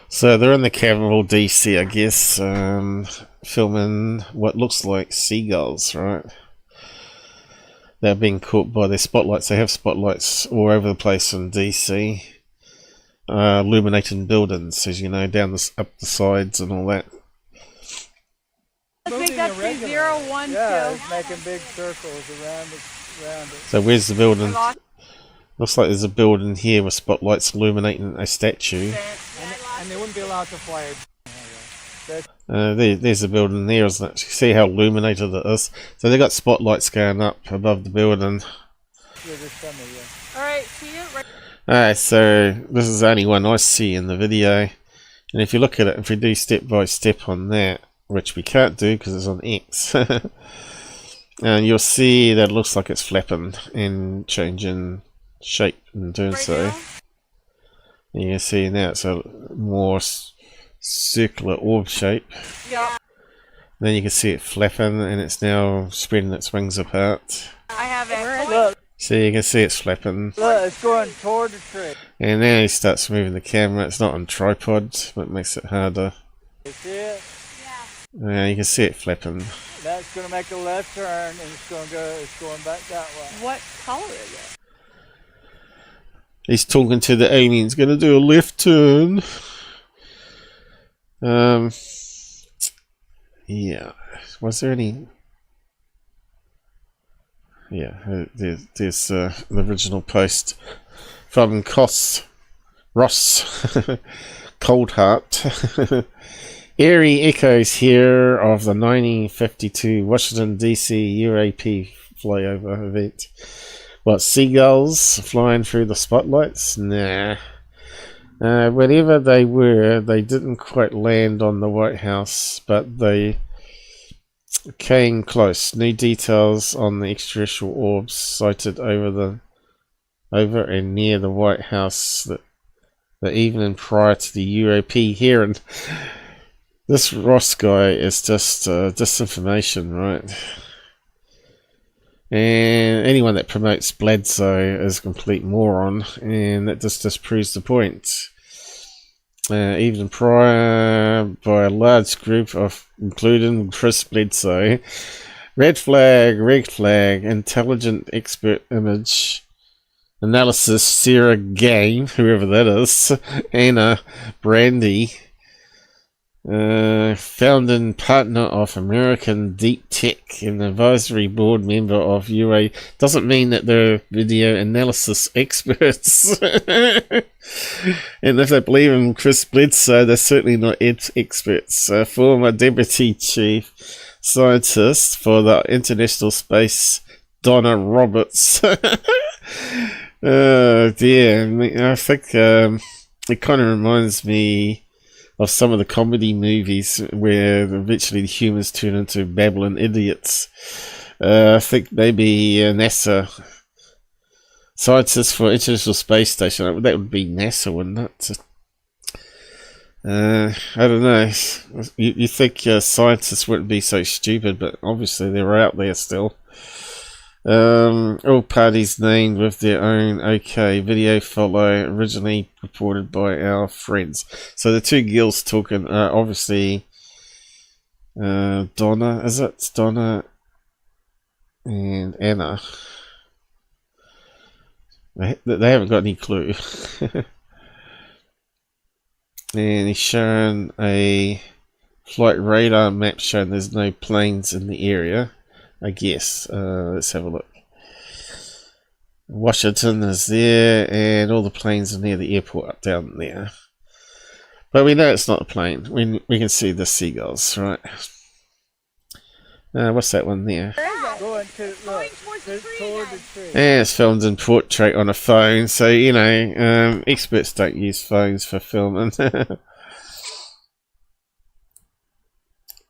[SPEAKER 3] So they're in the Capitol DC, I guess, filming what looks like seagulls, right? They're being caught by their spotlights. They have spotlights all over the place in DC, illuminating buildings, as you know, down up the sides and all that.
[SPEAKER 13] I think that's tree 0, 1, 2. Yeah, it's making big circles around it.
[SPEAKER 3] So where's the building? Looks like there's a building here with spotlights illuminating a statue.
[SPEAKER 13] And they wouldn't be allowed to fly it.
[SPEAKER 3] There's a building there, isn't it? You see how illuminated it is. So they've got spotlights going up above the building.
[SPEAKER 13] Alright, see it?
[SPEAKER 3] Alright, so this is the only one I see in the video. And if you look at it, if we do step by step on that, which we can't do because it's on X, and you'll see that it looks like it's flapping and changing shape in doing so. You can see now it's a more circular orb shape.
[SPEAKER 13] Yeah.
[SPEAKER 3] Then you can see it flapping and it's now spreading its wings apart.
[SPEAKER 13] I have it. Look.
[SPEAKER 3] So you can see it's flapping.
[SPEAKER 13] Look, it's going toward the tree.
[SPEAKER 3] And now he starts moving the camera. It's not on tripod, but it makes it harder.
[SPEAKER 13] You see it?
[SPEAKER 3] Yeah. You can see it flapping.
[SPEAKER 13] That's going to make a left turn and it's going back that way. What color is it?
[SPEAKER 3] He's talking to the aliens, gonna do a left turn. Yeah. Was there any? Yeah, there's the original post from Ross Coldheart. Eerie echoes here of the 1952 Washington DC UAP flyover event. What, seagulls flying through the spotlights? Nah. Wherever they were, they didn't quite land on the White House, but they came close. New details on the extraterrestrial orbs sighted over and near the White House the evening prior to the UAP hearing. This Ross guy is just disinformation, right? And anyone that promotes Bledsoe is a complete moron, and that just disproves the point. Even prior by a large group of, including Chris Bledsoe, red flag, intelligent expert image analysis, Sarah Game, whoever that is, Anna Brandy, Founding partner of American Deep Tech and advisory board member of UA. Doesn't mean that they're video analysis experts. And if they believe in Chris Bledsoe, they're certainly not experts. Former deputy chief scientist for the International Space, Donna Roberts. Oh dear, I think it kind of reminds me of some of the comedy movies where eventually the humans turn into babbling idiots. I think maybe NASA scientists for International Space Station. That would be NASA, wouldn't it? I don't know. You think scientists wouldn't be so stupid, but obviously they're out there still. All parties named with their own OK video follow, originally reported by our friends. So the two girls talking are obviously Donna, is it? Donna and Anna. They haven't got any clue. And he's showing a flight radar map showing there's no planes in the area, I guess. Let's have a look. Washington is there, and all the planes are near the airport up down there. But we know it's not a plane. We can see the seagulls, right? What's that one there?
[SPEAKER 13] Going to look. Toward the tree.
[SPEAKER 3] Yeah, it's filmed in portrait on a phone, so you know, experts don't use phones for filming.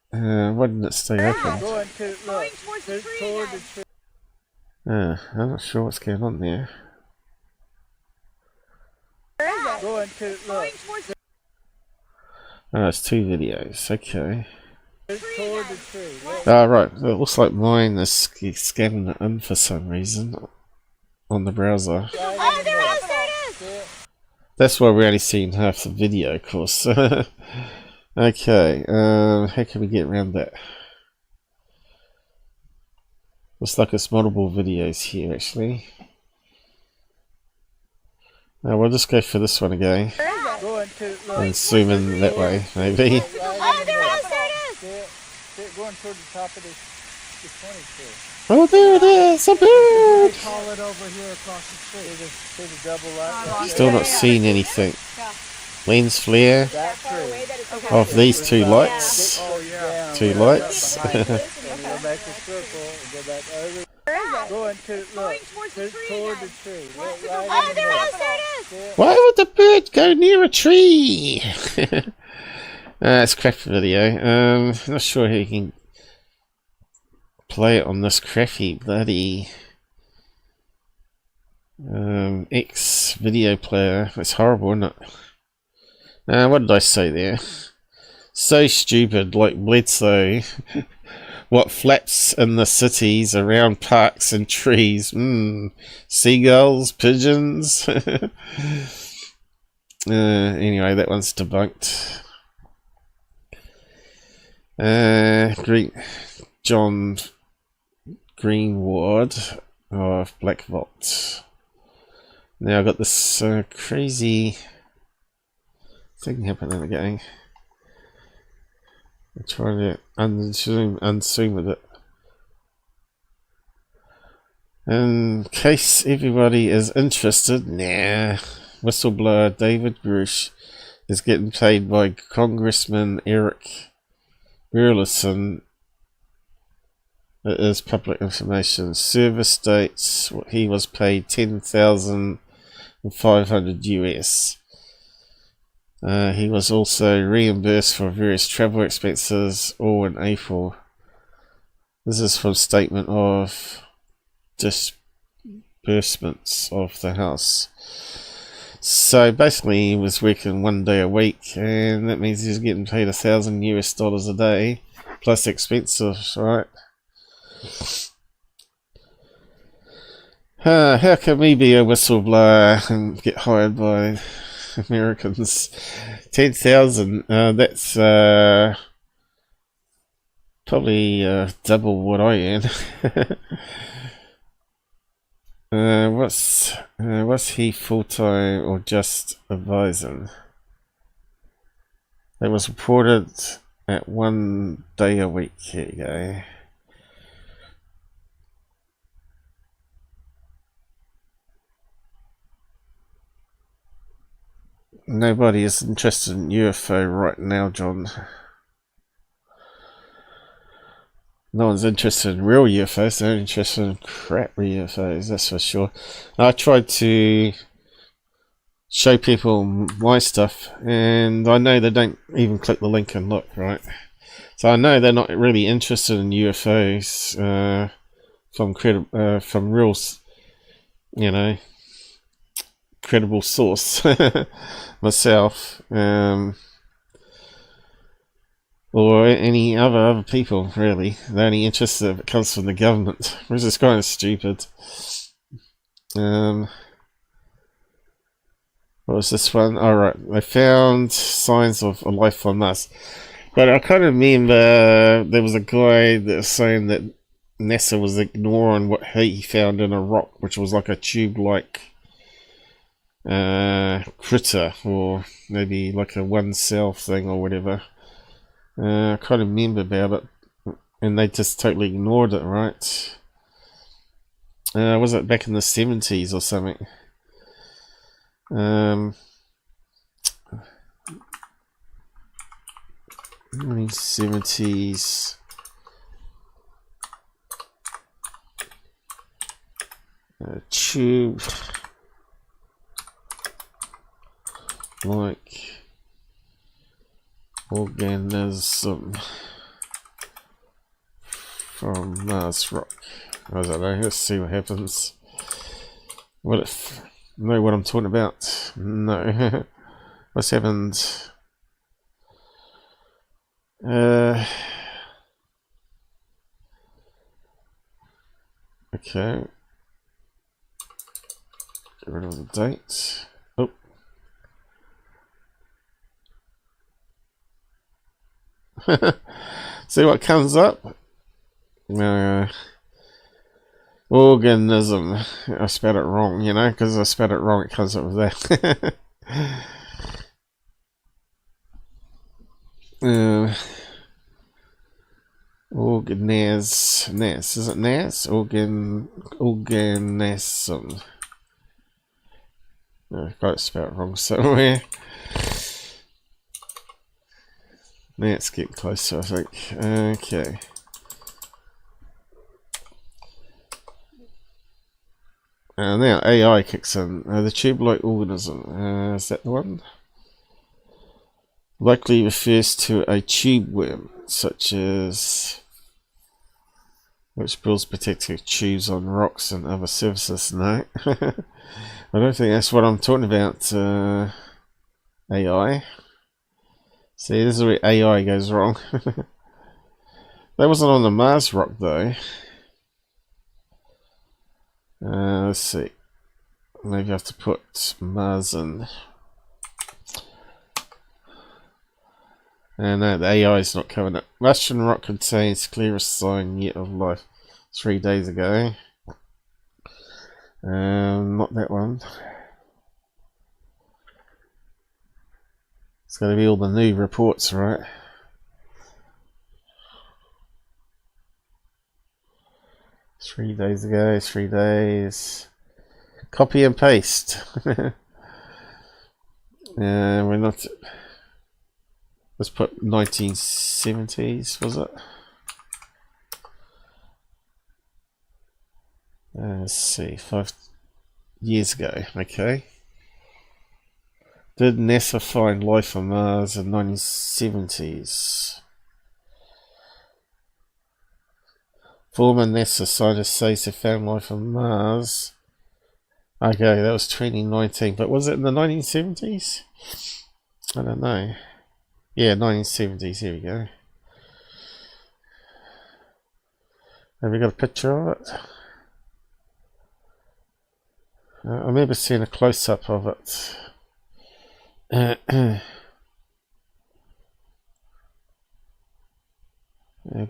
[SPEAKER 3] Why didn't it stay open?
[SPEAKER 13] Going to look. Toward the tree.
[SPEAKER 3] I'm not sure what's going on there.
[SPEAKER 13] Going to look.
[SPEAKER 3] Oh, it's two videos. Okay.
[SPEAKER 13] Toward the tree.
[SPEAKER 3] Ah, right. It looks like mine is scanning it in for some reason on the browser.
[SPEAKER 13] Oh, there it is.
[SPEAKER 3] That's why we're only seeing half the video, of course. Okay. How can we get around that? Looks like it's multiple videos here, actually. We'll just go for this one again. And zoom in that way, maybe.
[SPEAKER 13] Oh, there it is. Going toward the top of the 22.
[SPEAKER 3] Oh, there it is! A bird!
[SPEAKER 13] Call it over here across the street. See the double light?
[SPEAKER 3] Still not seeing anything. Lens flare of these two lights. Two lights.
[SPEAKER 13] Going to look. Toward the tree.
[SPEAKER 4] Oh, there it is.
[SPEAKER 3] Why would the bird go near a tree? It's a crappy video. Not sure how you can play it on this crappy bloody X video player. It's horrible, isn't it? What did I say there? So stupid, like Bledsoe. What flaps in the cities around parks and trees? Seagulls, pigeons. Anyway, that one's debunked. John Greenward of Blackvault. Now I've got this crazy thing happening again. I'm trying to unzoom with it. In case everybody is interested, whistleblower David Gruesch is getting paid by Congressman Eric Burlison. It is public information. Service states he was paid $10,500 US. He was also reimbursed for various travel expenses, all in April. This is from statement of disbursements of the house. So basically he was working 1 day a week, and that means he's getting paid $1,000 US a day, plus expenses, right? How can we be a whistleblower and get hired by Americans? 10,000. That's probably double what I earn. What's he full time or just advising? It was reported at 1 day a week. Here you go. Nobody is interested in UFO right now, John. No one's interested in real UFOs, they're interested in crap UFOs, that's for sure. I tried to show people my stuff, and I know they don't even click the link and look, right? So I know they're not really interested in UFOs from real, you know, credible source. Myself, or any other people, really. They're only interested if it comes from the government, which is kind of stupid. What was this one? Alright, they found signs of a life on Mars. But I kind of remember there was a guy that was saying that NASA was ignoring what he found in a rock, which was like a tube-like critter, or maybe like a one cell thing or whatever. I can't remember about it, and they just totally ignored it, right? Was it back in the 70s or something? 1970s. Tube like organism from Mars rock. I don't know, let's see what happens. What if know what I'm talking about? No. What's happened? Okay. Get rid of the date. Oh. See what comes up? Organism. I spelled it wrong, you know, because I spelled it wrong, it comes up with that. Organism. Is it Nas? Organism. I've got it spelled wrong somewhere. Let's get closer, I think. Okay. Now AI kicks in. The tube-like organism. Is that the one? Likely refers to a tube worm, such as which builds protective tubes on rocks and other surfaces. No. I don't think that's what I'm talking about. AI. See, this is where AI goes wrong. That wasn't on the Mars rock, though. Let's see. Maybe I have to put Mars in. No, the AI is not coming up. Russian rock contains clearest sign yet of life. 3 days ago. Not that one. It's going to be all the new reports, right? Three days ago, 3 days. Copy and paste. We're not. Let's put 1970s, was it? Let's see, 5 years ago, okay. Did NASA find life on Mars in 1970s? Former NASA scientist says they found life on Mars. Okay, that was 2019, but was it in the 1970s? I don't know. Yeah, 1970s, here we go. Have we got a picture of it? I remember seeing a close-up of it. I've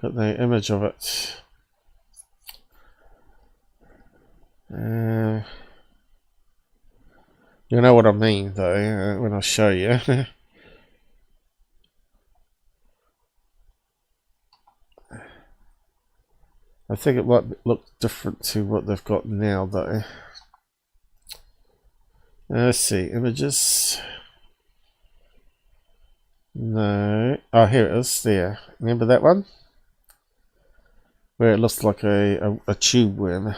[SPEAKER 3] got the image of it. You know what I mean, though, when I show you. I think it might look different to what they've got now, though. Let's see, images. No. Oh, here it is. There. Remember that one? Where it looks like a tube worm.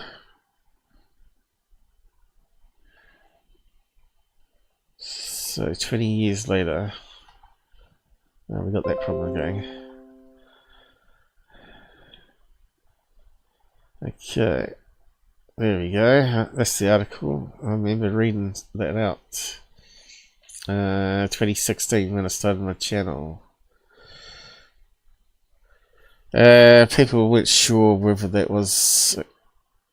[SPEAKER 3] So 20 years later, we got that problem going. Okay, there we go. That's the article. I remember reading that out. 2016 when I started my channel. People weren't sure whether that was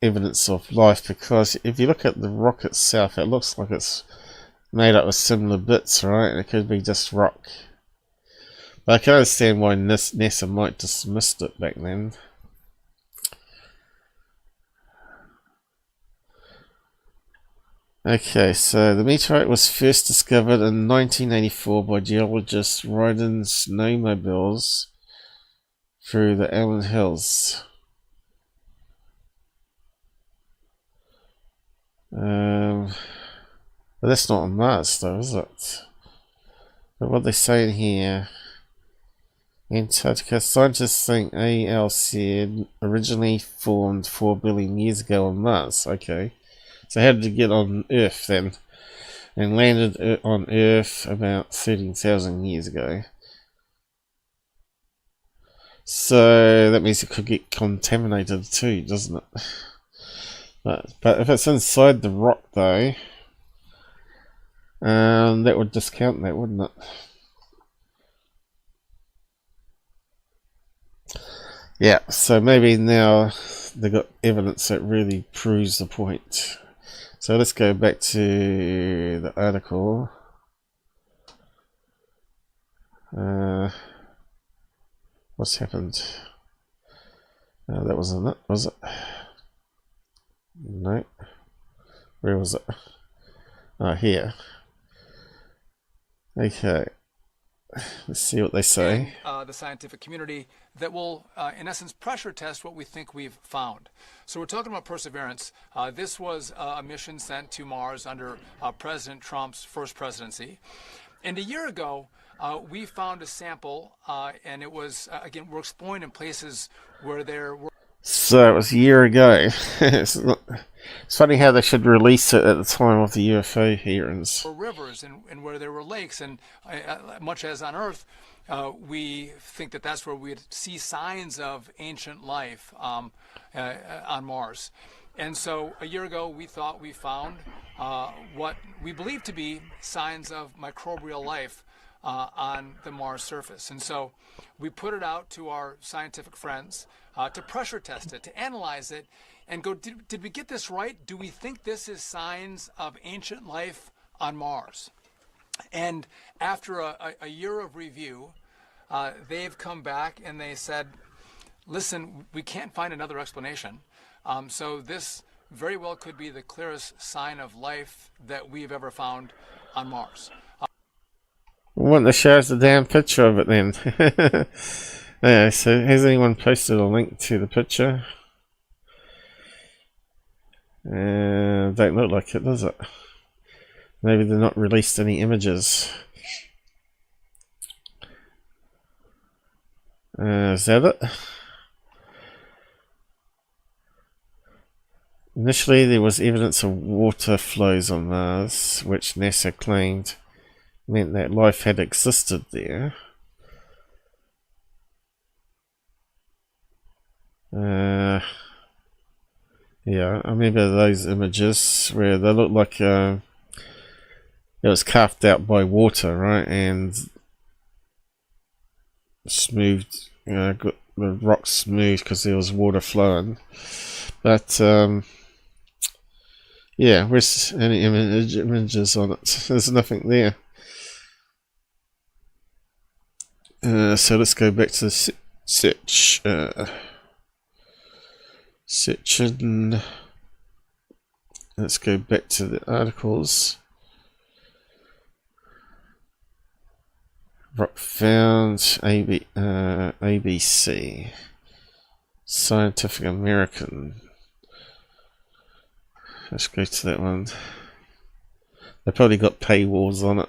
[SPEAKER 3] evidence of life, because if you look at the rock itself, it looks like it's made up of similar bits, right? It could be just rock. But I can understand why NASA might dismissed it back then. Okay, so the meteorite was first discovered in 1984 by geologists riding snowmobiles through the Allen Hills. But that's not on Mars, though, is it? But what they're saying here, Antarctica, scientists think ALC originally formed 4 billion years ago on Mars. Okay. So how did it get on Earth then? And landed on Earth about 13,000 years ago. So that means it could get contaminated too, doesn't it? But if it's inside the rock though, that would discount that, wouldn't it? Yeah, so maybe now they've got evidence that really proves the point. So let's go back to the article. What's happened? That wasn't it, was it? No. Where was it? Oh, here. Okay. Let's see what they say.
[SPEAKER 14] The scientific community that will, in essence, pressure test what we think we've found. So we're talking about Perseverance. This was a mission sent to Mars under President Trump's first presidency. And a year ago, we found a sample, and it was, again, we're exploring in places where there were...
[SPEAKER 3] So it was a year ago. It's funny how they should release it at the time of the UFO hearings.
[SPEAKER 14] Rivers and where there were lakes, and much as on Earth, we think that that's where we'd see signs of ancient life on Mars. And so a year ago, we thought we found what we believe to be signs of microbial life on the Mars surface. And so we put it out to our scientific friends to pressure test it, to analyze it, and go, did we get this right? Do we think this is signs of ancient life on Mars? And after a year of review, they've come back and they said, listen, we can't find another explanation. So this very well could be the clearest sign of life that we've ever found on Mars.
[SPEAKER 3] Why don't they show us the damn picture of it then? Yeah, so has anyone posted a link to the picture? Don't look like it, does it? Maybe they've not released any images. Is that it? Initially, there was evidence of water flows on Mars, which NASA claimed meant that life had existed there. Yeah, I remember those images where they look like it was carved out by water, right? And smoothed, got the rocks smooth because there was water flowing. But yeah, where's any images on it? There's nothing there. So let's go back to the search. Searching. Let's go back to the articles. Rock found ABC. Scientific American. Let's go to that one. They probably got paywalls on it.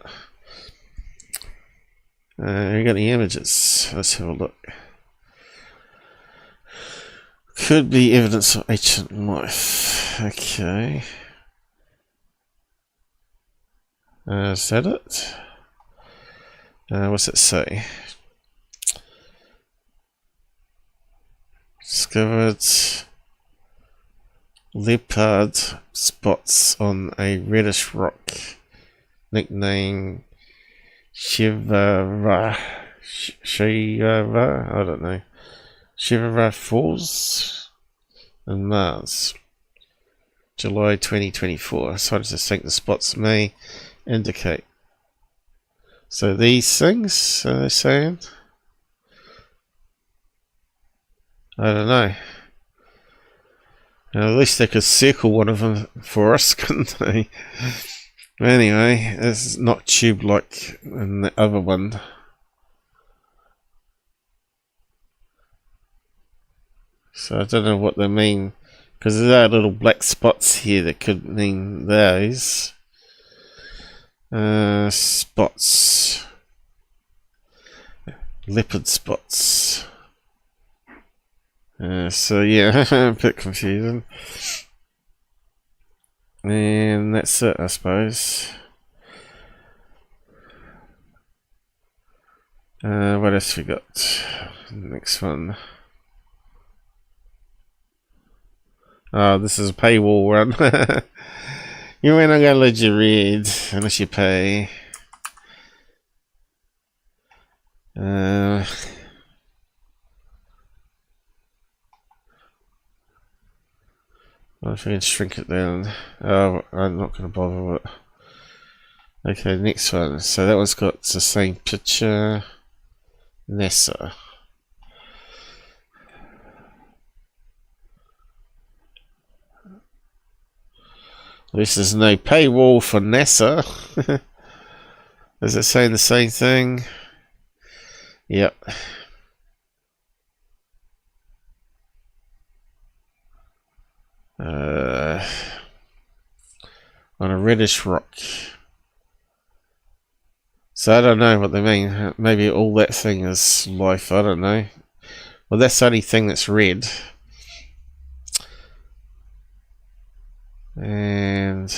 [SPEAKER 3] We got the images. Let's have a look. Could be evidence of ancient life. Okay. Is that it? What's it say? Discovered leopard spots on a reddish rock, nicknamed Shivara. I don't know. Shivara Falls and Mars, July 2024. Scientists think the spots may indicate. So these things, are they saying? I don't know. At least they could circle one of them for us, couldn't they? Anyway, it's not tube-like in the other one. So I don't know what they mean, because there are little black spots here that could mean those. Spots. Leopard spots. So yeah, a bit confusing. And that's it, I suppose. What else we got? Next one. Oh, this is a paywall one. You ain't not gonna let you read unless you pay. Well, if I can shrink it down. Oh, I'm not going to bother with it. Okay, next one. So that one's got the same picture. NASA. At least there's no paywall for NASA. Is it saying the same thing? Yep. On a reddish rock. So I don't know what they mean. Maybe all that thing is life. I don't know. Well, that's the only thing that's red. And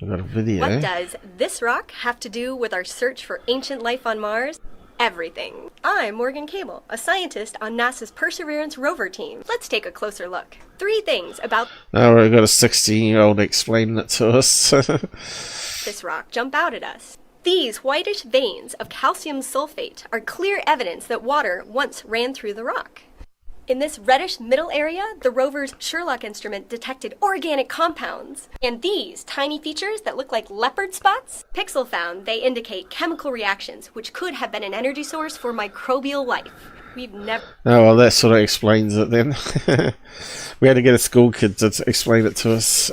[SPEAKER 3] I've got a video.
[SPEAKER 15] What does this rock have to do with our search for ancient life on Mars? Everything. I'm Morgan Cable, a scientist on NASA's Perseverance rover team. Let's take a closer look. 3 things about
[SPEAKER 3] we've got a 16-year-old explaining it to us.
[SPEAKER 15] this rock jump out at us. These whitish veins of calcium sulfate are clear evidence that water once ran through the rock. In this reddish middle area, the rover's Sherlock instrument detected organic compounds. And these tiny features that look like leopard spots, Pixel found they indicate chemical reactions, which could have been an energy source for microbial life. We've never...
[SPEAKER 3] Oh, well, that sort of explains it then. We had to get a school kid to explain it to us.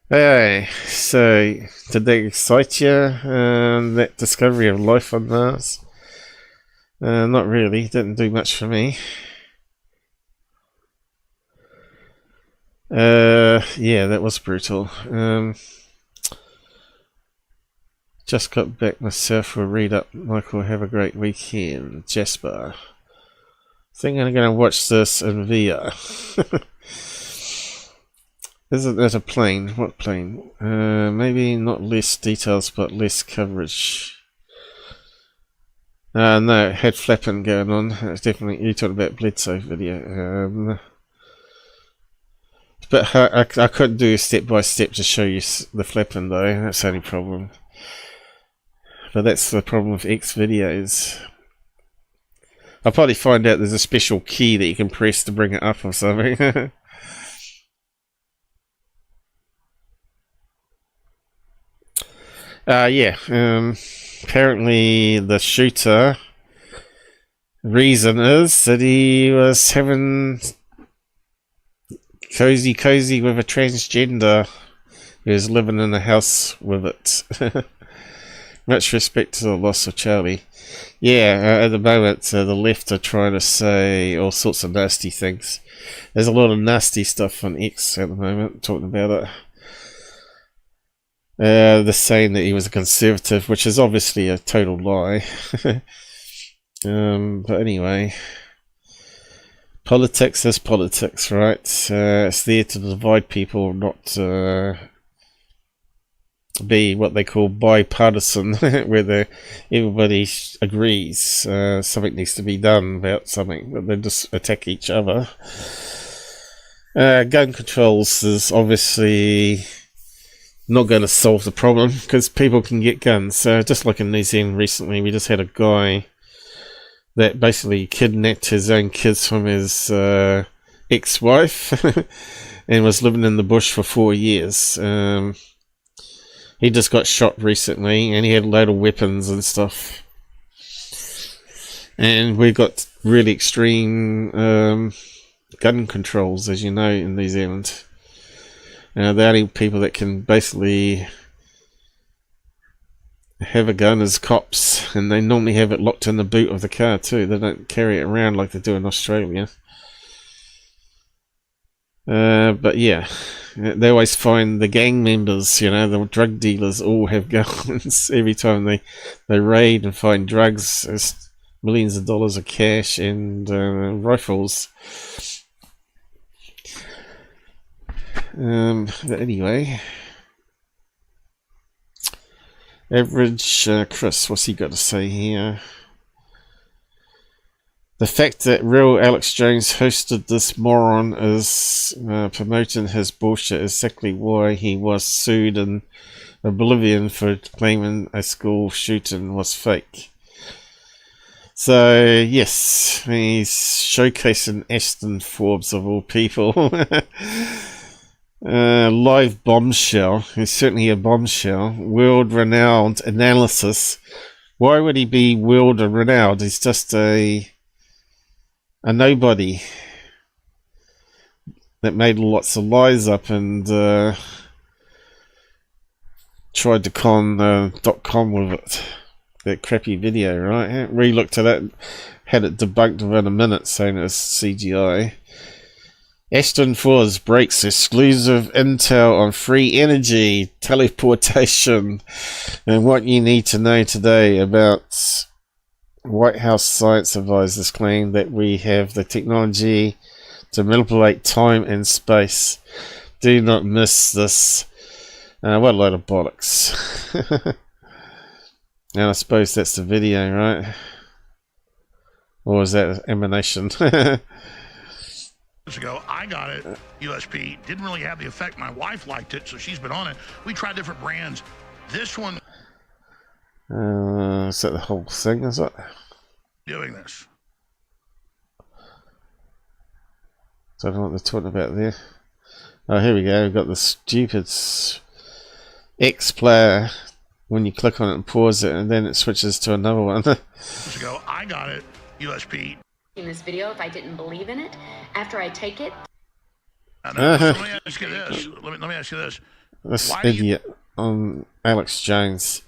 [SPEAKER 3] Hey, so did they excite you, that discovery of life on Mars? Not really, didn't do much for me. Yeah, that was brutal. Just got back myself. We'll read up. Michael, have a great weekend. Jasper. Think I'm going to watch this in VR. Isn't that a plane? What plane? Maybe not less details, but less coverage. No, head flapping going on. It's definitely, you talked about Bledsoe video. But I couldn't do step by step to show you the flapping though. That's the only problem. But that's the problem with X videos. I'll probably find out there's a special key that you can press to bring it up or something. Yeah. Apparently the shooter reason is that he was having cozy with a transgender who's living in a house with it. Much respect to the loss of Charlie. Yeah, at the moment, the left are trying to say all sorts of nasty things. There's a lot of nasty stuff on X at the moment, talking about it. They're saying that he was a conservative, which is obviously a total lie. But anyway, politics is politics, right? It's there to divide people, not be what they call bipartisan, where everybody agrees something needs to be done about something, but they just attack each other. Gun controls is obviously not going to solve the problem, because people can get guns. Just like in New Zealand recently, we just had a guy that basically kidnapped his own kids from his ex-wife and was living in the bush for 4 years. He just got shot recently, and he had a load of weapons and stuff. And we got really extreme gun controls, as you know, in New Zealand. The only people that can basically have a gun is cops, and they normally have it locked in the boot of the car too. They don't carry it around like they do in Australia. But yeah, they always find the gang members, you know, the drug dealers all have guns. Every time they raid and find drugs, there's millions of dollars of cash and rifles. But anyway, average Chris, what's he got to say here? The fact that real Alex Jones hosted this moron is promoting his bullshit is exactly why he was sued in oblivion for claiming a school shooting was fake. So, yes, he's showcasing Aston Forbes of all people. Live bombshell. He's certainly a bombshell. World-renowned analysis. Why would he be world-renowned? He's just a nobody that made lots of lies up and tried to con .com with it. That crappy video, right? We looked at it, had it debunked within a minute, saying it was CGI. Aston Forbes breaks exclusive intel on free energy, teleportation, and what you need to know today about White House science advisors claim that we have the technology to manipulate time and space. Do not miss this. What a load of bollocks. And I suppose that's the video, right? Or is that emanation?
[SPEAKER 16] Ago, I got it. USP didn't really have the effect. My wife liked it, so she's been on it. We tried different brands. This one.
[SPEAKER 3] Is that the whole thing? Is it?
[SPEAKER 16] Doing this.
[SPEAKER 3] So I don't know what they're talking about there. Oh, here we go. We've got the stupid X player. When you click on it and pause it, and then it switches to another one.
[SPEAKER 16] Ago, I got it. USP.
[SPEAKER 17] In this video, if I didn't believe in it, after I take it.
[SPEAKER 16] Let me ask you this. Let me ask you this.
[SPEAKER 3] This idiot on Alex Jones.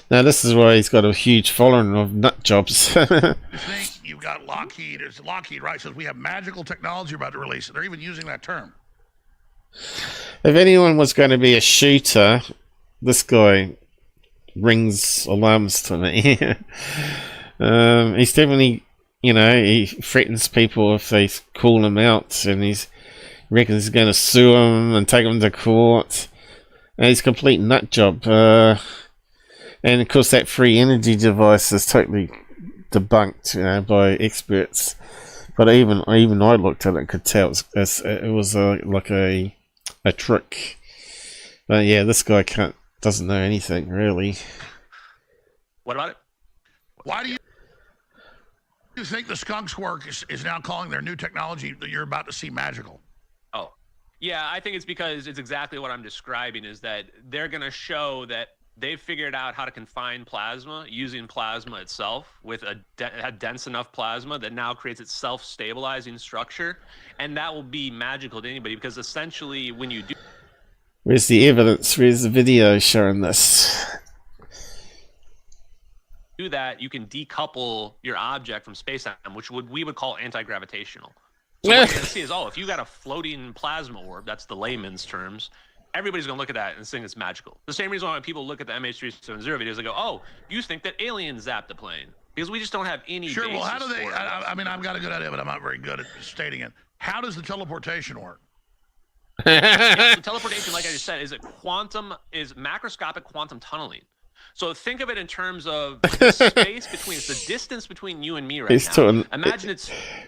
[SPEAKER 3] Now this is why he's got a huge following of nut jobs.
[SPEAKER 16] You think you've got Lockheed? It's Lockheed, right? Says we have magical technology about to release it. They're even using that term.
[SPEAKER 3] If anyone was going to be a shooter, this guy rings alarms to me. He's definitely, you know, he threatens people if they call him out, and he reckons he's going to sue them and take them to court. And he's a complete nut job. And of course, that free energy device is totally debunked, you know, by experts. But even I looked at it and could tell it was like a trick. But yeah, this guy doesn't know anything really.
[SPEAKER 16] What about it? Why do you think the Skunks work is now calling their new technology that you're about to see magical?
[SPEAKER 18] Oh, yeah, I think it's because it's exactly what I'm describing, is that they're going to show that they've figured out how to confine plasma using plasma itself with a dense enough plasma that now creates its self-stabilizing structure, and that will be magical to anybody, because essentially when you do...
[SPEAKER 3] Where's the evidence? Where's the video showing this?
[SPEAKER 18] Do that, you can decouple your object from space-time, which we would call anti-gravitational. So what you're going to see is, if you got a floating plasma orb, that's the layman's terms, everybody's going to look at that and think it's magical. The same reason why when people look at the MH370 videos, they go, you think that aliens zapped the plane. Because we just don't have any
[SPEAKER 16] Sure, well, how do
[SPEAKER 18] basis
[SPEAKER 16] they...
[SPEAKER 18] for it.
[SPEAKER 16] I mean, I've got a good idea, but I'm not very good at stating it. How does the teleportation work?
[SPEAKER 18] Yeah, so teleportation, like I just said, is macroscopic quantum tunneling. So think of it in terms of the space between, it's the distance between you and me right now. Imagine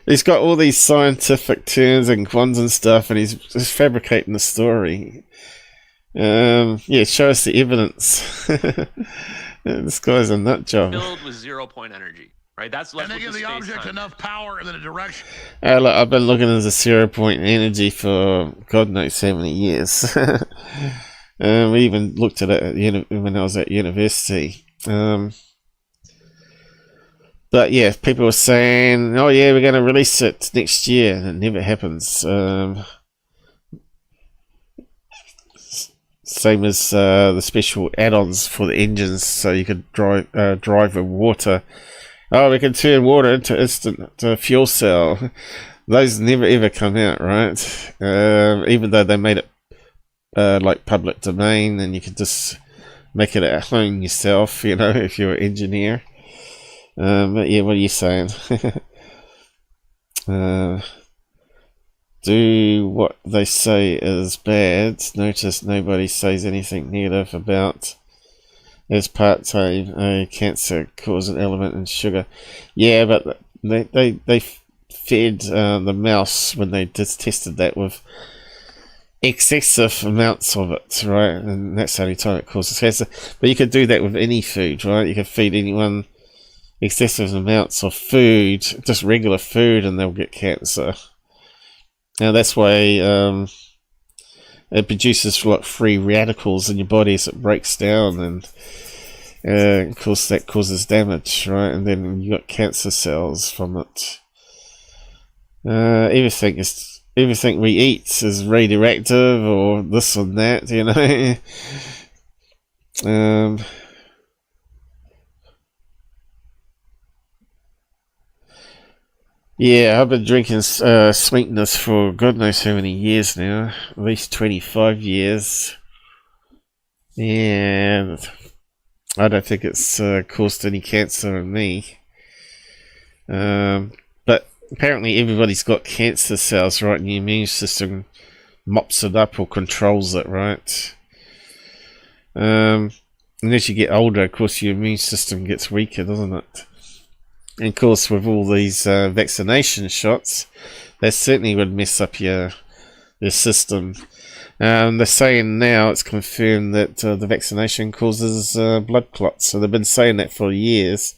[SPEAKER 3] he's got all these scientific terms and quantum stuff, and he's just fabricating the story. Yeah, show us the evidence. This guy's a nut job.
[SPEAKER 18] Filled with 0-point energy, right?
[SPEAKER 16] And they give the object enough power in the direction.
[SPEAKER 3] Look, I've been looking at the 0-point energy for God knows how many years. We even looked at it when I was at university. But yeah, people were saying, oh yeah, we're going to release it next year, and it never happens. Same as the special add-ons for the engines, so you could drive with water. Oh, we can turn water into instant fuel cell. Those never ever come out, right? Even though they made it like public domain, and you could just make it at home yourself, if you're an engineer. But yeah, what are you saying? Do what they say is bad. Notice nobody says anything negative about aspartame, cancer causing element in sugar. Yeah, but they fed the mouse when they just tested that with excessive amounts of it, right? And that's the only time it causes cancer. But you could do that with any food, right? You could feed anyone excessive amounts of food, just regular food, and they'll get cancer. Now that's why it produces free radicals in your body as it breaks down, and of course that causes damage, right? And then you got cancer cells from it. Everything we eat is radioactive, or this and that, Yeah, I've been drinking sweetness for God knows how many years now, at least 25 years, and I don't think it's caused any cancer in me. But apparently everybody's got cancer cells, right, and your immune system mops it up or controls it, right? And as you get older, of course, your immune system gets weaker, doesn't it? And of course, with all these vaccination shots, that certainly would mess up your system. They're saying now it's confirmed that the vaccination causes blood clots. So they've been saying that for years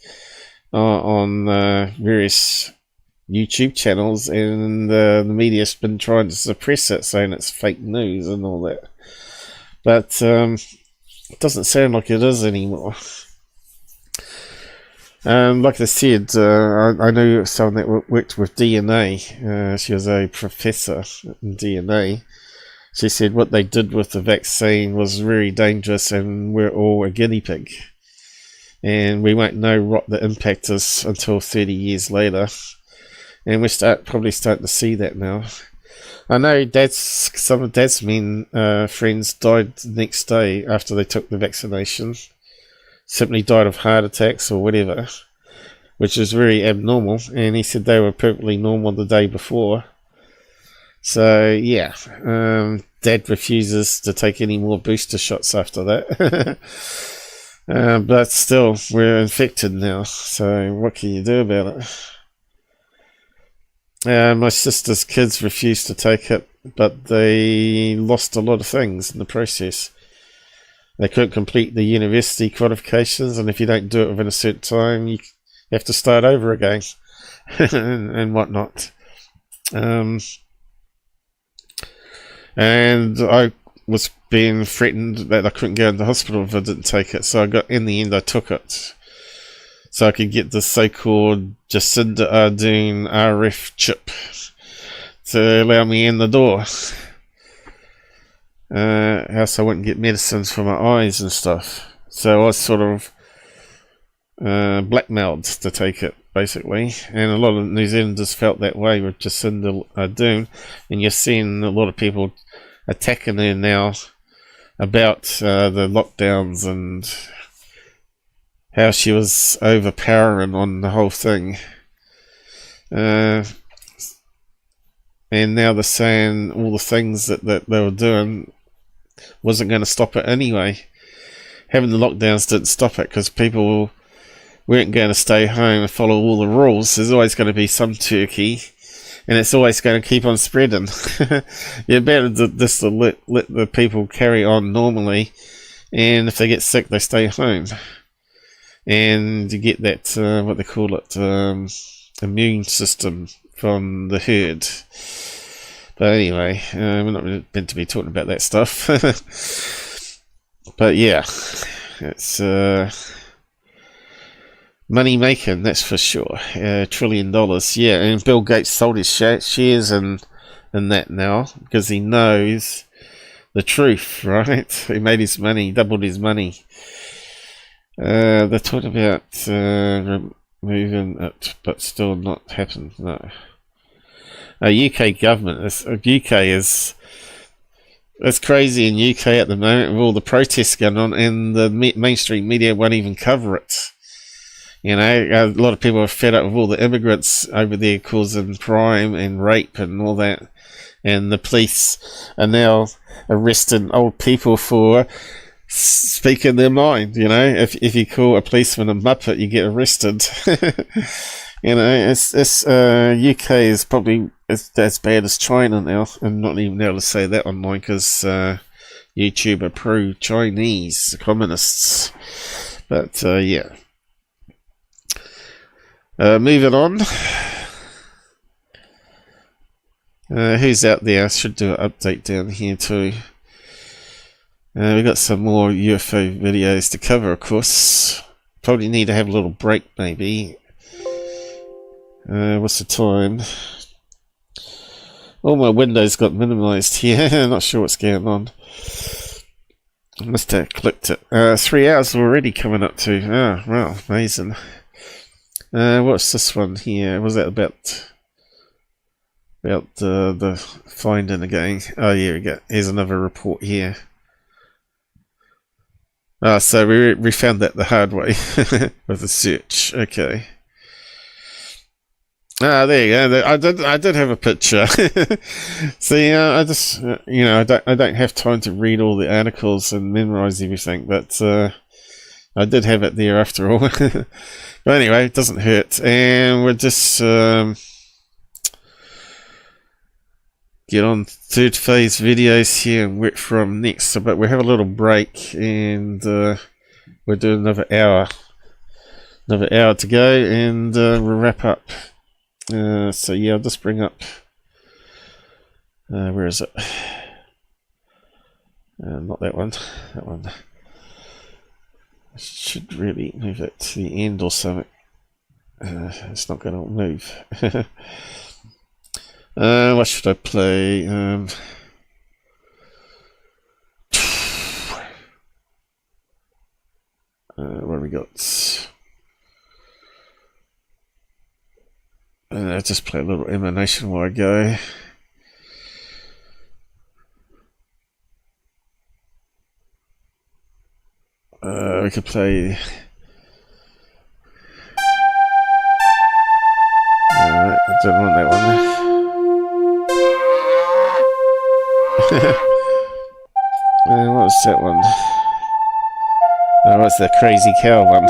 [SPEAKER 3] on various YouTube channels, and the media's been trying to suppress it, saying it's fake news and all that. But it doesn't sound like it is anymore. Like I said, I know someone that worked with DNA. She was a professor in DNA. She said what they did with the vaccine was very dangerous, and we're all a guinea pig. And we won't know what the impact is until 30 years later. And we're probably starting to see that now. I know some of Dad's men friends died the next day after they took the vaccination. Simply died of heart attacks or whatever, which is very abnormal, and he said they were perfectly normal the day before. So yeah, Dad refuses to take any more booster shots after that. But still, we're infected now, so what can you do about it? My sister's kids refused to take it, but they lost a lot of things in the process. They couldn't complete the university qualifications, and if you don't do it within a certain time, you have to start over again and whatnot. And I was being threatened that I couldn't go into hospital if I didn't take it. So in the end, I took it. So I could get the so-called Jacinda Ardern RF chip to allow me in the door. Else I wouldn't get medicines for my eyes and stuff. So I was sort of blackmailed to take it, basically. And a lot of New Zealanders felt that way with Jacinda Ardern. And you're seeing a lot of people attacking her now about the lockdowns and how she was overpowering on the whole thing. And now they're saying all the things that they were doing wasn't going to stop it anyway. Having the lockdowns didn't stop it because people weren't going to stay home and follow all the rules. There's always going to be some turkey, and it's always going to keep on spreading. You're better just to let the people carry on normally, and if they get sick, they stay home. And you get that, what they call it, immune system from the herd. But anyway, we're not really meant to be talking about that stuff. But yeah, it's money making, that's for sure. $1 trillion, yeah. And Bill Gates sold his shares in that now because he knows the truth, right? He made his money, doubled his money. They're talking about removing it, but still not happened. No. UK government. UK is. It's crazy in UK at the moment with all the protests going on, and the mainstream media won't even cover it. You know, a lot of people are fed up with all the immigrants over there causing crime and rape and all that, and the police are now arresting old people for speaking their mind. You know, if you call a policeman a muppet, you get arrested. You know, it's UK is probably as bad as China now. I'm not even able to say that online because YouTube are pro-Chinese communists. But yeah, moving on. Who's out there? I should do an update down here too. We've got some more UFO videos to cover, of course. Probably need to have a little break, maybe. What's the time? All my windows got minimized here. Not sure what's going on. I must have clicked it. 3 hours already coming up to. Oh, wow, amazing. What's this one here? Was that about the finding again? Oh, here we go. Here's another report here. So we found that the hard way with the search. Okay. There you go. I did have a picture. See, I just I don't have time to read all the articles and memorize everything, but I did have it there after all. But anyway, it doesn't hurt, and we'll just get on third phase videos here and work from next. So, but we have a little break, and we'll do another hour to go, and we'll wrap up. So yeah, I'll just bring up. Where is it? Not that one. That one. I should really move it to the end or something. It's not going to move. What should I play? What have we got? Just play a little emanation while I go. We could play. Alright, I don't want that one. What was that one? Oh, what's the crazy cow one?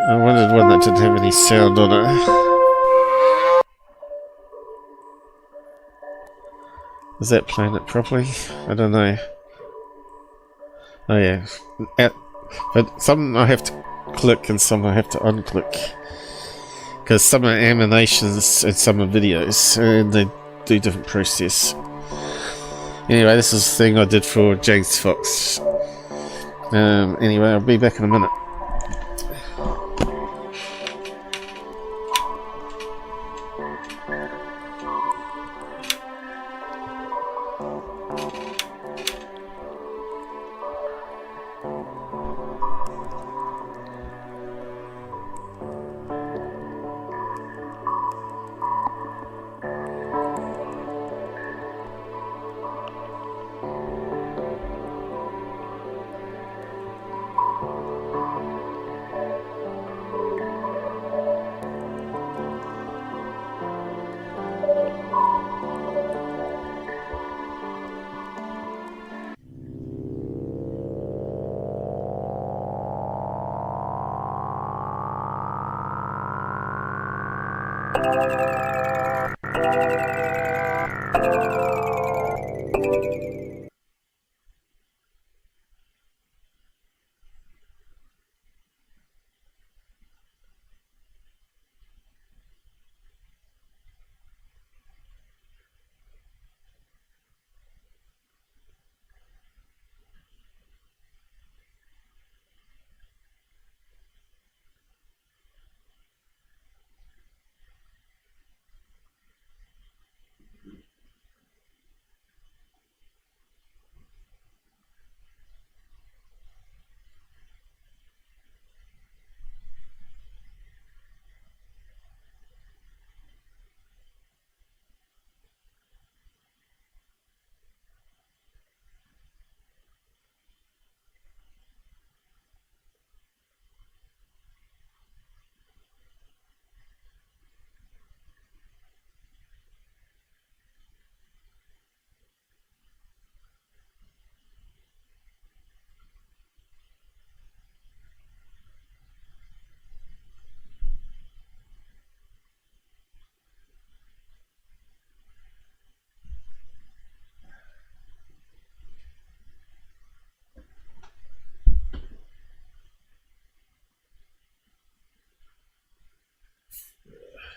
[SPEAKER 3] I wanted one that didn't have any sound on it. Is that playing it properly? I don't know. Oh yeah. But some I have to click and some I have to unclick. because some are emanations and some are videos, and they do different process. Anyway, this is the thing I did for James Fox. Anyway, I'll be back in a minute.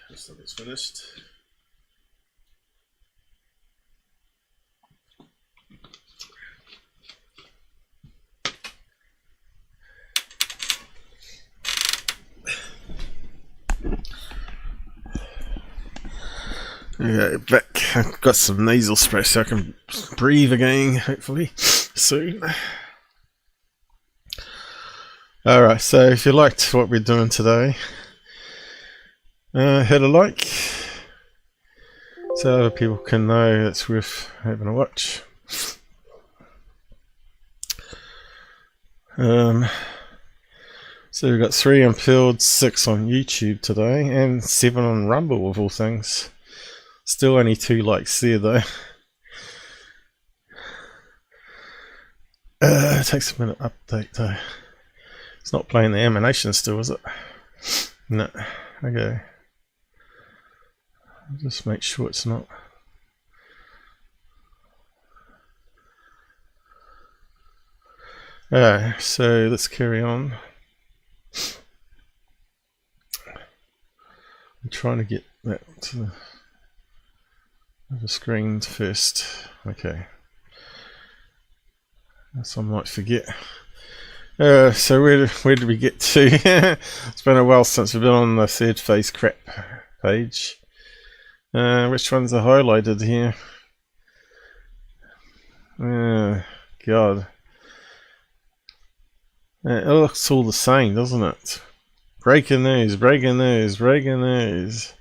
[SPEAKER 3] Just think it's finished. Okay, back. I've got some nasal spray so I can breathe again, hopefully, soon. Alright, so if you liked what we're doing today, hit a like so other people can know it's worth having a watch. So we've got 3 on Field, 6 on YouTube today, and 7 on Rumble of all things. Still only 2 likes there though. It takes a minute update though. It's not playing the emanation still, is it? No. Okay. I'll just make sure it's not. Alright, so let's carry on. I'm trying to get that to the screen first. Okay. So I might forget. So where did we get to? It's been a while since we've been on the third phase crap page. Which ones are highlighted here? God. It looks all the same, doesn't it? Breaking news, breaking news, breaking news.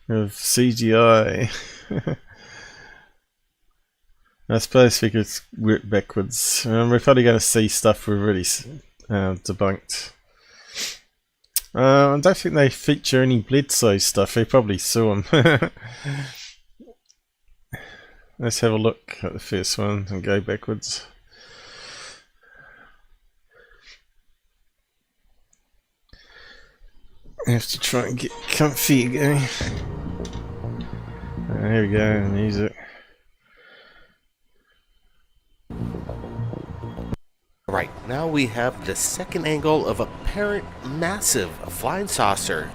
[SPEAKER 3] Of CGI. I suppose we could work backwards. We're probably going to see stuff we've already debunked. I don't think they feature any Bledsoe stuff. They probably saw them. Let's have a look at the first one and go backwards. I have to try and get comfy again. Here we go, music.
[SPEAKER 19] Right, now we have the second angle of apparent massive flying saucer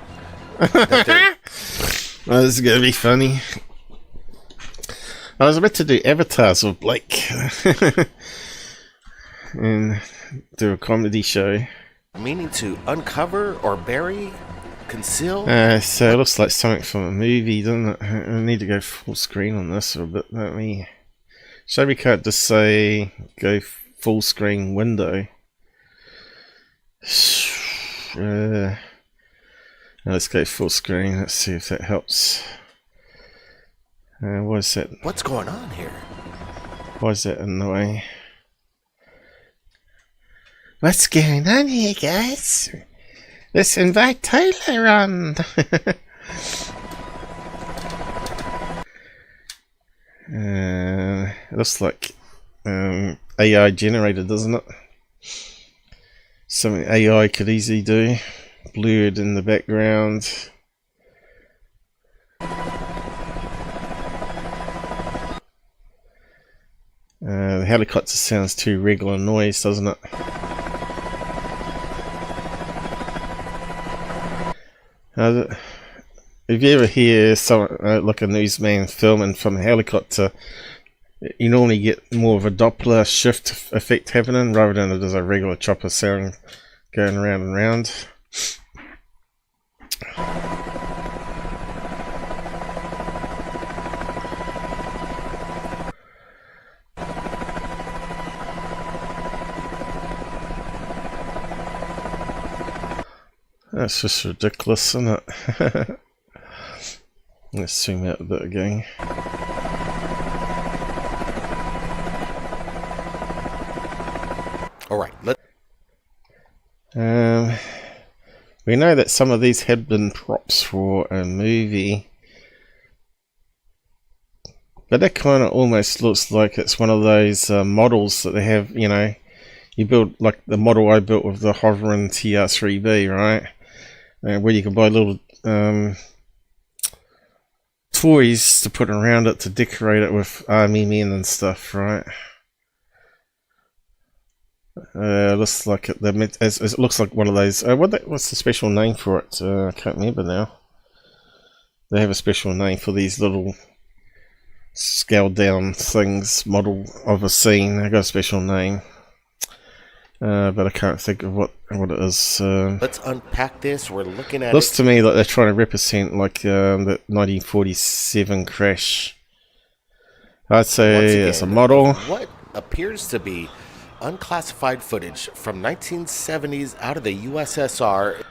[SPEAKER 3] Well, this is going to be funny. I was about to do avatars of Blake and do a comedy show.
[SPEAKER 19] Meaning to uncover or bury, conceal?
[SPEAKER 3] So it looks like something from a movie, doesn't it? I need to go full screen on this a bit. Let me. So we can't just say go full screen window. Let's go full screen. Let's see if that helps. What is that?
[SPEAKER 19] What's going on here?
[SPEAKER 3] Why is that in the way? What's going on here, guys? Let's invite Taylor on. It looks like AI generated, doesn't it? Something AI could easily do. Blurred in the background. The helicopter sounds too regular noise, doesn't it? If you ever hear someone like a newsman filming from a helicopter, you normally get more of a Doppler shift effect happening rather than just a regular chopper sound going round and round. That's just ridiculous, isn't it? Let's zoom out a bit again.
[SPEAKER 19] Alright,
[SPEAKER 3] we know that some of these had been props for a movie, but that kind of almost looks like it's one of those models that they have, you know, you build like the model I built with the hovering TR3B, right? Where you can buy little toys to put around it to decorate it with army men and stuff, right? Looks like it looks like one of those. What's the special name for it? I can't remember now. They have a special name for these little scaled down things, model of a scene. They got a special name. But I can't think of what it is.
[SPEAKER 19] Let's unpack this. We're looking at
[SPEAKER 3] looks to me like they're trying to represent like the 1947 crash. I'd say it's a model.
[SPEAKER 19] What appears to be unclassified footage from 1970s out of the USSR.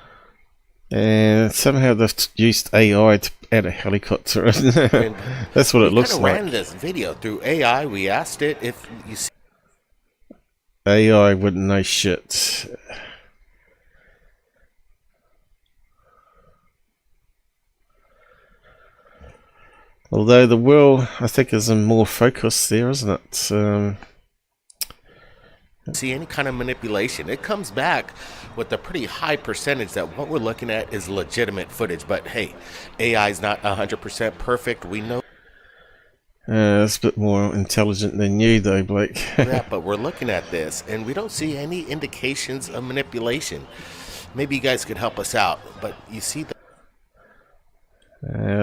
[SPEAKER 3] And somehow they've used AI to add a helicopter in there. That's what it looks like.
[SPEAKER 19] We ran this video through AI. We asked it if you see.
[SPEAKER 3] AI wouldn't know shit. Although the will, I think, is in more focus there, isn't it?
[SPEAKER 19] See any kind of manipulation. It comes back with a pretty high percentage that what we're looking at is legitimate footage. But hey, AI is not 100% perfect. We know.
[SPEAKER 3] It's a bit more intelligent than you, though, Blake.
[SPEAKER 19] Yeah, but we're looking at this, and we don't see any indications of manipulation. Maybe you guys could help us out, but you see the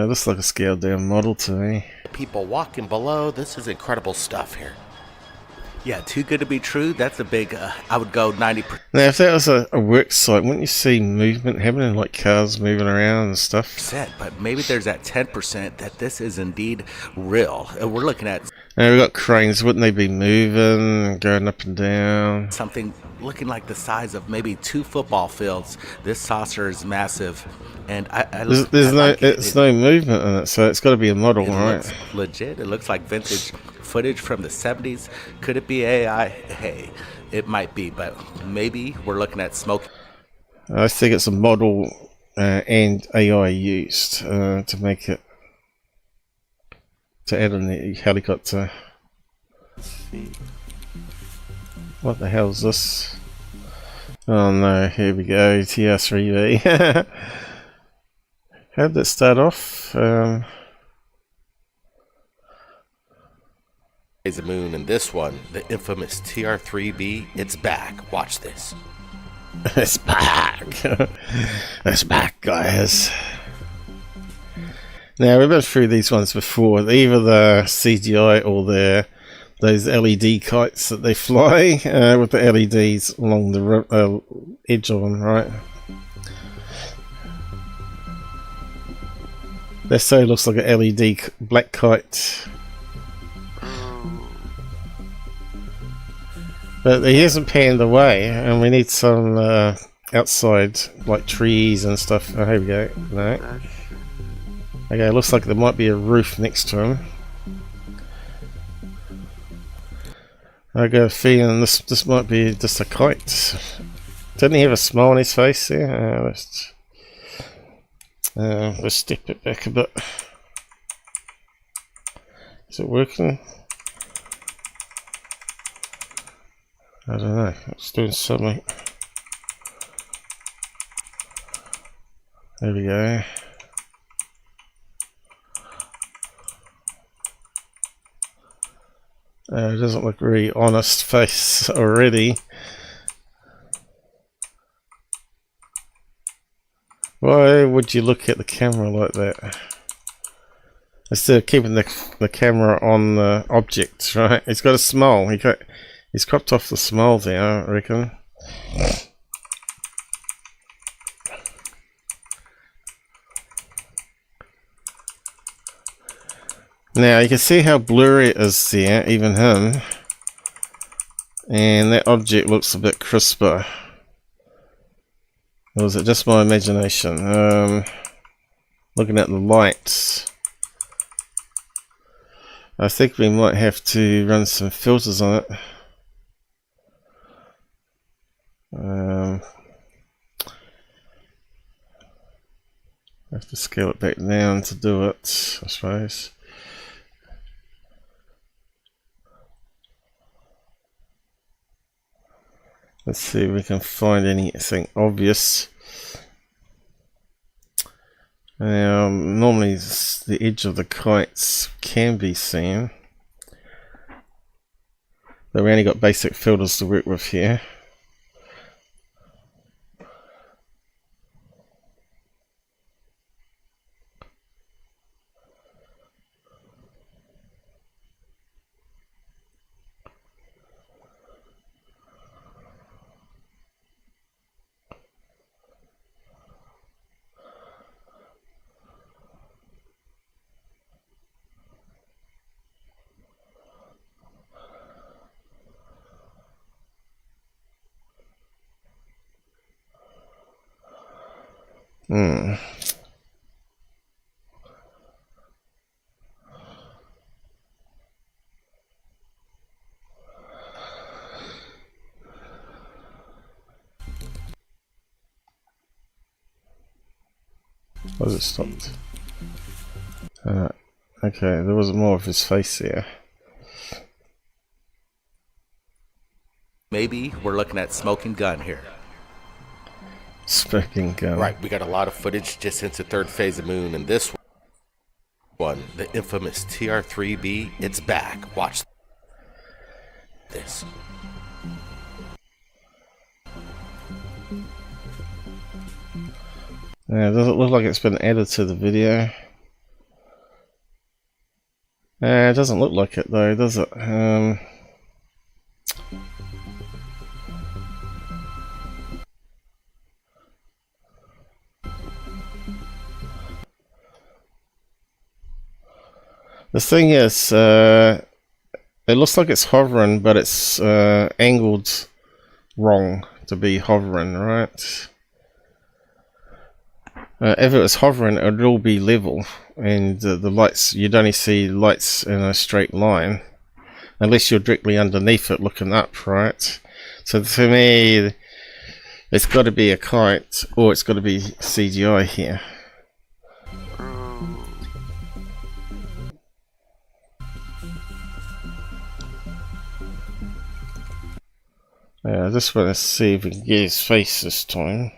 [SPEAKER 3] looks like a scaled down model to me.
[SPEAKER 19] People walking below. This is incredible stuff here.
[SPEAKER 20] Yeah, too good to be true. That's a big, I would go 90%.
[SPEAKER 3] Now, if that was a work site, wouldn't you see movement happening, like cars moving around and stuff?
[SPEAKER 20] But maybe there's that 10% that this is indeed real. We're looking at...
[SPEAKER 3] And we've got cranes. Wouldn't they be moving, going up and down?
[SPEAKER 20] Something looking like the size of maybe 2 football fields. This saucer is massive. And
[SPEAKER 3] there's no movement in it, so it's got to be a model, right?
[SPEAKER 20] Looks legit. It looks like vintage footage from the 70s. Could it be AI? Hey, it might be, but maybe we're looking at smoke.
[SPEAKER 3] I think it's a model and AI used to make it, to add in the helicopter.
[SPEAKER 20] Let's see.
[SPEAKER 3] What the hell is this? Oh no, here we go, TR3B. How did that start off?
[SPEAKER 19] The moon, and this one, the infamous TR3B, it's back. Watch this.
[SPEAKER 3] It's back. It's back, guys. Now, we've been through these ones before. They're either the CGI or those LED kites that they fly with the LEDs along the edge of them, right? This so looks like an LED black kite. But he hasn't panned away, and we need some outside, like trees and stuff. Oh, here we go. No. Okay, looks like there might be a roof next to him. I got a feeling this might be just a kite. Didn't he have a smile on his face there? Let's step it back a bit. Is it working? I don't know. It's doing something. There we go. It doesn't look very honest face already. Why would you look at the camera like that? Instead of keeping the camera on the object, right? He's got a smile. He's cropped off the smile there, I reckon. Now you can see how blurry it is there, even him. And that object looks a bit crisper. Or was it just my imagination? Looking at the lights, I think we might have to run some filters on it. I have to scale it back down to do it, I suppose. Let's see if we can find anything obvious. Now, normally the edge of the kites can be seen, but we only got basic filters to work with here. Was it stopped? Okay, there was more of his face there.
[SPEAKER 20] Maybe we're looking at smoking gun here.
[SPEAKER 3] Smoking gun.
[SPEAKER 19] Right, we got a lot of footage just since the third phase of moon, and this one, the infamous TR3B, it's back. Watch this.
[SPEAKER 3] Yeah, does it look like it's been added to the video? It doesn't look like it though, does it? The thing is, it looks like it's hovering, but it's angled wrong to be hovering, right? If it was hovering, it would all be level, and the lights, you'd only see lights in a straight line, unless you're directly underneath it looking up, right? So for me, it's got to be a kite, or it's got to be CGI here. I just want to see if we can get his face this time.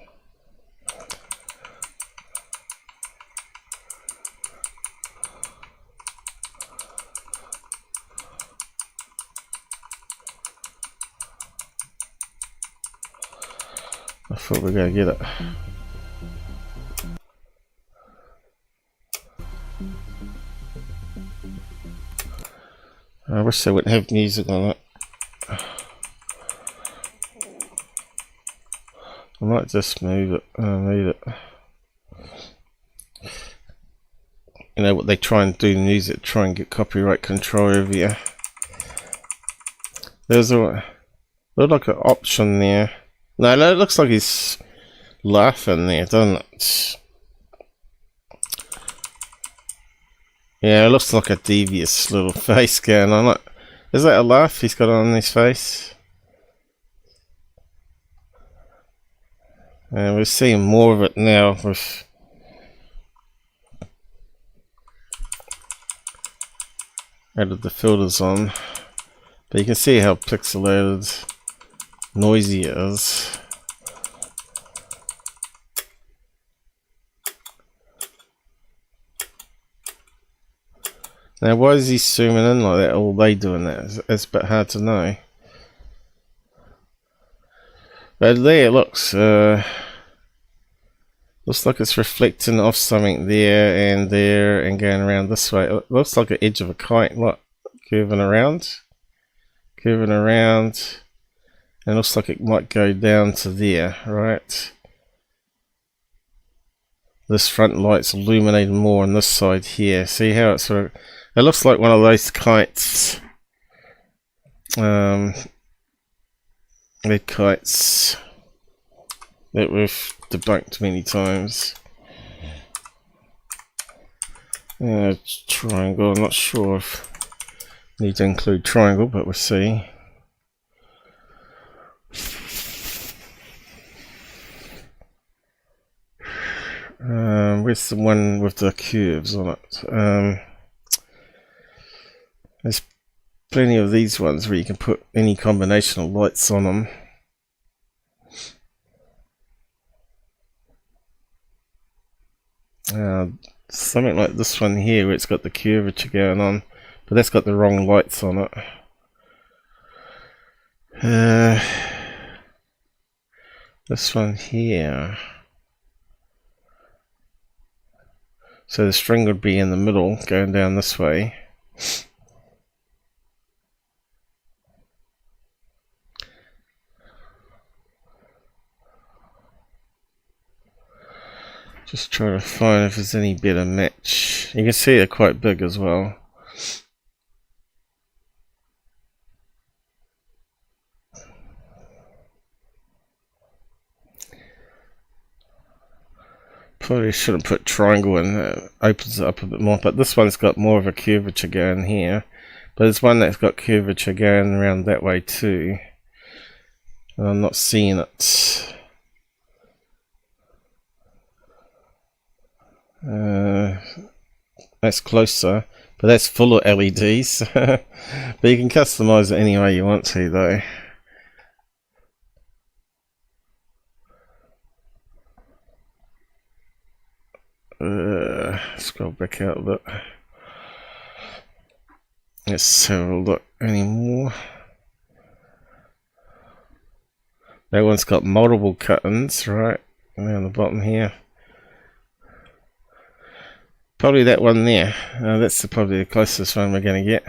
[SPEAKER 3] I thought we were going to get it. I wish they wouldn't have music on it. I might just move it. You know what they try and do in music, try and get copyright control over you. There's a look like an option there. No, it looks like he's laughing there, doesn't it? Yeah, it looks like a devious little face going on it. Is that a laugh he's got on his face? And we're seeing more of it now with added the filters on. But you can see how pixelated, noisy it is. Now, why is he zooming in like that? All they doing that? It's a bit hard to know. But there it looks. Looks like it's reflecting off something there and going around this way. It looks like an edge of a kite. Look, curving around, and it looks like it might go down to there, right? This front light's illuminating more on this side here. See how it's sort of. It looks like one of those kites. Red kites that we've debunked many times. Triangle. I'm not sure if we need to include triangle, but we'll see. Where's the one with the curves on it? There's plenty of these ones where you can put any combination of lights on them. Something like this one here where it's got the curvature going on, but that's got the wrong lights on it. This one here. So the string would be in the middle going down this way. Just trying to find if there's any better match. You can see they're quite big as well. Probably shouldn't put triangle in, it opens it up a bit more, but this one's got more of a curvature going here. But there's one that's got curvature going around that way too. And I'm not seeing it. That's closer, but that's full of LEDs. But you can customize it any way you want to though. Scroll back out a bit. Let's have a look anymore. That one's got multiple cut-ins, right? Down the bottom here. Probably that one there. That's probably the closest one we're going to get.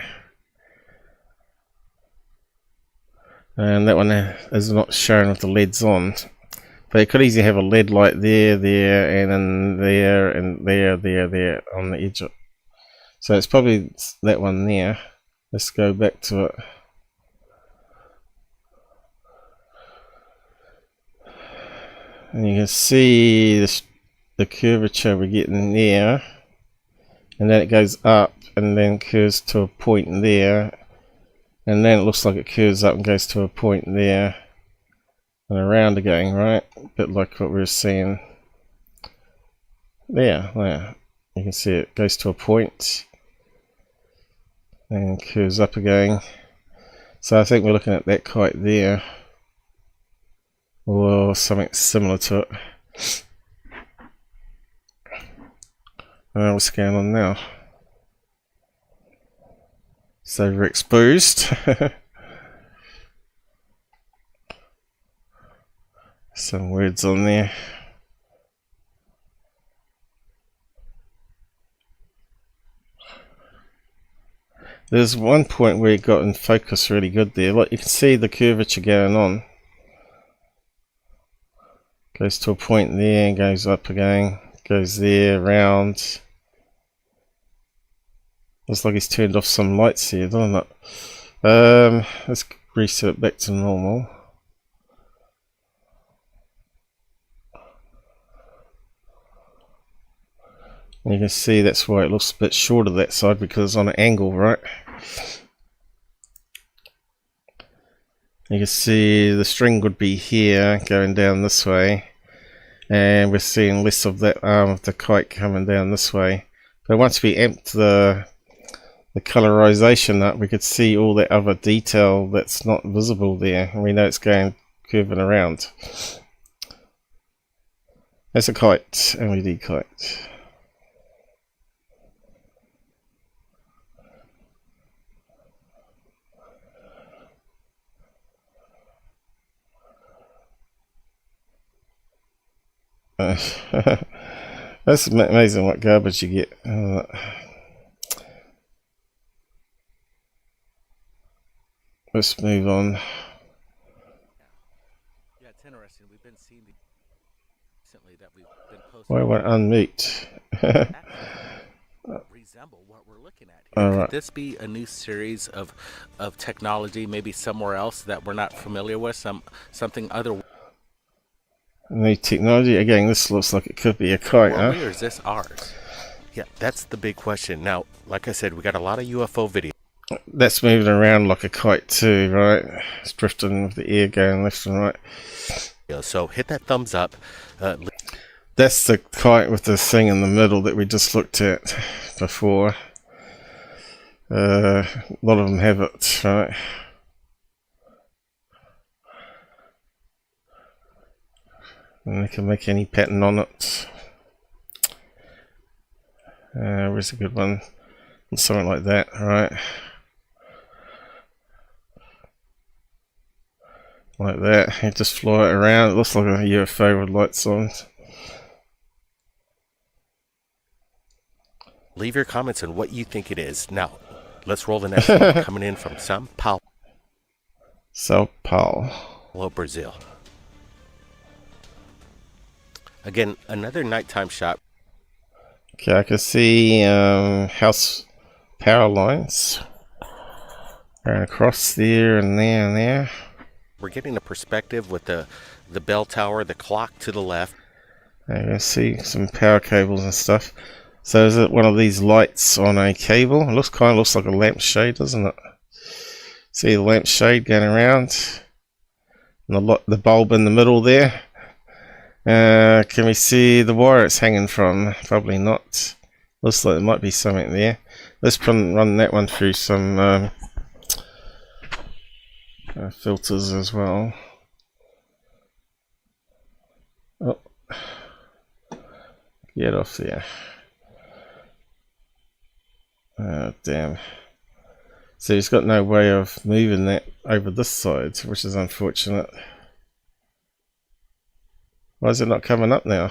[SPEAKER 3] And that one is not shown with the LEDs on. But it could easily have a LED light there, and then there, and there on the edge of it. So it's probably that one there. Let's go back to it. And you can see this, the curvature we're getting there. And then it goes up and then curves to a point there. And then it looks like it curves up and goes to a point there. And around again, right? A bit like what we were seeing. There. You can see it goes to a point. And curves up again. So I think we're looking at that kite there. Or something similar to it. What's going on now? It's overexposed. Some words on there. There's one point where it got in focus really good there. Like you can see the curvature going on. Goes to a point there, goes up again, goes there, round. Looks like he's turned off some lights here, doesn't it? Let's reset it back to normal. And you can see that's why it looks a bit shorter that side, because it's on an angle, right? You can see the string would be here going down this way, and we're seeing less of that arm of the kite coming down this way. But once we amped the colorization up, we could see all that other detail that's not visible there, and we know it's going curving around. That's a kite, LED kite. That's amazing what garbage you get. Let's move on.
[SPEAKER 20] Yeah, it's interesting. We've been seeing recently that we've been posting.
[SPEAKER 3] Why won't unmute?
[SPEAKER 20] Resemble what we're looking at here.
[SPEAKER 3] All right.
[SPEAKER 20] Could this be a new series of technology, maybe somewhere else that we're not familiar with? Something other.
[SPEAKER 3] New technology again. This looks like it could be a kite, huh?
[SPEAKER 20] Or is this ours? Yeah, that's the big question. Now, like I said, we got a lot of UFO videos.
[SPEAKER 3] That's moving around like a kite too, right? It's drifting with the air going left and right.
[SPEAKER 20] So hit that thumbs up.
[SPEAKER 3] That's the kite with the thing in the middle that we just looked at before. A lot of them have it, right? And they can make any pattern on it. Where's a good one? Something like that, right? Like that. You just fly it around. It looks like a UFO with lights on.
[SPEAKER 20] Leave your comments on what you think it is. Now, let's roll the next one. Coming in from São Paulo, Brazil. Again, another nighttime shot.
[SPEAKER 3] Okay, I can see house power lines going across there and there and there.
[SPEAKER 20] We're getting a perspective with the bell tower, the clock to the left.
[SPEAKER 3] You can see some power cables and stuff. So is it one of these lights on a cable? It kind of looks like a lampshade, doesn't it? See the lampshade going around, and the bulb in the middle there. Can we see the wire it's hanging from? Probably not. Looks like there might be something there. Let's run that one through some filters as well. Oh, get off there. Oh, damn. So he's got no way of moving that over this side, which is unfortunate. Why is it not coming up now?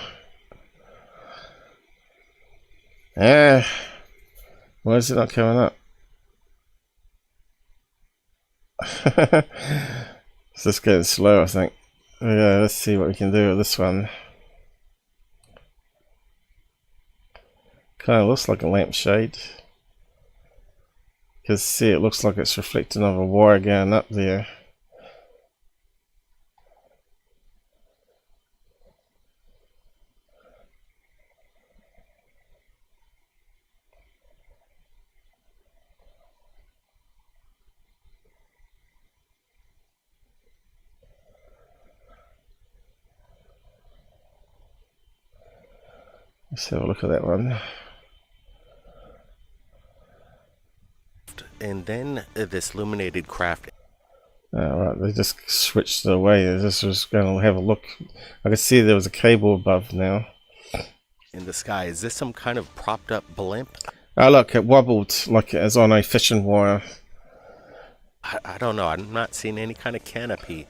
[SPEAKER 3] Why is it not coming up? It's just getting slow, I think. Yeah, let's see what we can do with this one. Kind of looks like a lampshade. You can see it looks like it's reflecting off a wire going up there. Let's have a look at that one.
[SPEAKER 20] And then this illuminated craft.
[SPEAKER 3] Alright, they just switched away. I just was going to have a look. I can see there was a cable above now.
[SPEAKER 20] In the sky. Is this some kind of propped up blimp?
[SPEAKER 3] Oh look, it wobbled like it was on a fishing wire.
[SPEAKER 19] I don't know. I'm not seeing any kind of canopy,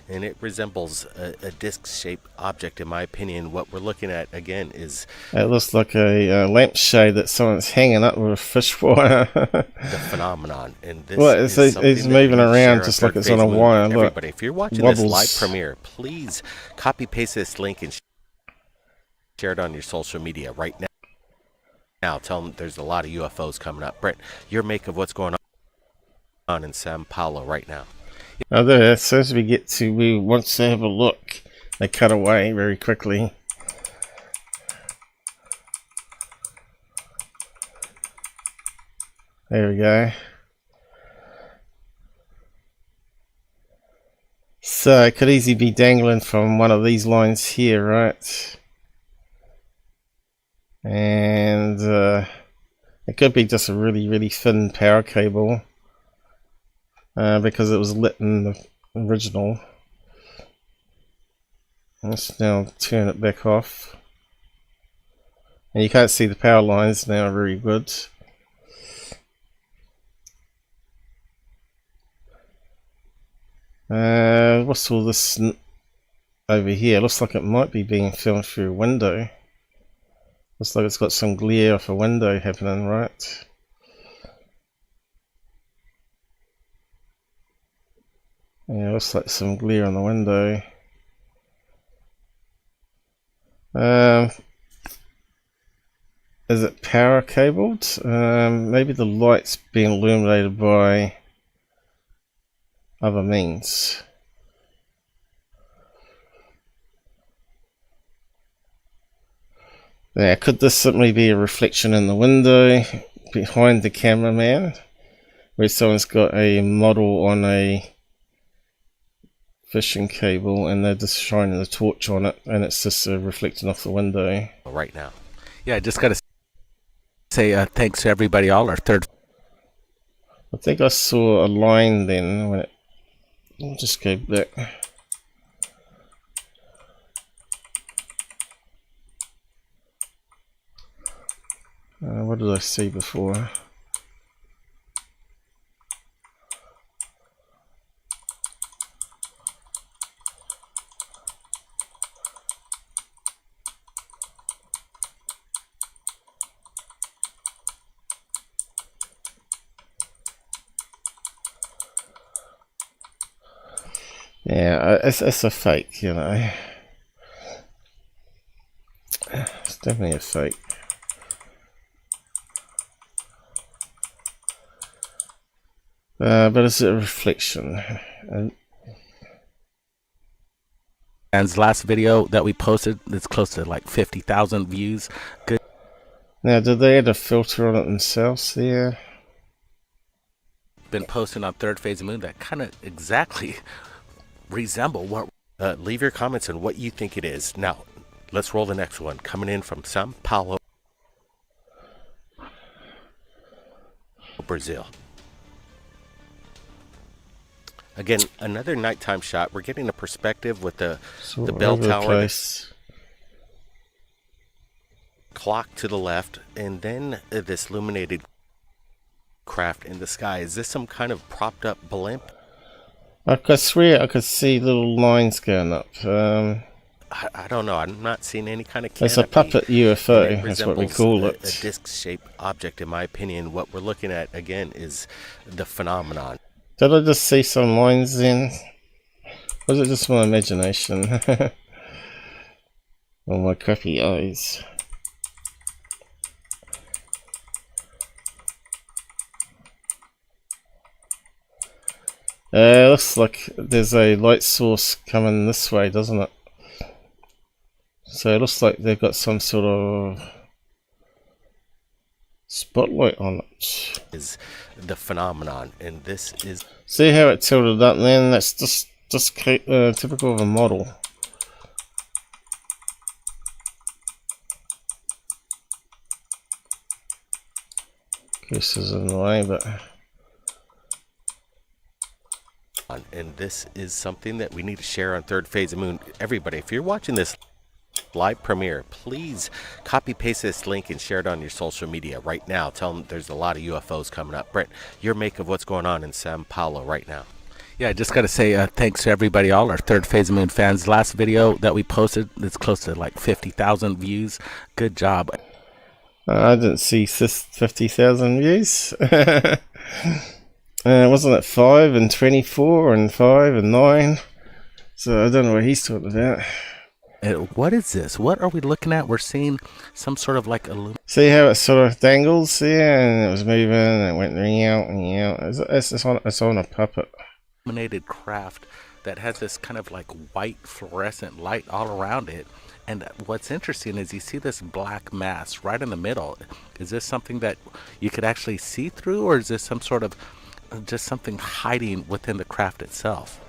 [SPEAKER 19] and it resembles a disc-shaped object, in my opinion. What we're looking at, again, is...
[SPEAKER 3] It looks like a lampshade that someone's hanging up with a fish wire.
[SPEAKER 19] the phenomenon. And this
[SPEAKER 3] well, it's moving around just like it's on a wire. Look,
[SPEAKER 19] everybody, if you're watching this live premiere, please copy-paste this link and share it on your social media right now. Now, tell them there's a lot of UFOs coming up. Brent, your make of what's going on in Sao Paulo right now.
[SPEAKER 3] Oh, there. As soon as we want to have a look, they cut away very quickly. There we go. So it could easily be dangling from one of these lines here, right? And it could be just a really, really thin power cable. Because it was lit in the original. Let's now turn it back off. And you can't see the power lines now very good. What's all this over here? Looks like it might be being filmed through a window. Looks like it's got some glare off a window happening, right? Yeah, looks like some glare on the window. Is it power cabled? Maybe the light's being illuminated by other means. Now, could this simply be a reflection in the window behind the cameraman, where someone's got a model on a fishing cable and they're just shining the torch on it and it's just reflecting off the window
[SPEAKER 19] right now?
[SPEAKER 20] Yeah, I just gotta say thanks to everybody. All our third.
[SPEAKER 3] I think I saw a line then when it. I'll just go back. What did I see before? Yeah, it's a fake, you know. It's definitely a fake. But it's a reflection.
[SPEAKER 20] And last video that we posted, it's close to like 50,000 views. Good.
[SPEAKER 3] Now, did they add a filter on it themselves there?
[SPEAKER 20] Been posting on Third Phase of Moon that kind of exactly resemble what.
[SPEAKER 19] Leave your comments on what you think it is. Now, let's roll the next one. Coming in from Sao Paulo, Brazil. Again, another nighttime shot. We're getting a perspective with the bell tower, clock to the left, and then this illuminated craft in the sky. Is this some kind of propped up blimp?
[SPEAKER 3] I could swear I could see little lines going up.
[SPEAKER 19] I don't know. I'm not seeing any kind of canopy.
[SPEAKER 3] It's a puppet UFO, that's what we call it.
[SPEAKER 19] A disc-shaped object, in my opinion. What we're looking at, again, is the phenomenon.
[SPEAKER 3] Did I just see some lines in? Was it just my imagination? Or my crappy eyes? Looks like there's a light source coming this way, doesn't it? So it looks like they've got some sort of spotlight on it.
[SPEAKER 19] Is the phenomenon, and this is.
[SPEAKER 3] See how it tilted up then? That's just typical of a model. This is in the way, but.
[SPEAKER 19] And this is something that we need to share on Third Phase of Moon. Everybody, if you're watching this live premiere. Please copy paste this link and share it on your social media right now. Tell them there's a lot of UFOs coming up. Brent, your make of what's going on in Sao Paulo right now.
[SPEAKER 20] Yeah, I just got to say thanks to everybody, all our Third Phase Moon fans. Last video that we posted, it's close to like 50,000 views. Good job.
[SPEAKER 3] I didn't see 50,000 views. Wasn't it 5 and 24 and 5 and 9? So I don't know what he's talking about.
[SPEAKER 20] What is this? What are we looking at? We're seeing some sort of like
[SPEAKER 3] see how it sort of dangles there, and it was moving, and it went out and out. It's on a puppet.
[SPEAKER 20] Illuminated craft that has this kind of like white fluorescent light all around it. And what's interesting is you see this black mass right in the middle. Is this something that you could actually see through, or is this some sort of just something hiding within the craft itself?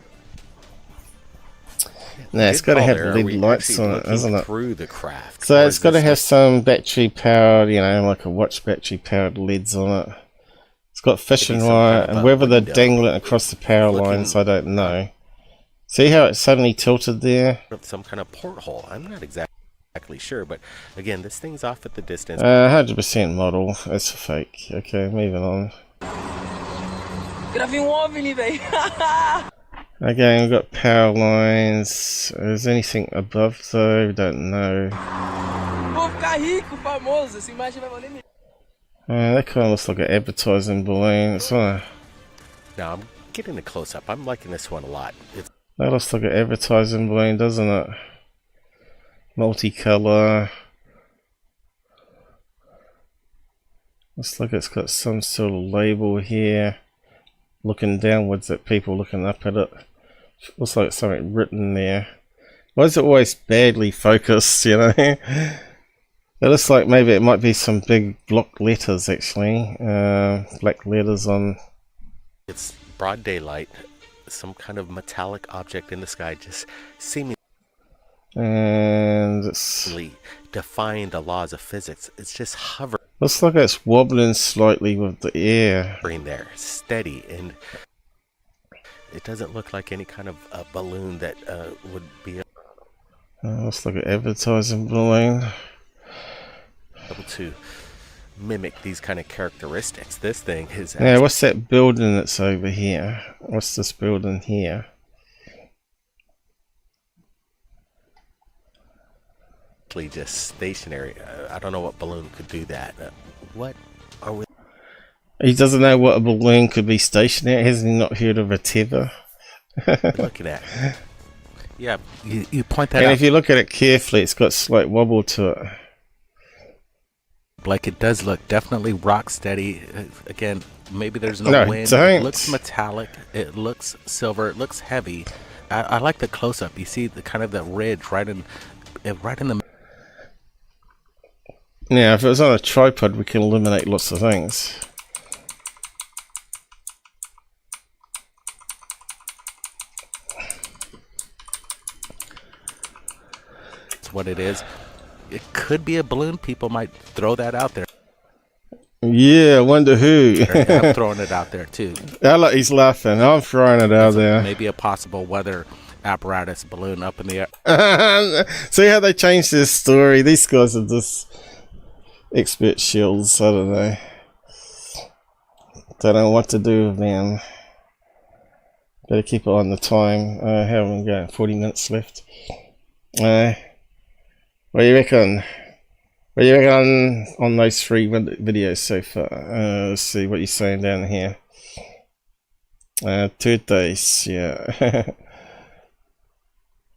[SPEAKER 3] No, it's got to have LED lights on it, isn't it?
[SPEAKER 20] Through the craft.
[SPEAKER 3] So it's got to have some battery powered, you know, like a watch battery powered LEDs on it. It's got fishing wire, and whether they're dangling across the power lines, I don't know. See how it suddenly tilted there?
[SPEAKER 19] Some kind of porthole. I'm not exactly sure, but again, this thing's off at the distance.
[SPEAKER 3] 100% model. It's a fake. Okay, moving on. Again, we've got power lines. Is anything above though? We don't know. That kind of looks like an advertising balloon. It's on
[SPEAKER 19] Now I'm getting a close up. I'm liking this one a lot.
[SPEAKER 3] that looks like an advertising balloon, doesn't it? Multicolor. Looks like it's got some sort of label here. Looking downwards at people looking up at it. Looks like something written there. Why is it always badly focused, you know? It looks like maybe it might be some big block letters, actually. Black letters on...
[SPEAKER 19] It's broad daylight. Some kind of metallic object in the sky just seemingly...
[SPEAKER 3] And it's...
[SPEAKER 19] defying the laws of physics. It's just hovering.
[SPEAKER 3] Looks like it's wobbling slightly with the air.
[SPEAKER 19] There, steady, and it doesn't look like any kind of balloon that would be
[SPEAKER 3] looks like an advertising balloon.
[SPEAKER 19] Able to mimic these kind of characteristics. This thing is...
[SPEAKER 3] Yeah, what's that building that's over here? What's this building here?
[SPEAKER 19] Just stationary. I don't know what balloon could do that. What are we...
[SPEAKER 3] He doesn't know what a balloon could be stationary. Hasn't he not heard of a tether?
[SPEAKER 19] Looking at.
[SPEAKER 20] Yeah, you point that out.
[SPEAKER 3] And if you look at it carefully, it's got slight wobble to it.
[SPEAKER 20] Like it does look definitely rock steady. Again, maybe there's no wind. It looks metallic. It looks silver. It looks heavy. I like the close up. You see the kind of the ridge right in the...
[SPEAKER 3] Now, if it was on a tripod, we can eliminate lots of things.
[SPEAKER 20] That's what it is. It could be a balloon. People might throw that out there.
[SPEAKER 3] Yeah, I wonder who.
[SPEAKER 20] I'm throwing it out there too.
[SPEAKER 3] He's laughing. I'm throwing it out there.
[SPEAKER 20] Maybe a possible weather apparatus balloon up in the air.
[SPEAKER 3] See how they changed this story? These guys are just expert shills. I don't know. Don't know what to do with them. Better keep it on the time. How long we got? 40 minutes left. What do you reckon? What do you reckon on those 3 videos so far? Let's see what you're saying down here. 2 days, yeah.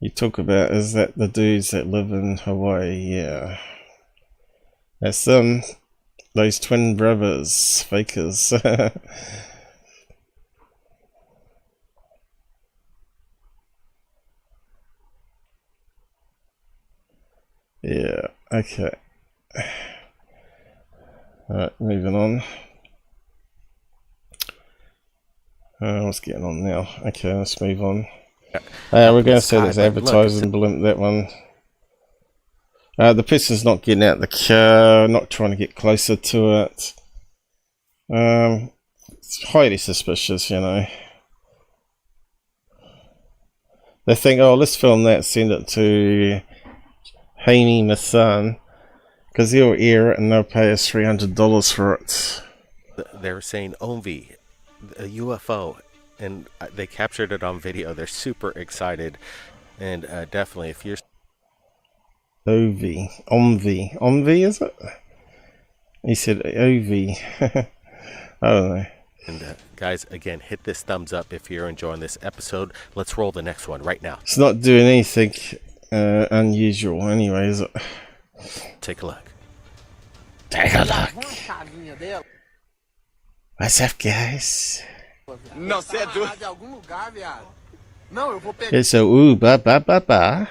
[SPEAKER 3] You talk about, is that the dudes that live in Hawaii? Yeah. That's them. Those twin brothers. Fakers. Yeah, okay. Alright, moving on. What's getting on now? Okay, let's move on. We're going to say that's advertising balloon, that one. The person's not getting out of the car, not trying to get closer to it. It's highly suspicious, you know. They think, oh, let's film that, send it to pay me my son, because he'll hear it and they'll pay us $300 for it.
[SPEAKER 19] They're saying Omvi, a UFO, and they captured it on video. They're super excited, and definitely if you're
[SPEAKER 3] Omvi, is it? He said Ovi. I don't know.
[SPEAKER 19] And guys, again, hit this thumbs up if you're enjoying this episode. Let's roll the next one right now.
[SPEAKER 3] It's not doing anything unusual anyway, is it?
[SPEAKER 19] Take a look.
[SPEAKER 3] Take a look. What's up, guys? It's a ooh ba ba ba ba.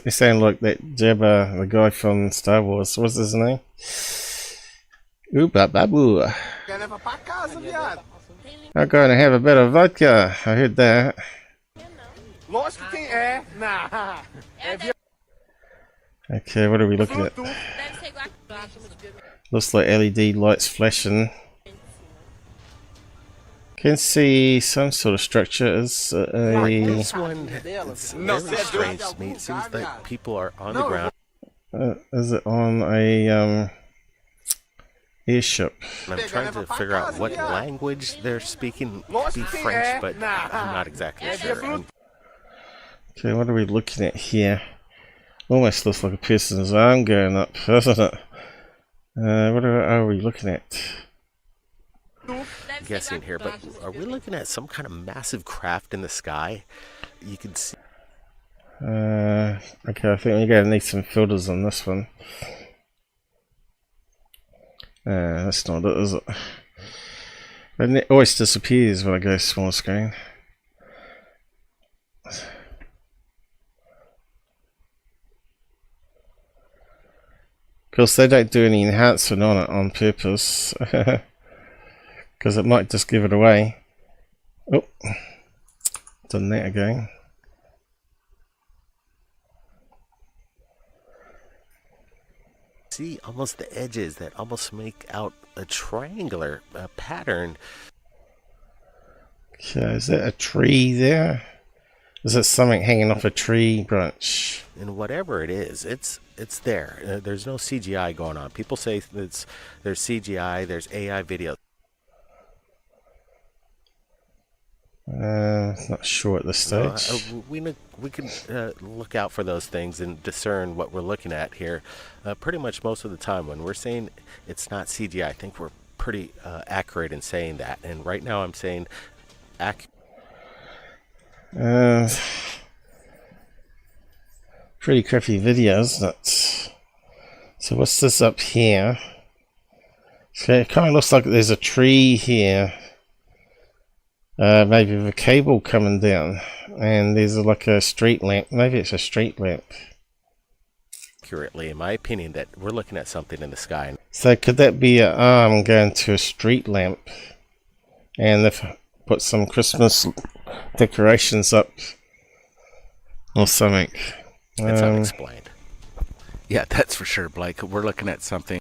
[SPEAKER 3] It sounds like that Jabba, the guy from Star Wars. What's his name? Ooh ba ba boo. I'm going to have a bit of vodka. I heard that. Okay, what are we looking at? Looks like LED lights flashing. Can see some sort of structure as a...
[SPEAKER 19] This one, it's very strange to me. It seems like people are on the ground.
[SPEAKER 3] Is it on a airship?
[SPEAKER 19] I'm trying to figure out what language they're speaking. Be French, but I'm not exactly sure.
[SPEAKER 3] Okay, what are we looking at here? Almost looks like a person's arm going up, doesn't it? What are we looking at?
[SPEAKER 19] Guessing here, but are we looking at some kind of massive craft in the sky? You can see.
[SPEAKER 3] Okay, I think we're going to need some filters on this one. That's not it, is it? And it always disappears when I go small screen. Of course, they don't do any enhancement on it on purpose, because it might just give it away. Oh, done that again.
[SPEAKER 19] See almost the edges that almost make out a triangular pattern.
[SPEAKER 3] Okay, is that a tree there? Is it something hanging off a tree branch?
[SPEAKER 19] And whatever it is, it's there. There's no CGI going on. People say there's CGI, there's AI video.
[SPEAKER 3] Not sure at this stage.
[SPEAKER 19] We can look out for those things and discern what we're looking at here. Pretty much most of the time when we're saying it's not CGI, I think we're pretty accurate in saying that. And right now I'm saying
[SPEAKER 3] pretty crappy video, isn't it? So what's this up here? So it kind of looks like there's a tree here. Maybe with a cable coming down, and there's like a street lamp. Maybe it's a street lamp.
[SPEAKER 19] Accurately, in my opinion, that we're looking at something in the sky.
[SPEAKER 3] So could that be an arm going to a street lamp, and they've put some Christmas decorations up or something?
[SPEAKER 20] That's unexplained. Yeah, that's for sure, Blake. We're looking at something.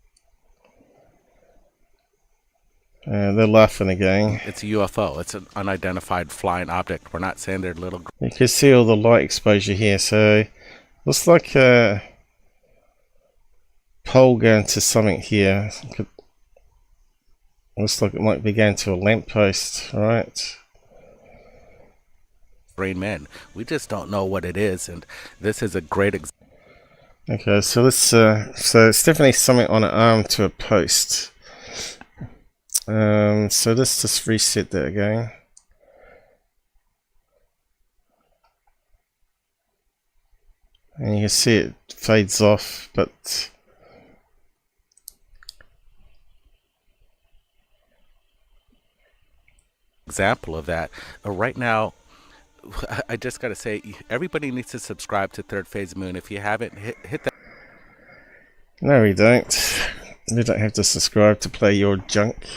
[SPEAKER 3] They're laughing again.
[SPEAKER 20] It's a UFO. It's an unidentified flying object. We're not saying they're little.
[SPEAKER 3] You can see all the light exposure here. So looks like a pole going to something here. Looks like it might be going to a lamppost, right?
[SPEAKER 20] Brain men. We just don't know what it is, and this is a great example.
[SPEAKER 3] Okay, so let's. So it's definitely something on an arm to a post. So let's just reset that again. And you can see it fades off, but
[SPEAKER 20] example of that. Right now, I just got to say, everybody needs to subscribe to Third Phase Moon. If you haven't, hit that.
[SPEAKER 3] No, we don't. You don't have to subscribe to play your junk.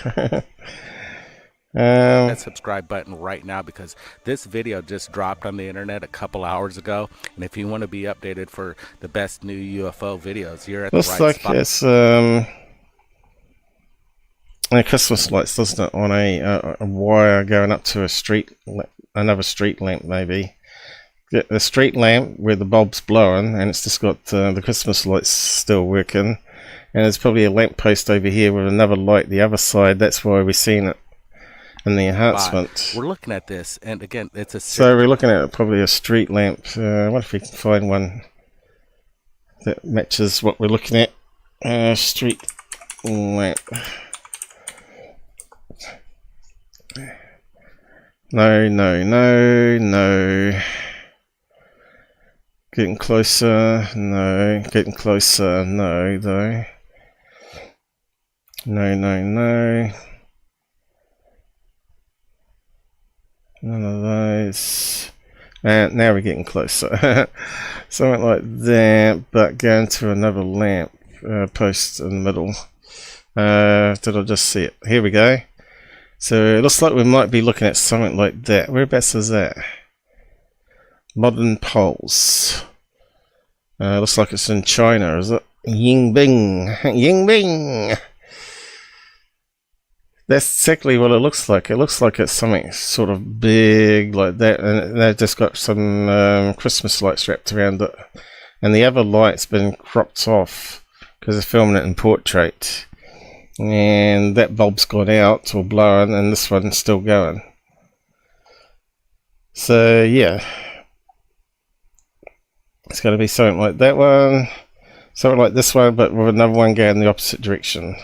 [SPEAKER 20] That subscribe button right now, because this video just dropped on the internet a couple hours ago, and if you want to be updated for the best new UFO videos, you're at the right spot.
[SPEAKER 3] Looks like it's Christmas lights, doesn't it, on a wire going up to a street, another street lamp maybe. get the street lamp where the bulb's blowing, and it's just got the Christmas lights still working. And there's probably a lamp post over here with another light the other side. That's why we're seeing it in the enhancement.
[SPEAKER 20] We're looking at this, and again, it's a...
[SPEAKER 3] So we're looking at probably a street lamp. What if we can find one that matches what we're looking at? Street lamp. No. Getting closer. No. Getting closer. No, though. No. None of those. And now we're getting closer. Something like that, but going to another lamp post in the middle. Did I just see it? Here we go. So it looks like we might be looking at something like that. Whereabouts is that? Modern poles. Looks like it's in China, is it? Yingbing. Yingbing. That's exactly what it looks like. It looks like it's something sort of big like that, and they've just got some Christmas lights wrapped around it. And the other light's been cropped off because they're filming it in portrait. And that bulb's gone out or blown, and this one's still going. So yeah, it's going to be something like that one, something like this one, but with another one going the opposite direction.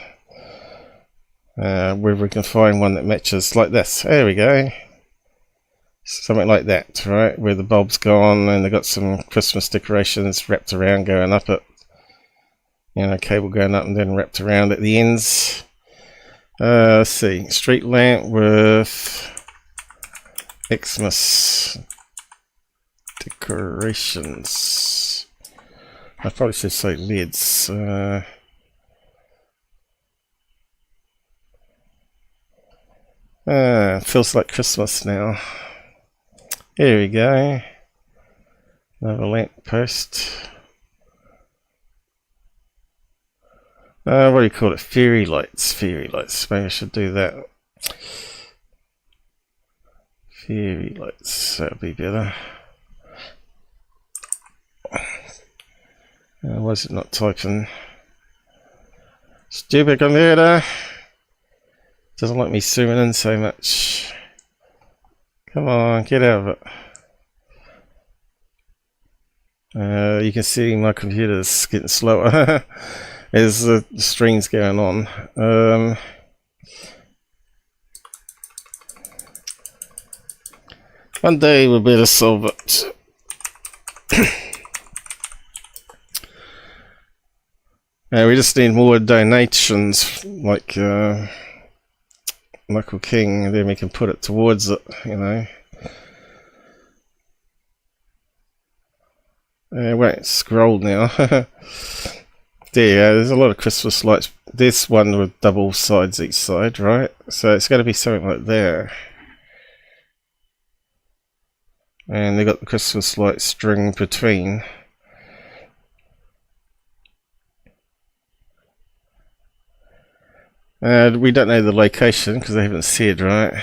[SPEAKER 3] Where we can find one that matches like this. There we go. Something like that, right? Where the bulb's gone and they've got some Christmas decorations wrapped around going up it. You know, cable going up and then wrapped around at the ends. Let's see. Street lamp with Xmas decorations. I probably should say lids. Feels like Christmas now. Here we go. Another lamp post. What do you call it? Fairy lights. Fairy lights. Maybe I should do that. Fairy lights. That'll be better. Why is it not typing? Stupid computer. Doesn't like me zooming in so much. Come on, get out of it. You can see my computer's getting slower as the stream's going on. One day we'll be able to solve it. We just need more donations, like Michael King, and then we can put it towards it, you know. Wait, scroll now. There you go, there's a lot of Christmas lights. This one with double sides each side, right? So it's going to be something like that. And they got the Christmas light string between. We don't know the location because they haven't said, right?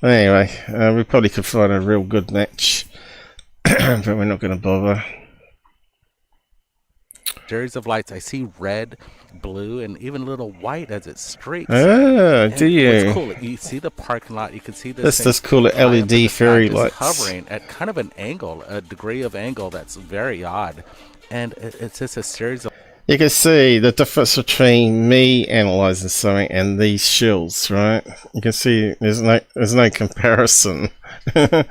[SPEAKER 3] Anyway, we probably could find a real good match, but we're not going to bother.
[SPEAKER 20] Series of lights. I see red, blue, and even a little white as it streaks.
[SPEAKER 3] Ah, do you?
[SPEAKER 20] It's cool. You see the parking lot. You can see this.
[SPEAKER 3] Let's just call it LED fairy lights.
[SPEAKER 20] Hovering at kind of an angle, a degree of angle that's very odd, and it's just a series of.
[SPEAKER 3] You can see the difference between me analyzing something and these shills, right? You can see there's no comparison. At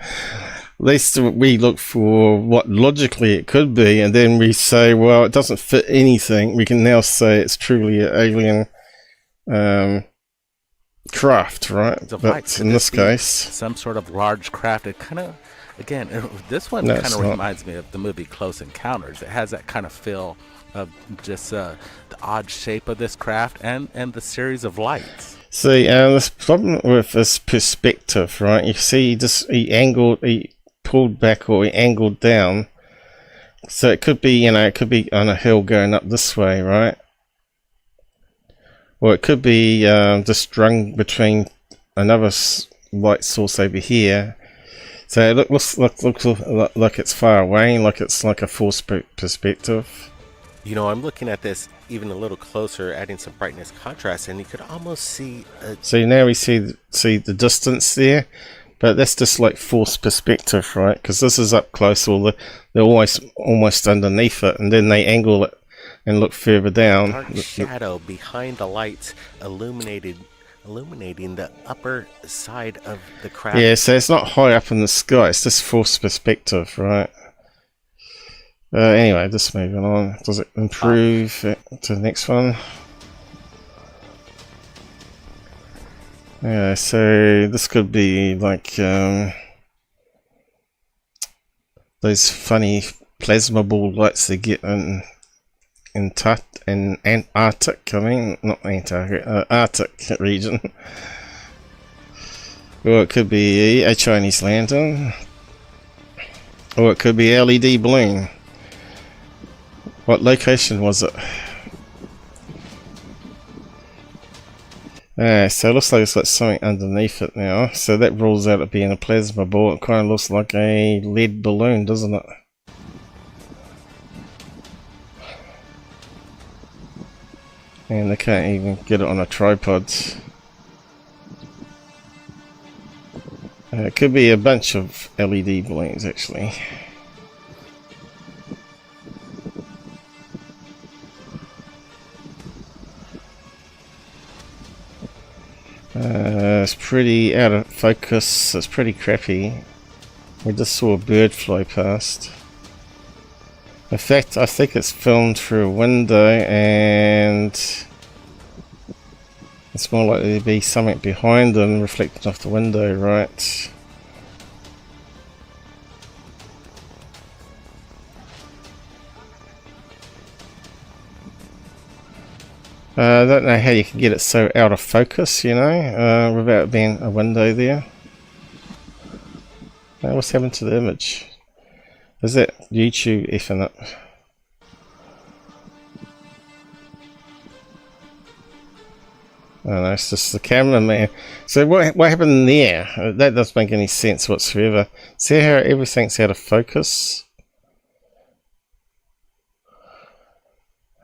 [SPEAKER 3] least we look for what logically it could be, and then we say, well, it doesn't fit anything. We can now say it's truly an alien craft, right? But in this case,
[SPEAKER 20] some sort of large craft. It kind of, again, this one kind of reminds me of the movie Close Encounters. It has that kind of feel of just the odd shape of this craft and the series of lights.
[SPEAKER 3] See, this problem with this perspective, right? You see, he pulled back or he angled down. So it could be, you know, it could be on a hill going up this way, right? Or it could be just strung between another light source over here. So it looks like it's far away, like it's like a forced perspective.
[SPEAKER 19] You know, I'm looking at this even a little closer, adding some brightness contrast, and you could almost see
[SPEAKER 3] So now we see the distance there, but that's just like forced perspective, right? Because this is up close, or they're almost underneath it, and then they angle it and look further down.
[SPEAKER 19] dark shadow behind the lights illuminating the upper side of the craft.
[SPEAKER 3] Yeah, so it's not high up in the sky, it's just forced perspective, right? Anyway, just moving on. Does it improve to the next one? Yeah, so this could be like those funny plasma ball lights they get in Antarctic, I mean, not Antarctic, Arctic region. Or it could be a Chinese lantern. Or it could be LED balloon. What location was it? So it looks like it's got something underneath it now. So that rules out it being a plasma ball. It kind of looks like a lead balloon, doesn't it? And they can't even get it on a tripod. It could be a bunch of LED balloons actually. It's pretty out of focus, it's pretty crappy. We just saw a bird fly past. In fact, I think it's filmed through a window, and it's more likely to be something behind them reflecting off the window, right? I don't know how you can get it so out of focus, you know, without being a window there. What's happened to the image? Is that YouTube effing it? I don't know, it's just the cameraman. So what happened there? That doesn't make any sense whatsoever. See how everything's out of focus?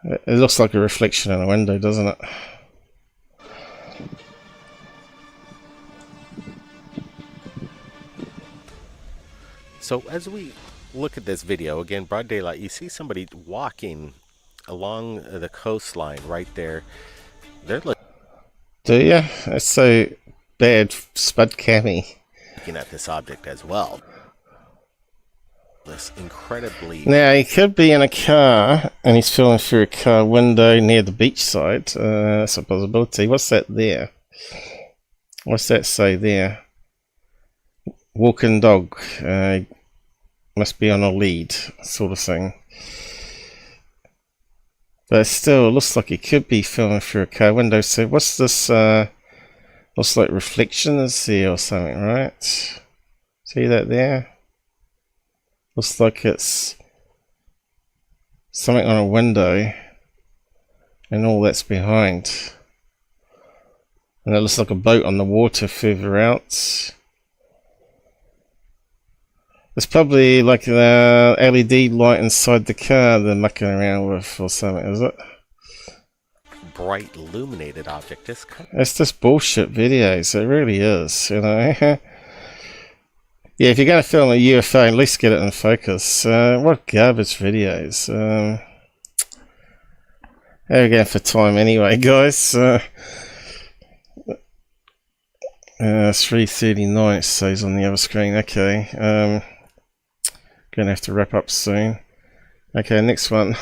[SPEAKER 3] It looks like a reflection in a window, doesn't it?
[SPEAKER 19] So as we look at this video, again, broad daylight, you see somebody walking along the coastline right there. They're
[SPEAKER 3] Do you? It's so bad, Spud Cammy.
[SPEAKER 19] looking at this object as well. This incredibly...
[SPEAKER 3] Now, he could be in a car, and he's filming through a car window near the beachside. That's a possibility. What's that there? What's that say there? Walking dog. Must be on a lead, sort of thing. But still, it looks like he could be filming through a car window. So what's this? Looks like reflections there or something, right? See that there? Looks like it's something on a window, and all that's behind. And it looks like a boat on the water further out. It's probably like the LED light inside the car they're mucking around with or something, is it?
[SPEAKER 19] bright illuminated object.
[SPEAKER 3] It's just bullshit videos. It really is, you know. Yeah, if you're going to film a UFO, at least get it in focus. What garbage videos. How are we going for time anyway, guys? 3:39 it says on the other screen. Okay. Going to have to wrap up soon. Okay, next one.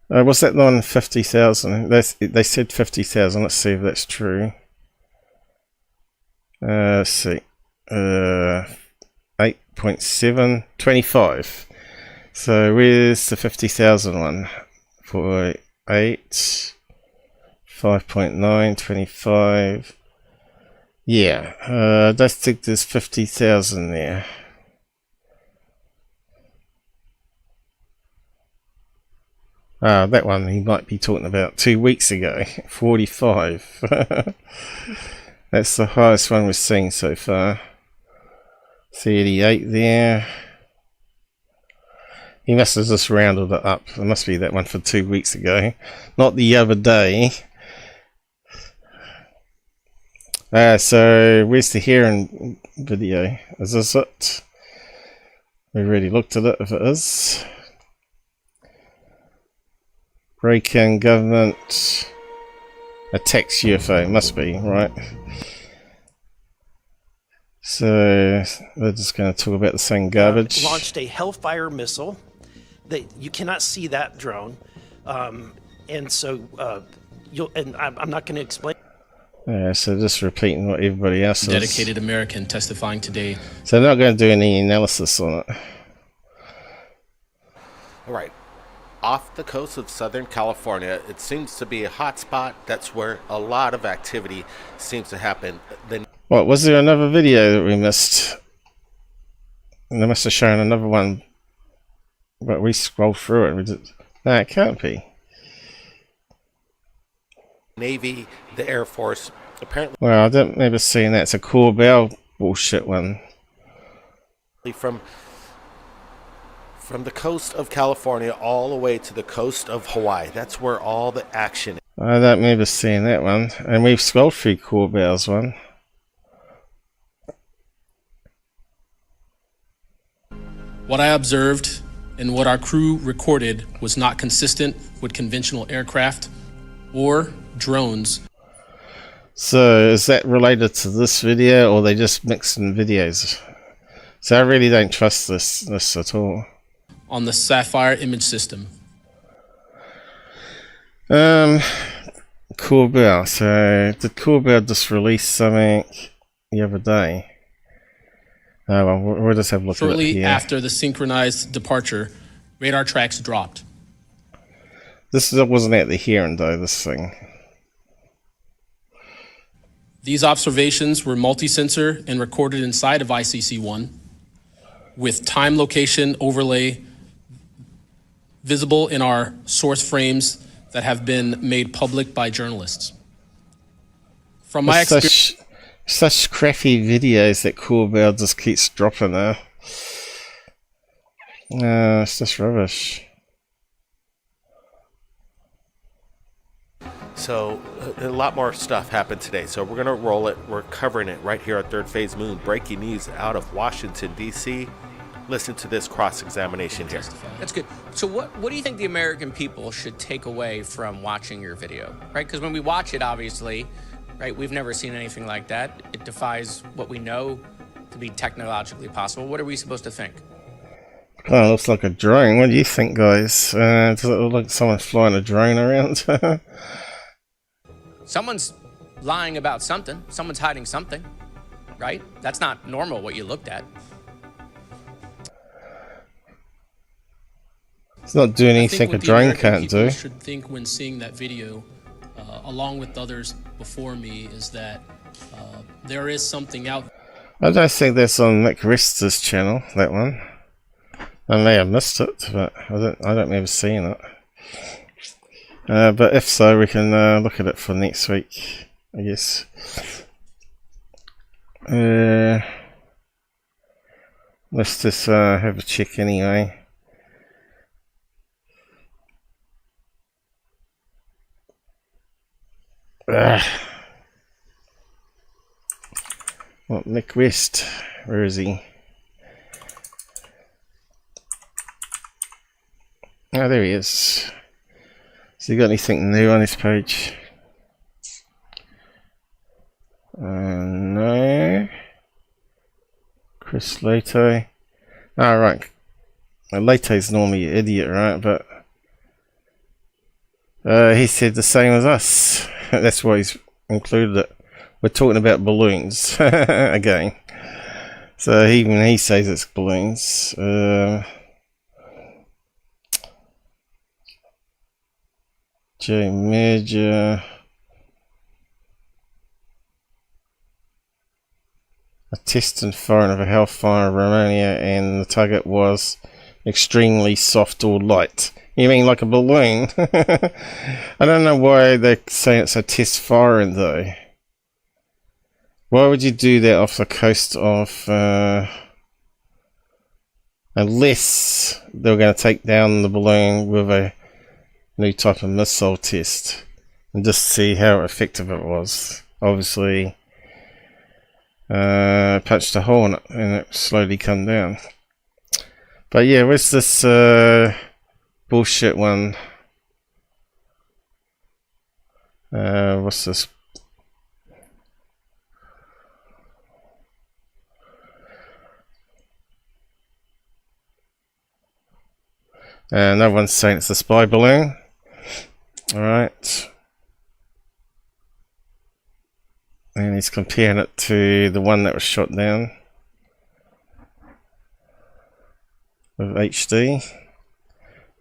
[SPEAKER 3] Was that the one 50,000? They said 50,000. Let's see if that's true. Let's see. 8.7, 25. So where's the 50,000 one? 4.8, 5.9, 25. Yeah, I don't think there's 50,000 there. That one he might be talking about 2 weeks ago. 45. That's the highest one we've seen so far. 38 there. He must have just rounded it up. It must be that one for 2 weeks ago, not the other day. So where's the hearing video? Is this it? We already looked at it, if it is. Break-in government attacks UFO. Must be, right? So we're just going to talk about the same garbage.
[SPEAKER 8] Launched a Hellfire missile. That you cannot see that drone, and so I'm not going to explain.
[SPEAKER 3] Yeah, so just repeating what everybody else says.
[SPEAKER 21] Dedicated American testifying today.
[SPEAKER 3] So they're not going to do any analysis on it.
[SPEAKER 19] All right. Off the coast of Southern California, it seems to be a hot spot. That's where a lot of activity seems to happen.
[SPEAKER 3] What, was there another video that we missed? And they must have shown another one, but we scrolled through it. We did, no, it can't be.
[SPEAKER 19] Navy, the Air Force, apparently.
[SPEAKER 3] Well, I don't remember seeing that. It's a Corbells bullshit one.
[SPEAKER 19] From the coast of California all the way to the coast of Hawaii. That's where all the action is.
[SPEAKER 3] I don't remember seeing that one. And we've scrolled through Corbells one.
[SPEAKER 21] What I observed and what our crew recorded was not consistent with conventional aircraft or drones.
[SPEAKER 3] So is that related to this video, or they just mixing videos? So I really don't trust this at all.
[SPEAKER 21] On the Sapphire image system.
[SPEAKER 3] Corbells. So did Corbells just release something the other day? Oh well, we'll just have a look at it here.
[SPEAKER 21] Shortly after the synchronized departure, radar tracks dropped.
[SPEAKER 3] This wasn't at the hearing though, this thing.
[SPEAKER 21] These observations were multi-sensor and recorded inside of ICC-1 with time location overlay visible in our source frames that have been made public by journalists. From my experience,
[SPEAKER 3] such crappy videos that Corbells just keeps dropping there. It's just rubbish.
[SPEAKER 19] So a lot more stuff happened today. So we're going to roll it. We're covering it right here at Third Phase Moon. Breaking news out of Washington, D.C. Listen to this cross-examination here.
[SPEAKER 22] That's good. So what do you think the American people should take away from watching your video, right? Because when we watch it, obviously, right, we've never seen anything like that. It defies what we know to be technologically possible. What are we supposed to think?
[SPEAKER 3] Oh, it looks like a drone. What do you think, guys? Does it look like someone flying a drone around?
[SPEAKER 22] Someone's lying about something. Someone's hiding something, right? That's not normal what you looked at.
[SPEAKER 3] It's not doing anything a drone can't do.
[SPEAKER 21] What should think when seeing that video, along with others before me, is that there is something out.
[SPEAKER 3] I don't think that's on Mick West's channel. That one. I may have missed it, but I don't remember seeing it. But if so, we can look at it for next week, I guess. Let's just have a check anyway. What, Mick West? Where is he? Oh, there he is. Has he got anything new on his page? No. Chris Lato. Oh, right. Lato's normally an idiot, right? But he said the same as us. That's why he's included it. We're talking about balloons again. So even he says it's balloons. J Major. A test and firing of a Hellfire in Romania, and the target was extremely soft or light. You mean like a balloon? I don't know why they say it's a test firing though. Why would you do that off the coast of... unless they were going to take down the balloon with a new type of missile test and just see how effective it was. Obviously, punched a hole in it and it slowly come down. But yeah, where's this bullshit one? What's this? No one's saying it's a spy balloon. Alright. And he's comparing it to the one that was shot down with HD.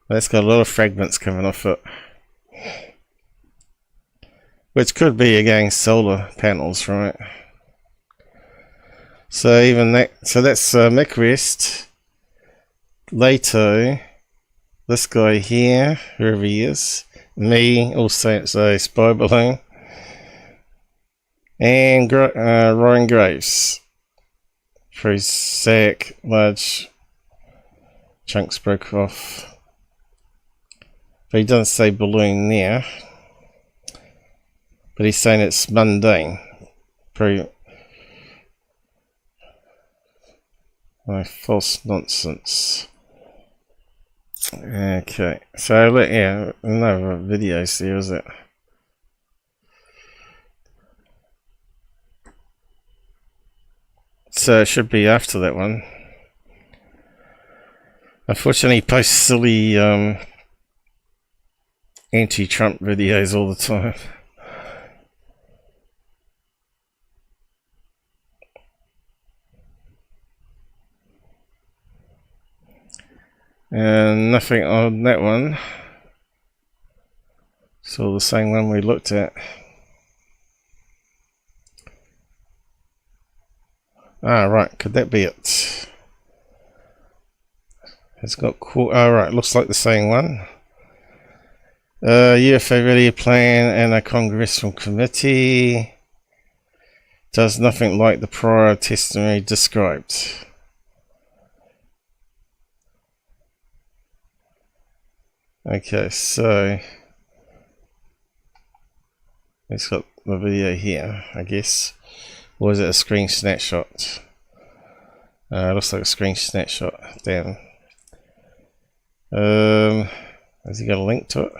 [SPEAKER 3] That's got a lot of fragments coming off it, which could be again solar panels, right? So even that, so that's Mick West, Leto, this guy here, whoever he is, me, also it's a spy balloon, and Ryan Graves, prosaic, large chunks broke off. But he doesn't say balloon there, but he's saying it's mundane. False nonsense. Okay, so yeah, no videos there, is it? So it should be after that one. Unfortunately, he posts silly anti-Trump videos all the time. And nothing on that one. So the same one we looked at. Ah, right, could that be it? It's got cool. Oh, right, looks like the same one. UFO radio plan and a congressional committee does nothing like the prior testimony described. Okay, so it's got the video here, I guess. Or is it a screen snapshot? Looks like a screen snapshot. Damn. Has he got a link to it?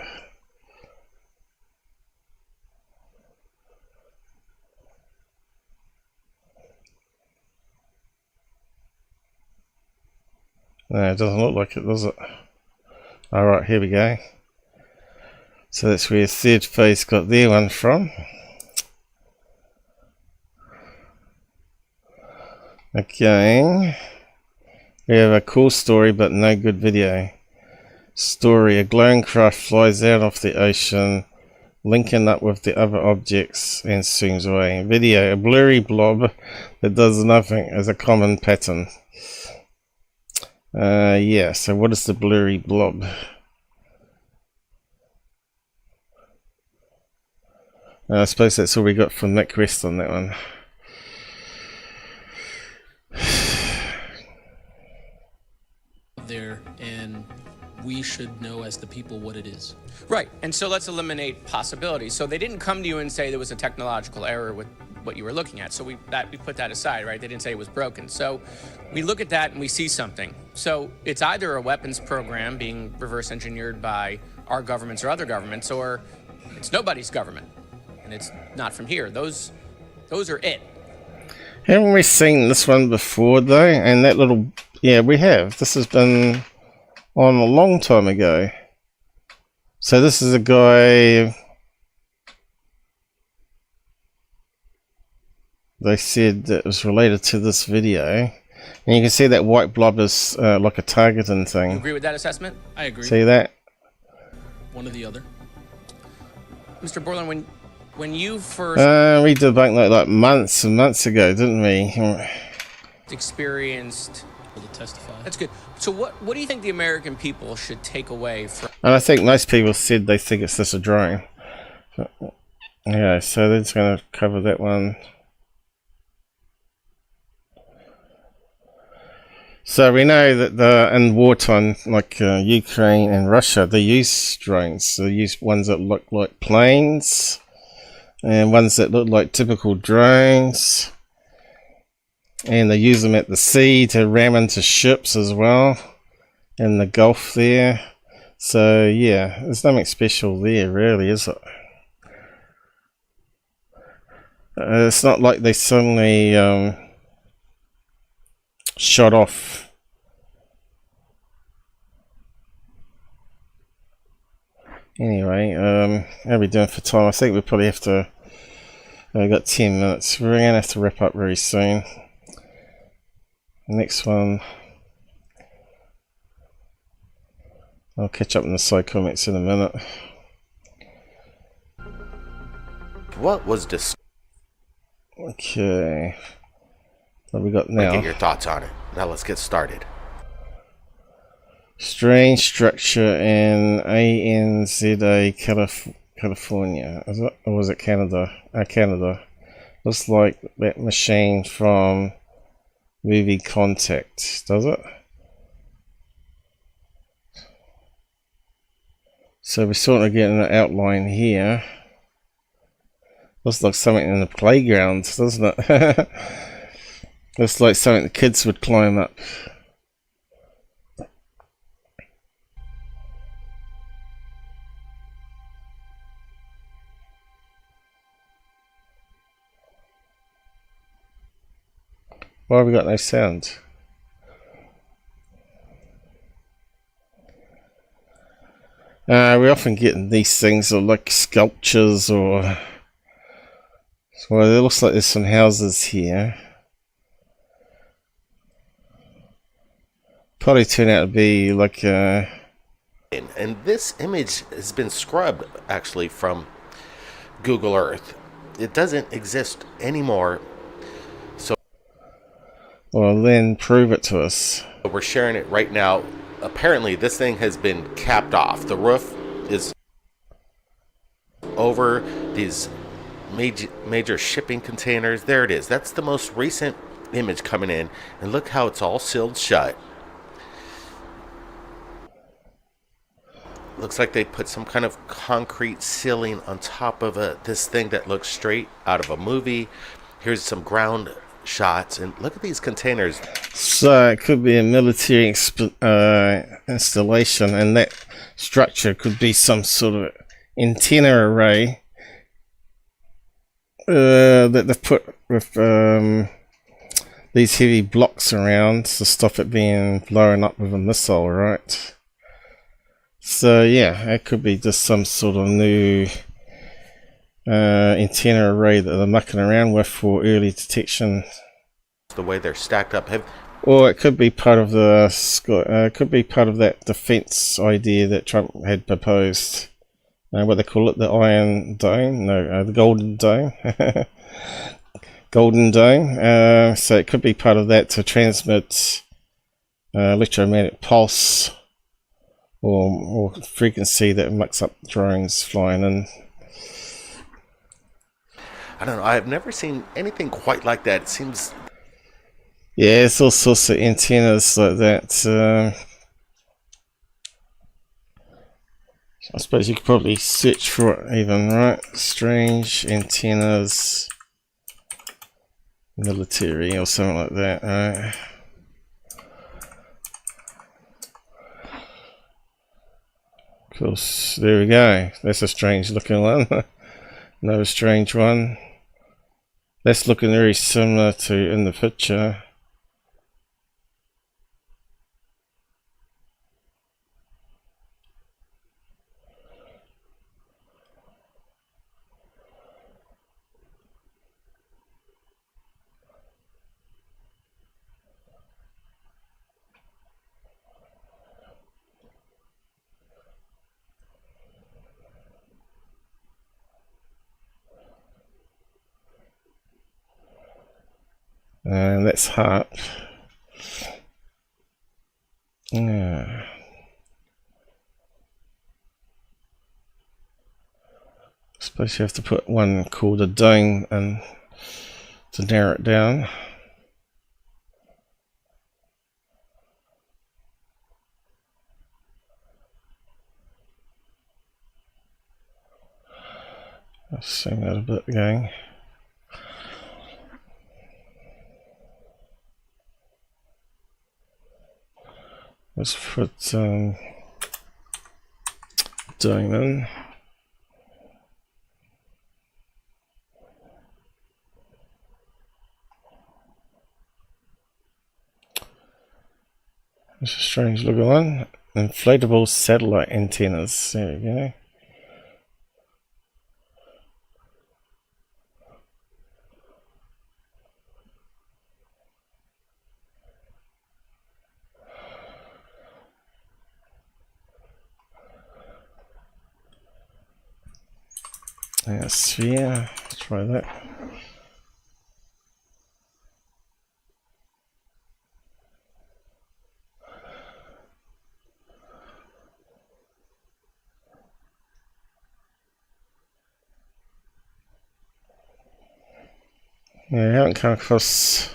[SPEAKER 3] No, it doesn't look like it, does it? Alright, here we go. So that's where third phase got their one from. Okay. We have a cool story but no good video. Story, a glowing craft flies out of the ocean, linking up with the other objects and zooms away. Video, a blurry blob that does nothing as a common pattern. Yeah, so what is the blurry blob? I suppose that's all we got from Mick West on that one.
[SPEAKER 21] There, and we should know as the people what it is.
[SPEAKER 22] Right, and so let's eliminate possibilities. So they didn't come to you and say there was a technological error with what you were looking at. So we put that aside, right? They didn't say it was broken. So we look at that and we see something. So it's either a weapons program being reverse engineered by our governments or other governments, or it's nobody's government, and it's not from here. Those are it.
[SPEAKER 3] Haven't we seen this one before though? And that little, yeah, we have. This has been on a long time ago. So this is a guy. They said that it was related to this video, and you can see that white blob is like a targeting thing.
[SPEAKER 22] You agree with that assessment?
[SPEAKER 21] I agree.
[SPEAKER 3] See that?
[SPEAKER 21] One or the other.
[SPEAKER 22] Mr. Borland, when you first
[SPEAKER 3] we did like months and months ago, didn't we?
[SPEAKER 22] experienced
[SPEAKER 21] To testify.
[SPEAKER 22] That's good. So what do you think the American people should take away from?
[SPEAKER 3] And I think most people said they think it's just a drone. Yeah, so they're just going to cover that one. So we know that in wartime, like Ukraine and Russia, they use drones. They use ones that look like planes and ones that look like typical drones. And they use them at the sea to ram into ships as well in the Gulf there. So yeah, there's nothing special there really, is it? It's not like they suddenly shot off. Anyway, how are we doing for time? I think we probably have to. We've got 10 minutes. We're gonna have to wrap up very soon. Next one. I'll catch up in the side comments in a minute.
[SPEAKER 19] What was this?
[SPEAKER 3] Okay. What have we got now?
[SPEAKER 19] Get your thoughts on it. Now let's get started.
[SPEAKER 3] Strange structure in ANZA, California. Is it, or was it Canada? Canada. Looks like that machine from movie Contact, does it? So we're sort of getting an outline here. Looks like something in the playground, doesn't it? Looks like something the kids would climb up. Why have we got no sound? We often get these things that are like sculptures or... Well, it looks like there's some houses here. Probably turn out to be like a...
[SPEAKER 19] And this image has been scrubbed actually from Google Earth. It doesn't exist anymore. So
[SPEAKER 3] well, then prove it to us.
[SPEAKER 19] We're sharing it right now. Apparently this thing has been capped off. The roof is over these major shipping containers. There it is. That's the most recent image coming in, and look how it's all sealed shut. Looks like they put some kind of concrete ceiling on top of this thing that looks straight out of a movie. Here's some ground shots, and look at these containers.
[SPEAKER 3] So it could be a military installation, and that structure could be some sort of antenna array that they've put with these heavy blocks around to stop it being blown up with a missile, right? So yeah, it could be just some sort of new antenna array that they're mucking around with for early detection.
[SPEAKER 19] The way they're stacked up,
[SPEAKER 3] or it could be part of the could be part of that defense idea that Trump had proposed. What they call it, the Iron Dome? No, the Golden Dome. Golden Dome. So it could be part of that to transmit electromagnetic pulse or frequency that mucks up drones flying in.
[SPEAKER 19] I don't know. I've never seen anything quite like that. It seems...
[SPEAKER 3] Yeah, it's all sorts of antennas like that. I suppose you could probably search for it even, right? Strange antennas, military or something like that, right? Of course, there we go. That's a strange looking one. Another strange one. That's looking very similar to in the picture. And that's hot. Yeah. I suppose you have to put one called a dome and to narrow it down. I'll zoom that a bit again. Let's put diamond. It's a strange looking one. Inflatable satellite antennas. There we go. Yeah, sphere. Let's try that. Yeah, I haven't come across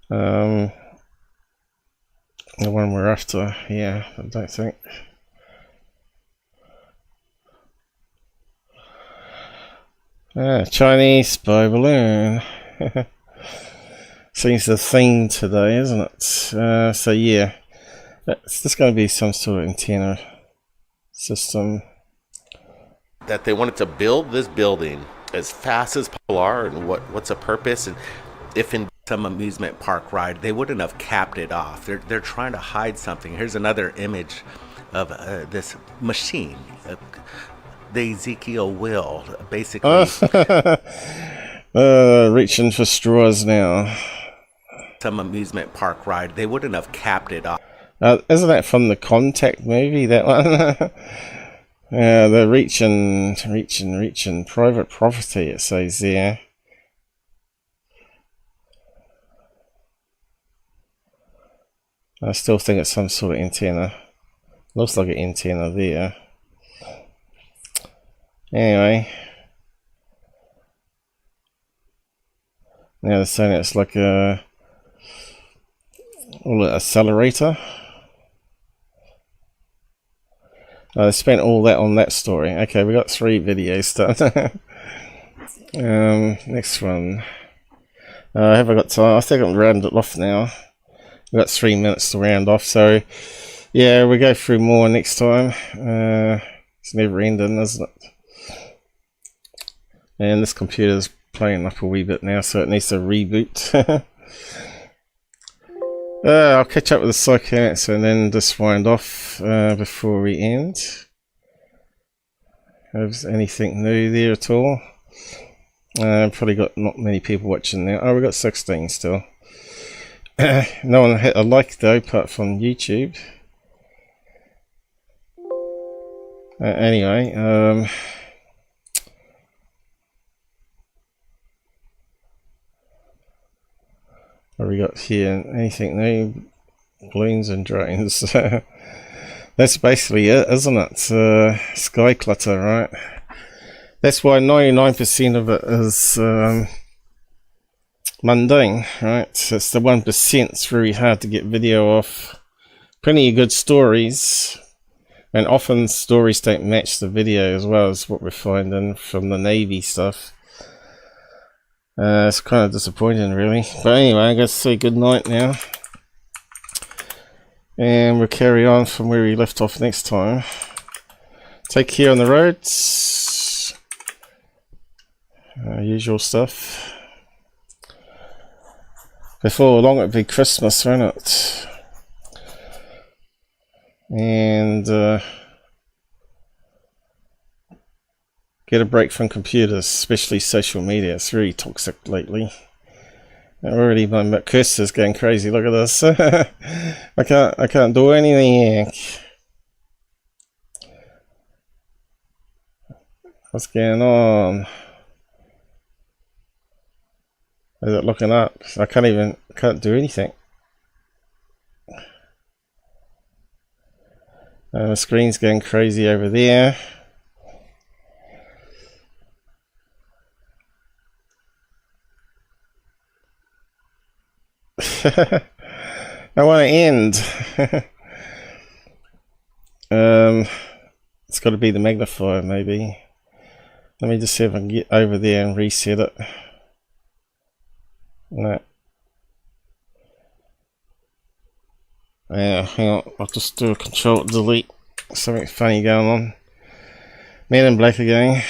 [SPEAKER 3] the one we're after. Yeah, I don't think. Chinese spy balloon. Seems the theme today, isn't it? So yeah, it's just going to be some sort of antenna system.
[SPEAKER 19] That they wanted to build this building as fast as possible, and what's the purpose? And if in some amusement park ride, they wouldn't have capped it off. They're trying to hide something. Here's another image of this machine. The Ezekiel wheel, basically.
[SPEAKER 3] Reaching for straws now.
[SPEAKER 19] Some amusement park ride, they wouldn't have capped it off.
[SPEAKER 3] Isn't that from the Contact movie, that one? Yeah, they're reaching private property, it says there. I still think it's some sort of antenna. Looks like an antenna there. Anyway. Now they're saying it's like a accelerator. They spent all that on that story. Okay, we got 3 videos done. Next one. Have I got time? I think I'm rounding it off now. We've got 3 minutes to round off, so yeah, we go through more next time. It's never ending, isn't it? And this computer's playing up a wee bit now, so it needs to reboot. I'll catch up with the psychiatrist and then just wind off before we end. Is anything new there at all? Probably got not many people watching now. Oh, we got 16 still. No one hit a like though, apart from YouTube. Anyway, what have we got here? Anything new? Balloons and drones. That's basically it, isn't it? Sky clutter, right? That's why 99% of it is mundane, right? It's the 1% it's very hard to get video off. Plenty of good stories, and often stories don't match the video as well, as what we're finding from the Navy stuff. It's kind of disappointing, really. But anyway, I guess say good night now. And we'll carry on from where we left off next time. Take care on the roads. Usual stuff. Before long it'll be Christmas, won't it? And get a break from computers, especially social media. It's very toxic lately. Already my cursor's going crazy. Look at this. I can't do anything. What's going on? Is it looking up? I can't do anything. The screen's going crazy over there. I want to end. It's got to be the magnifier, maybe. Let me just see if I can get over there and reset it. No. Yeah, hang on, I'll just do a control delete. Something funny going on. Man in Black again.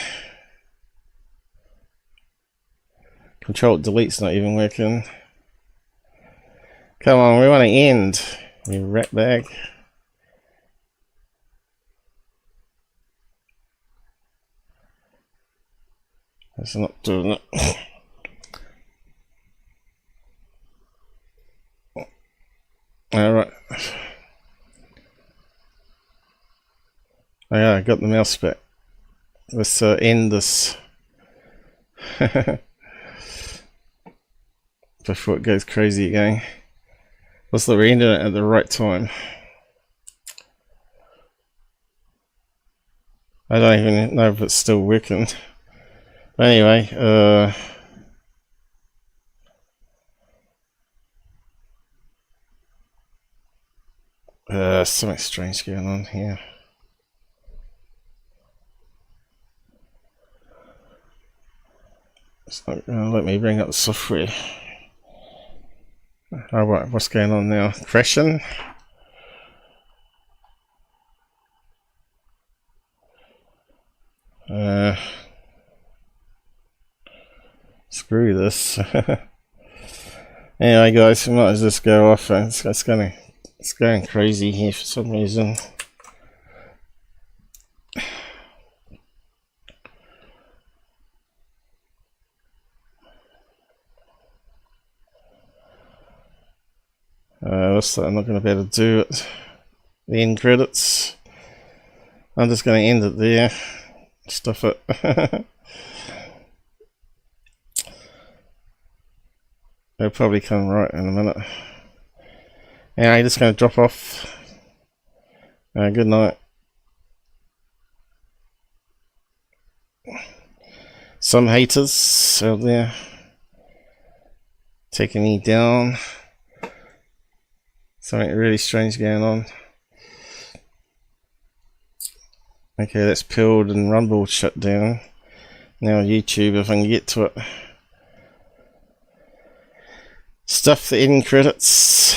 [SPEAKER 3] Control delete's not even working. Come on, we want to end. You rat bag. It's not doing it. Alright. Oh yeah, I got the mouse back. Let's end this before it goes crazy again. Looks like we ended it at the right time. I don't even know if it's still working. But anyway, something strange going on here. It's not going to let me bring up the software. Oh, what's going on now? Crashing? Screw this. Anyway, guys, we might as well just go off. It's going crazy here for some reason. Looks like I'm not going to be able to do it. The end credits. I'm just going to end it there. Stuff it. They'll probably come right in a minute. Anyway, just going to drop off. Good night. Some haters out there taking me down. Something really strange going on. Okay, that's Pilled and Rumble shut down. Now YouTube, if I can get to it. Stuff the end credits.